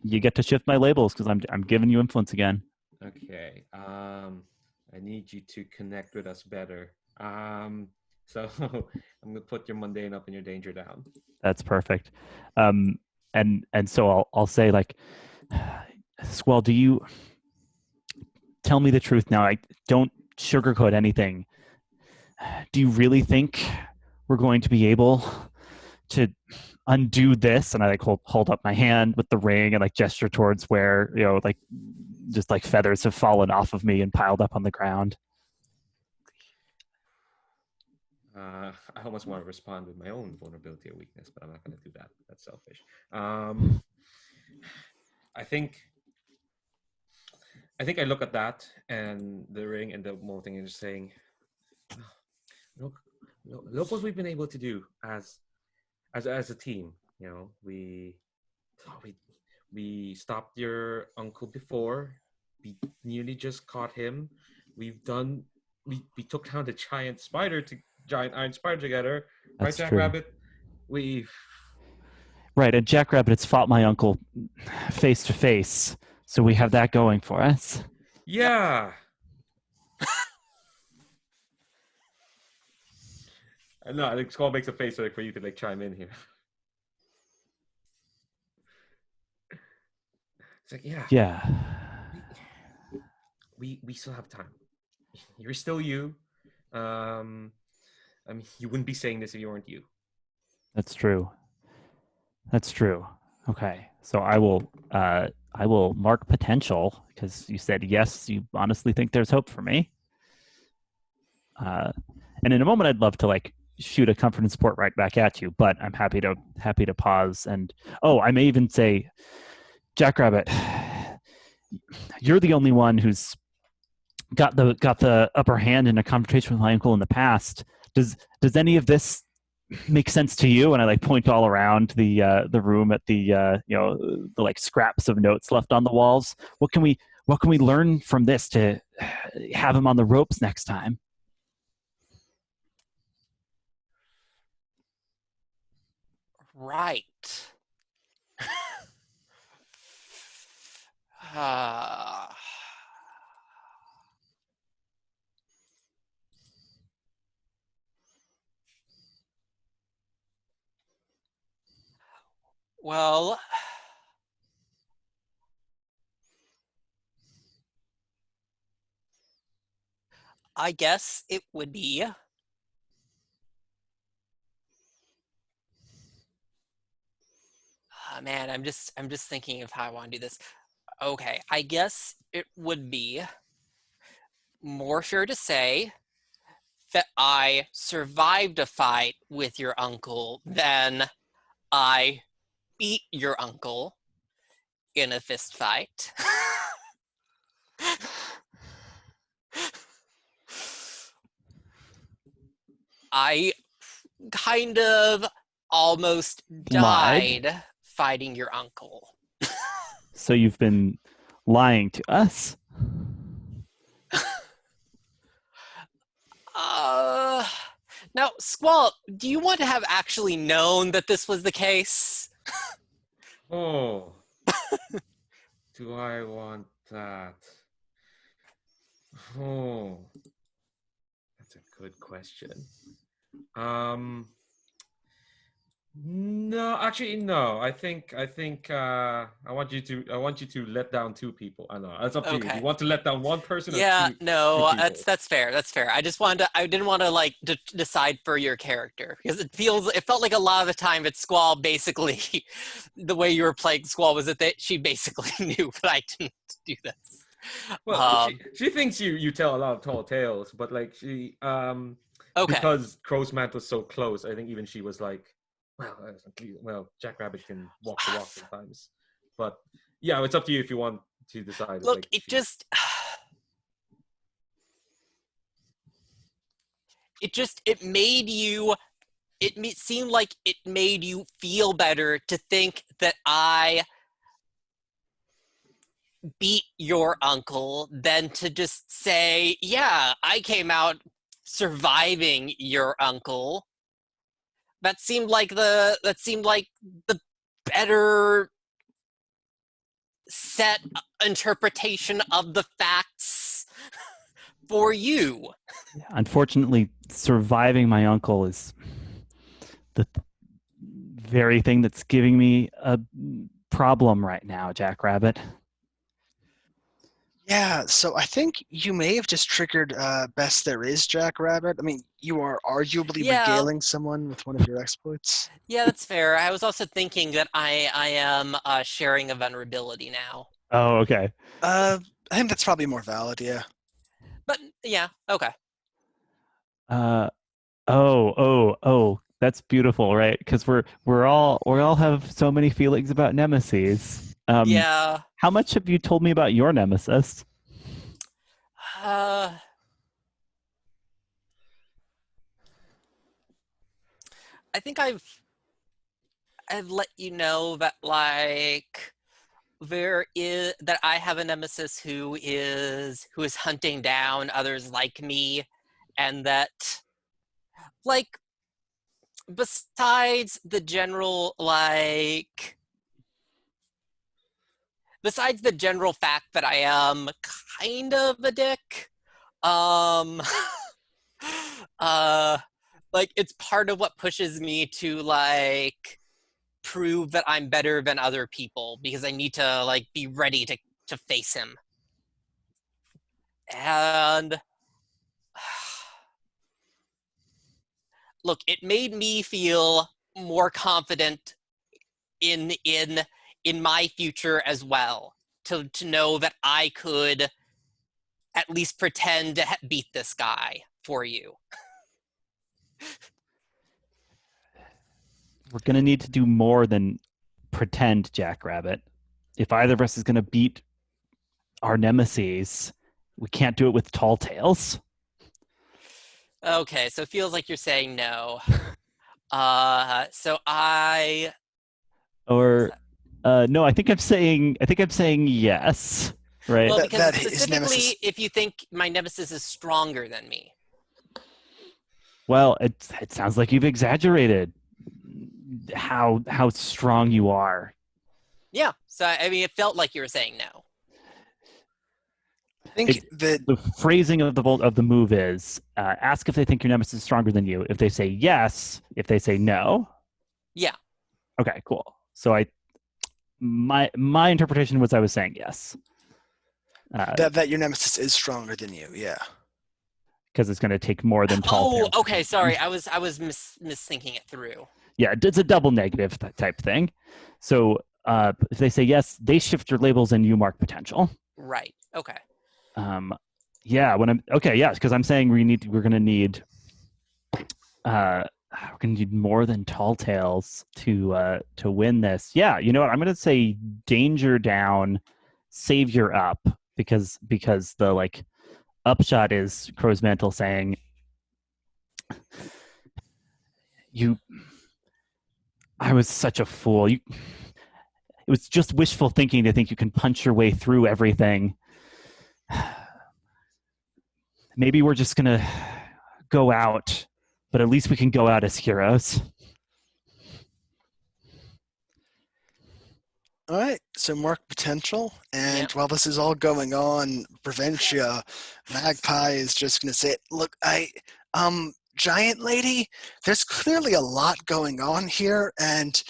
You get to shift my labels because I'm giving you influence again. Okay. I need you to connect with us better. So I'm gonna put your mundane up and your danger down. That's perfect. And so I'll say like, Squall, do you tell me the truth now? I don't sugarcoat anything. Do you really think we're going to be able to undo this? And I like hold up my hand with the ring and like gesture towards where, like just like feathers have fallen off of me and piled up on the ground. I almost want to respond with my own vulnerability or weakness, but I'm not going to do that. That's selfish. I think I look at that and the ring and the whole thing and just saying, look what we've been able to do as a team. We stopped your uncle before. We nearly just caught him. We took down the giant iron spider together. That's right, true. Jackrabbit? Right, and Jackrabbit has fought my uncle face to face, so we have that going for us. Yeah. No, I think Skull makes a face for you to chime in here. It's like, Yeah. We still have time. You're still you. I mean, you wouldn't be saying this if you weren't you. That's true. Okay, so I will mark potential because you said yes. You honestly think there's hope for me. And in a moment, I'd love to shoot a comfort and support right back at you, but I'm happy to pause and I may even say, Jackrabbit, you're the only one who's got the upper hand in a confrontation with my uncle in the past. Does any of this make sense to you? And I point all around the room at the the scraps of notes left on the walls. What can we learn from this to have him on the ropes next time? Right. Well, I guess it would be man, I'm just thinking of how I want to do this. Okay, I guess it would be more fair to say that I survived a fight with your uncle than I beat your uncle in a fist fight. I kind of almost died fighting your uncle. So you've been lying to us? Now, Squall, do you want to have actually known that this was the case? Oh. Do I want that? Oh. That's a good question. No, actually, no. I think I want you to let down two people. I know it's up to you. Do you want to let down one person or two? No, two people? that's fair. That's fair. I didn't want to decide for your character because it felt like a lot of the time that Squall basically, the way you were playing Squall was that she basically knew, but I didn't do this. Well, she thinks you tell a lot of tall tales, but she because Crow's Mantle was so close, I think even she was like, well, Jackrabbit can walk the walk sometimes. But yeah, it's up to you if you want to decide. Look, it made you seemed like it made you feel better to think that I beat your uncle than to just say, yeah, I came out surviving your uncle. That seemed like the better set interpretation of the facts for you. Unfortunately, surviving my uncle is the very thing that's giving me a problem right now, Jackrabbit. Yeah, so I think you may have just triggered Best There Is, Jackrabbit. I mean, you are arguably Yeah. regaling someone with one of your exploits. Yeah, that's fair. I was also thinking that I am sharing a vulnerability now. Oh, okay. I think that's probably more valid, yeah. But yeah, okay. Oh, that's beautiful, right? Because we all have so many feelings about nemesis. Yeah. How much have you told me about your nemesis? Uh, I think I've let you know that like that I have a nemesis who is hunting down others like me, and that like besides the general fact that I am kind of a dick, um like it's part of what pushes me to like prove that I'm better than other people, because I need to like be ready to face him. And look, it made me feel more confident in my future as well, to know that I could at least pretend to beat this guy for you. We're gonna need to do more than pretend, Jackrabbit. If either of us is gonna beat our nemesis, we can't do it with tall tales. Okay, so it feels like you're saying no. So I Or no, I think I'm saying yes. Right. well, because That his specifically, nemesis. if you think my nemesis is stronger than me. Well, it sounds like you've exaggerated how strong you are. Yeah, so I mean, it felt like you were saying no. I think that The phrasing of the move is ask if they think your nemesis is stronger than you. If they say yes, if they say no. Yeah. Okay, cool. So my interpretation was I was saying yes. that your nemesis is stronger than you, yeah. Because it's going to take more than tall Oh, tales to okay. beat Sorry, them. I was misthinking it through. Yeah, it's a double negative type thing. So if they say yes, they shift your labels and you mark potential. Right. Okay. Yeah. Because I'm saying we're gonna need more than tall tales to win this. Yeah, you know what? I'm gonna say danger down, savior up, because the like upshot is Crow's Mantle saying I was such a fool. It was just wishful thinking to think you can punch your way through everything. Maybe we're just gonna go out, but at least we can go out as heroes. All right, so mark potential, and Yep. while this is all going on, Preventia, Magpie is just going to say, look, Giant Lady, there's clearly a lot going on here, and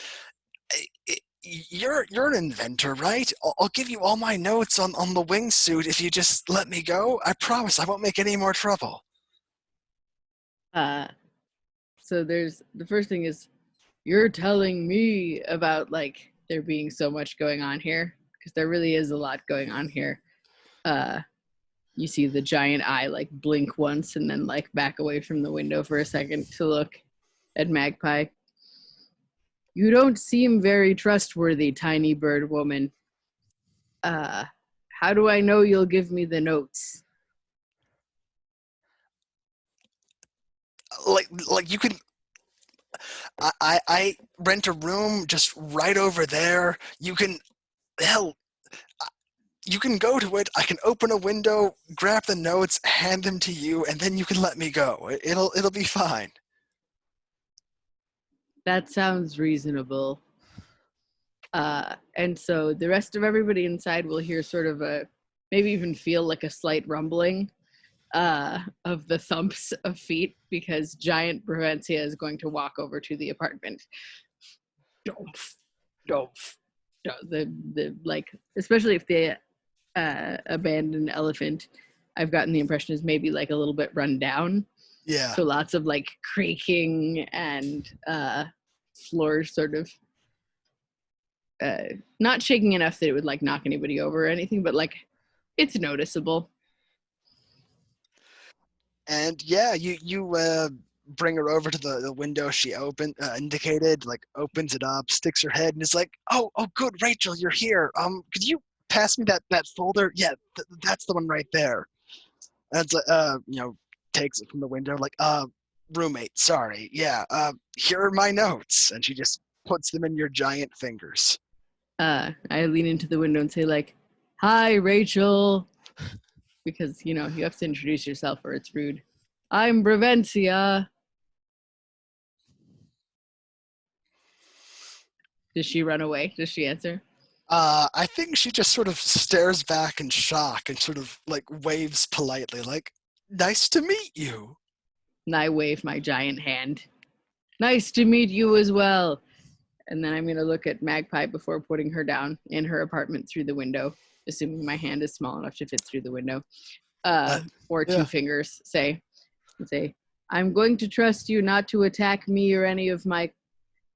you're an inventor, right? I'll give you all my notes on the wingsuit if you just let me go. I promise I won't make any more trouble. So there's the first thing is you're telling me about like there being so much going on here, because there really is a lot going on here. You see the giant eye like blink once and then like back away from the window for a second to look at Magpie. You don't seem very trustworthy, tiny bird woman. How do I know you'll give me the notes? Like you can. I rent a room just right over there. You can you can go to it. I can open a window, grab the notes, hand them to you, and then you can let me go. It'll be fine. That sounds reasonable. And so the rest of everybody inside will hear sort of maybe even feel like a slight rumbling of the thumps of feet, because giant Bravencia is going to walk over to the apartment. Don't, don't, the like, especially if the abandoned elephant, I've gotten the impression is maybe like a little bit run down. Yeah. So lots of like creaking and floors sort of not shaking enough that it would like knock anybody over or anything, but like it's noticeable. And yeah, you bring her over to the window she indicated, like opens it up, sticks her head, and is like, oh good, Rachel, you're here. Could you pass me that folder? Yeah, that's the one right there. That's takes it from the window, like, roommate, sorry, yeah, here are my notes, and she just puts them in your giant fingers. I lean into the window and say like, hi, Rachel, because you have to introduce yourself or it's rude. I'm Bravencia. Does she run away? Does she answer? I think she just sort of stares back in shock and sort of like waves politely, like, nice to meet you. And I wave my giant hand. Nice to meet you as well. And then I'm going to look at Magpie before putting her down in her apartment through the window, assuming my hand is small enough to fit through the window. Or two fingers, say, I'm going to trust you not to attack me or any of my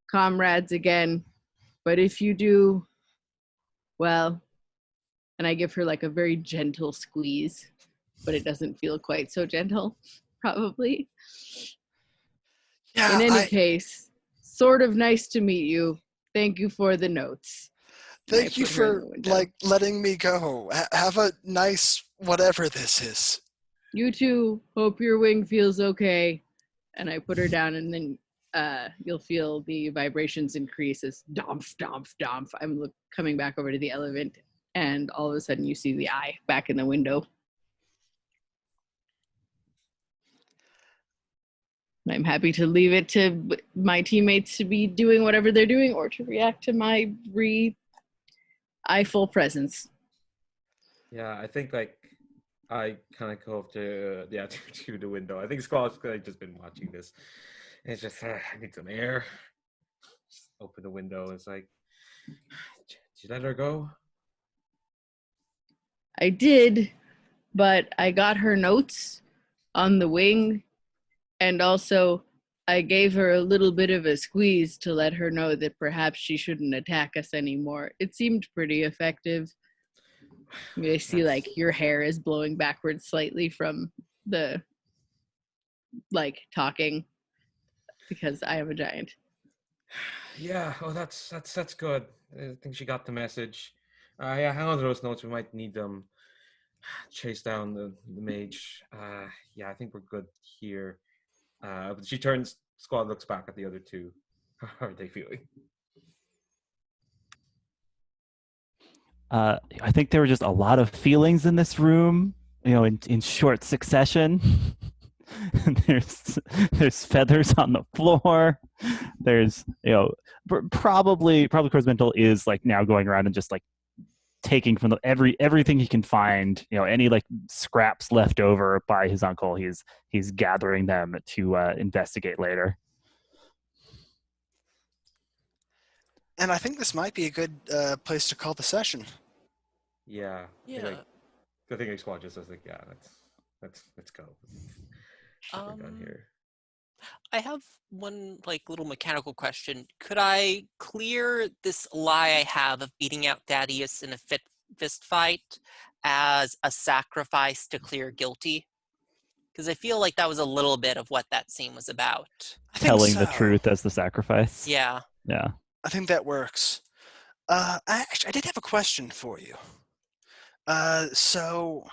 comrades again. But if you do, well, and I give her like a very gentle squeeze, but it doesn't feel quite so gentle, probably. Yeah, in any case, sort of nice to meet you. Thank you for the notes. Thank you for like letting me go. Have a nice whatever this is. You too. Hope your wing feels okay. And I put her down, and then you'll feel the vibrations increase as domp, domp, domp. I'm coming back over to the elephant, and all of a sudden you see the eye back in the window. I'm happy to leave it to my teammates to be doing whatever they're doing or to react to my eye-full presence. Yeah, I think like I kind of go up to to the window. I think Squall's just been watching this. And it's just I need some air. Just open the window. It's like, did you let her go? I did, but I got her notes on the wing, and also I gave her a little bit of a squeeze to let her know that perhaps she shouldn't attack us anymore. It seemed pretty effective. I see like your hair is blowing backwards slightly from the like talking because I am a giant. Yeah, oh that's good. I think she got the message. Yeah, hang on to those notes. We might need them. Chase down the mage. Yeah, I think we're good here. But she turns. Squad looks back at the other two. How are they feeling? I think there were just a lot of feelings in this room, in short succession. there's feathers on the floor. There's, probably Core's Mental is like now going around and just like taking from everything he can find, any like scraps left over by his uncle. He's gathering them to investigate later. And I think this might be a good place to call the session. Yeah. Yeah. I think Squad just says like, yeah, let's go. We're done here. I have one like little mechanical question. Could I clear this lie I have of beating out Thaddeus in a fist fight as a sacrifice to clear guilty? Because I feel like that was a little bit of what that scene was about. Telling the truth as the sacrifice. Yeah. Yeah. I think that works. I did have a question for you. So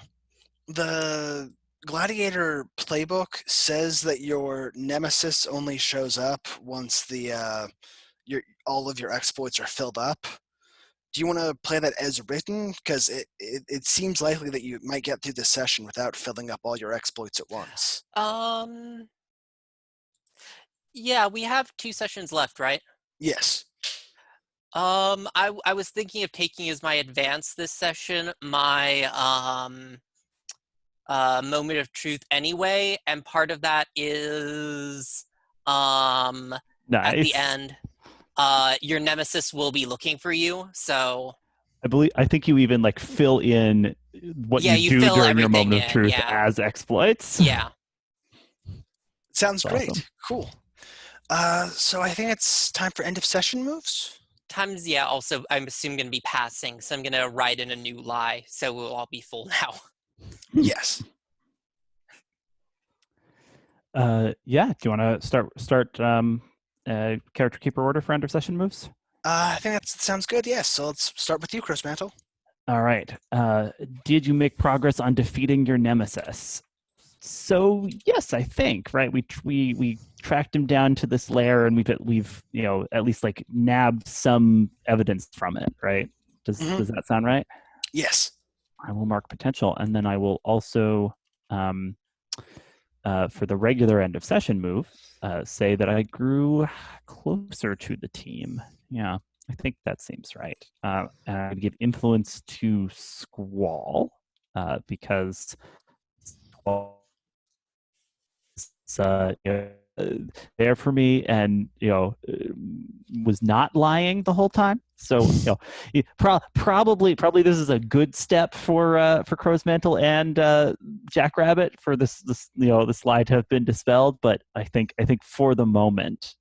the Gladiator playbook says that your nemesis only shows up once all of your exploits are filled up. Do you want to play that as written? Because it seems likely that you might get through this session without filling up all your exploits at once. Yeah, we have 2 sessions left, right? Yes. I was thinking of taking as my advance this session my moment of truth anyway, and part of that is at the Nice. end, your nemesis will be looking for you. So I think you even like fill in what yeah, you you do fill during your everything moment of in. truth Yeah, as exploits. yeah. Sounds That's great. awesome. Cool. So I think it's time for end of session moves. Times, yeah. Also, I'm assuming going to be passing, so I'm going to write in a new lie, so we'll all be full now. Yes. Yeah. Do you want to start character keeper order for end of session moves? I think that sounds good. Yes. So let's start with you, Chris Mantle. All right. Did you make progress on defeating your nemesis? So yes, I think right. We tracked him down to this lair, and we've at least like nabbed some evidence from it. Right? Does that sound right? Yes. I will mark potential, and then I will also, for the regular end of session move, say that I grew closer to the team. Yeah, I think that seems right. And I would give influence to Squall because Squall is there for me, and was not lying the whole time. So probably this is a good step for Crow's Mantle and Jackrabbit for this lie to have been dispelled. But I think for the moment,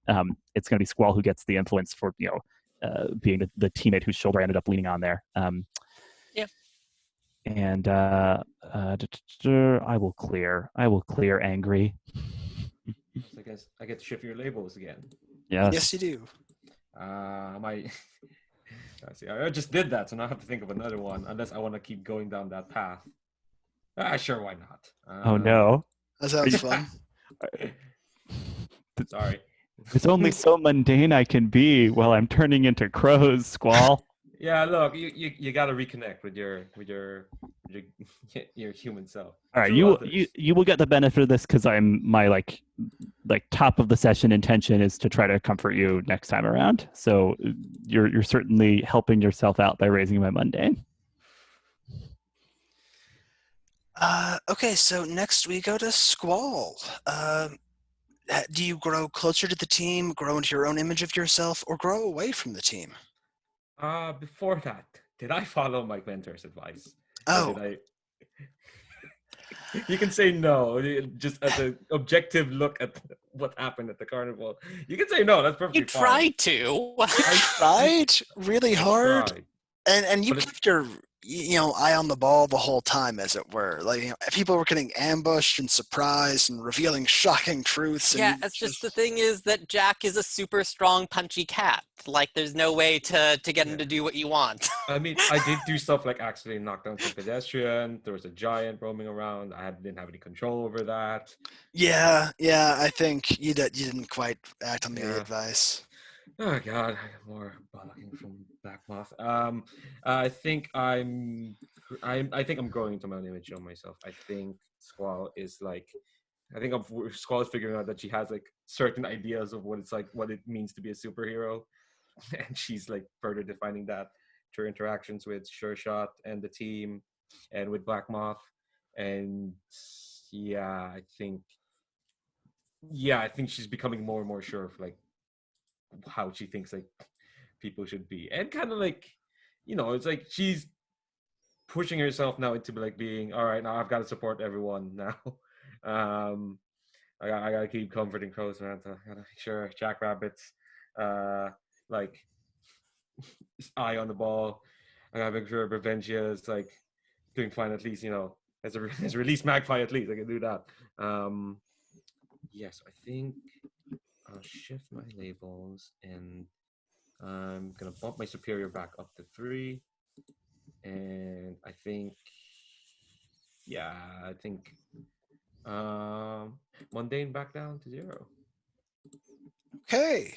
it's going to be Squall who gets the influence for being the teammate whose shoulder I ended up leaning on there. Yeah. And I will clear angry. So I get to shift your labels again. Yes, you do. I see. I just did that, so now I have to think of another one, unless I want to keep going down that path. Sure, why not? Oh no! That sounds fun. Sorry. It's only so mundane I can be while I'm turning into crows, Squall. Yeah, look, you got to reconnect with your human self. All right, True you will get the benefit of this because my like top of the session intention is to try to comfort you next time around. So you're certainly helping yourself out by raising my mundane. Okay, so next we go to Squall. Do you grow closer to the team, grow into your own image of yourself, or grow away from the team? Before that, did I follow my mentor's advice? Oh. Or did I? You can say no, just as an objective look at what happened at the carnival. You can say no. That's perfectly You fine. tried to. I tried really hard, Tried. and you But kept your eye on the ball the whole time, as it were. Like people were getting ambushed and surprised and revealing shocking truths. And Yeah, it's just the thing is that Jack is a super strong, punchy cat. Like, there's no way to get him to do what you want. I mean, I did do stuff like actually knock down some pedestrian. There was a giant roaming around. Didn't have any control over that. Yeah, I think you didn't quite act on the advice. Oh God, I got more bollocking from Black Moth. I think I'm growing into my own image of myself. I think Squall is like, Squall is figuring out that she has like certain ideas of what it means to be a superhero, and she's like further defining that through interactions with Sure Shot and the team, and with Black Moth, and I think she's becoming more and more sure of like how she thinks like people should be, and kind of like it's like she's pushing herself now into like being all right. Now I've got to support everyone now. I gotta keep comforting Crow's Mantle. I gotta make sure Jackrabbit's like eye on the ball. I gotta make sure Preventia is like doing fine, at least as released Magpie, at least I can do that. Yes, I think I'll shift my labels, and I'm gonna bump my superior back up to 3, and I think Mundane back down to 0. Okay.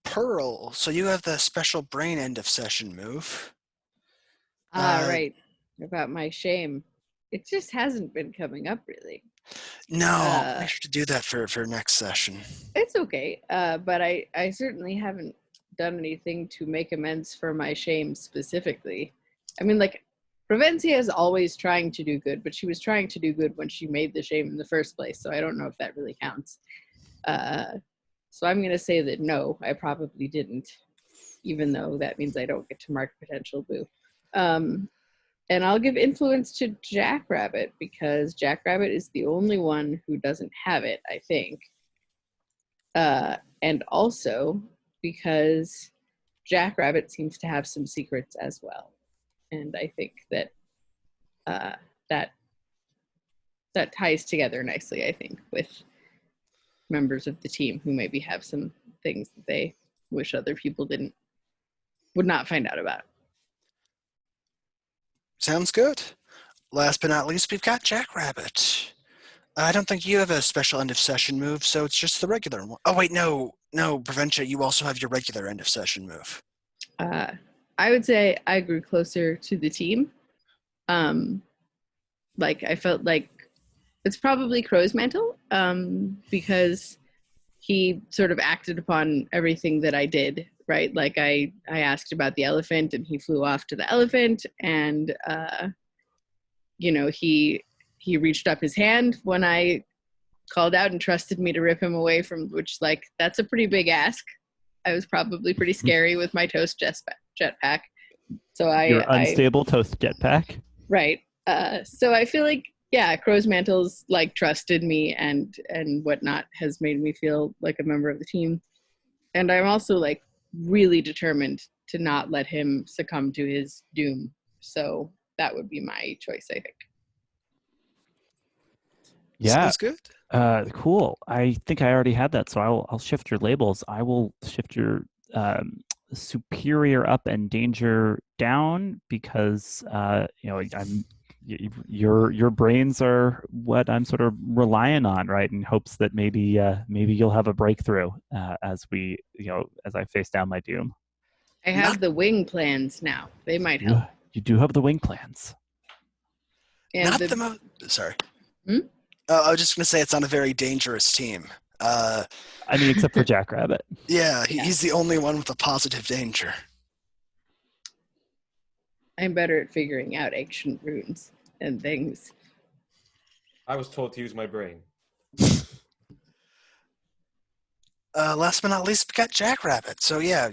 Pearl, so you have the special brain end of session move. Right. About my shame. It just hasn't been coming up really. No, make sure to do that for next session. It's okay. But I certainly haven't done anything to make amends for my shame specifically. I mean, like, Provencia is always trying to do good, but she was trying to do good when she made the shame in the first place, so I don't know if that really counts. So I'm going to say that no, I probably didn't, even though that means I don't get to mark potential boo. And I'll give influence to Jackrabbit because Jackrabbit is the only one who doesn't have it, I think. And also because Jackrabbit seems to have some secrets as well. And I think that that ties together nicely, I think, with members of the team who maybe have some things that they wish other people would not find out about. Sounds good. Last but not least, we've got Jackrabbit. I don't think you have a special end of session move, so it's just the regular one. Oh wait, no, Preventia, you also have your regular end of session move. I would say I grew closer to the team. Like I felt like it's probably Crow's Mantle, because he sort of acted upon everything that I did, right? Like I asked about the elephant and he flew off to the elephant, and he reached up his hand when I called out and trusted me to rip him away from, which, like, that's a pretty big ask. I was probably pretty scary with my toast jetpack. So Your unstable toast jetpack. Right. So I feel like, yeah, Crow's Mantle's like trusted me and whatnot has made me feel like a member of the team. And I'm also like really determined to not let him succumb to his doom. So that would be my choice, I think. Yeah. Sounds good. Cool. I think I already had that, so I'll shift your labels. I will shift your superior up and danger down because your brains are what I'm sort of relying on, right? In hopes that maybe you'll have a breakthrough as I face down my doom. I have the wing plans now. They might help. You do have the wing plans. And sorry. Hmm? I was just going to say it's not a very dangerous team. I mean, except for Jackrabbit. Yeah, he's the only one with a positive danger. I'm better at figuring out ancient runes and things. I was told to use my brain. Last but not least, we got Jackrabbit. So yeah.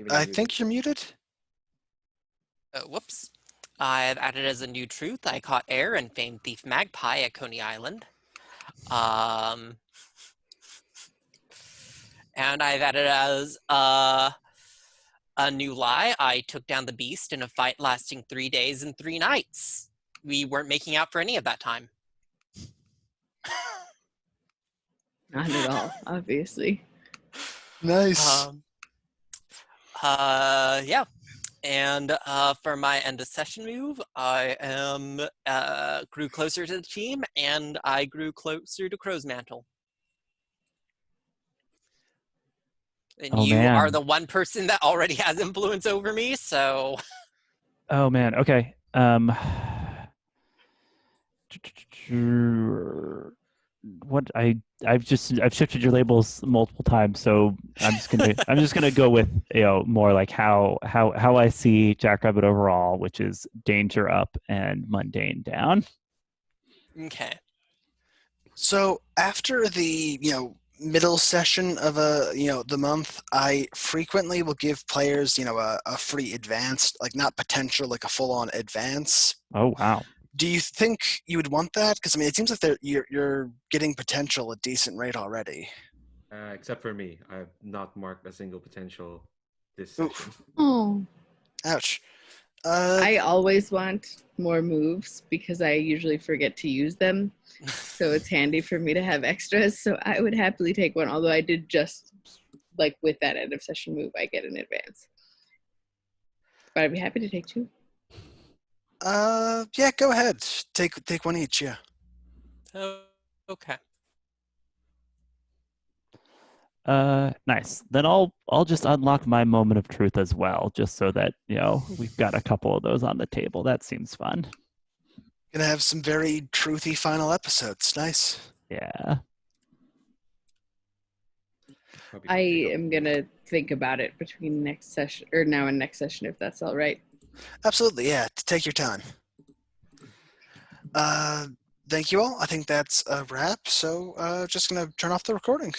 I think you're muted. Whoops. I've added as a new truth. I caught air and famed thief Magpie at Coney Island. And I've added as a new lie. I took down the beast in a fight lasting 3 days and 3 nights. We weren't making out for any of that time. Not at all, obviously. Nice. Yeah. And for my end of session move, I grew closer to the team, and I grew closer to Crow's Mantle. And you are the one person that already has influence over me, so. Oh man. Okay. What I've shifted your labels multiple times, so I'm just gonna go with more like how I see Jackrabbit overall, which is danger up and mundane down. Okay. So after the middle session of the month, I frequently will give players a free advance, like not potential, like a full on advance. Oh wow. Do you think you would want that? Because I mean, it seems like you're getting potential at decent rate already. Except for me, I have not marked a single potential this session. Oh, ouch! I always want more moves because I usually forget to use them, so it's handy for me to have extras. So I would happily take one. Although I did just like with that end of session move, I get an advance. But I'd be happy to take 2. Yeah, go ahead. Take one each. Yeah. Oh, okay. Nice. Then I'll just unlock my moment of truth as well, just so that we've got a couple of those on the table. That seems fun. Gonna have some very truthy final episodes. Nice. Yeah. Probably I pick up. am gonna think about it between next session or now and next session, if that's all right. Absolutely. Yeah. Take your time. Thank you all. I think that's a wrap. So just gonna turn off the recording.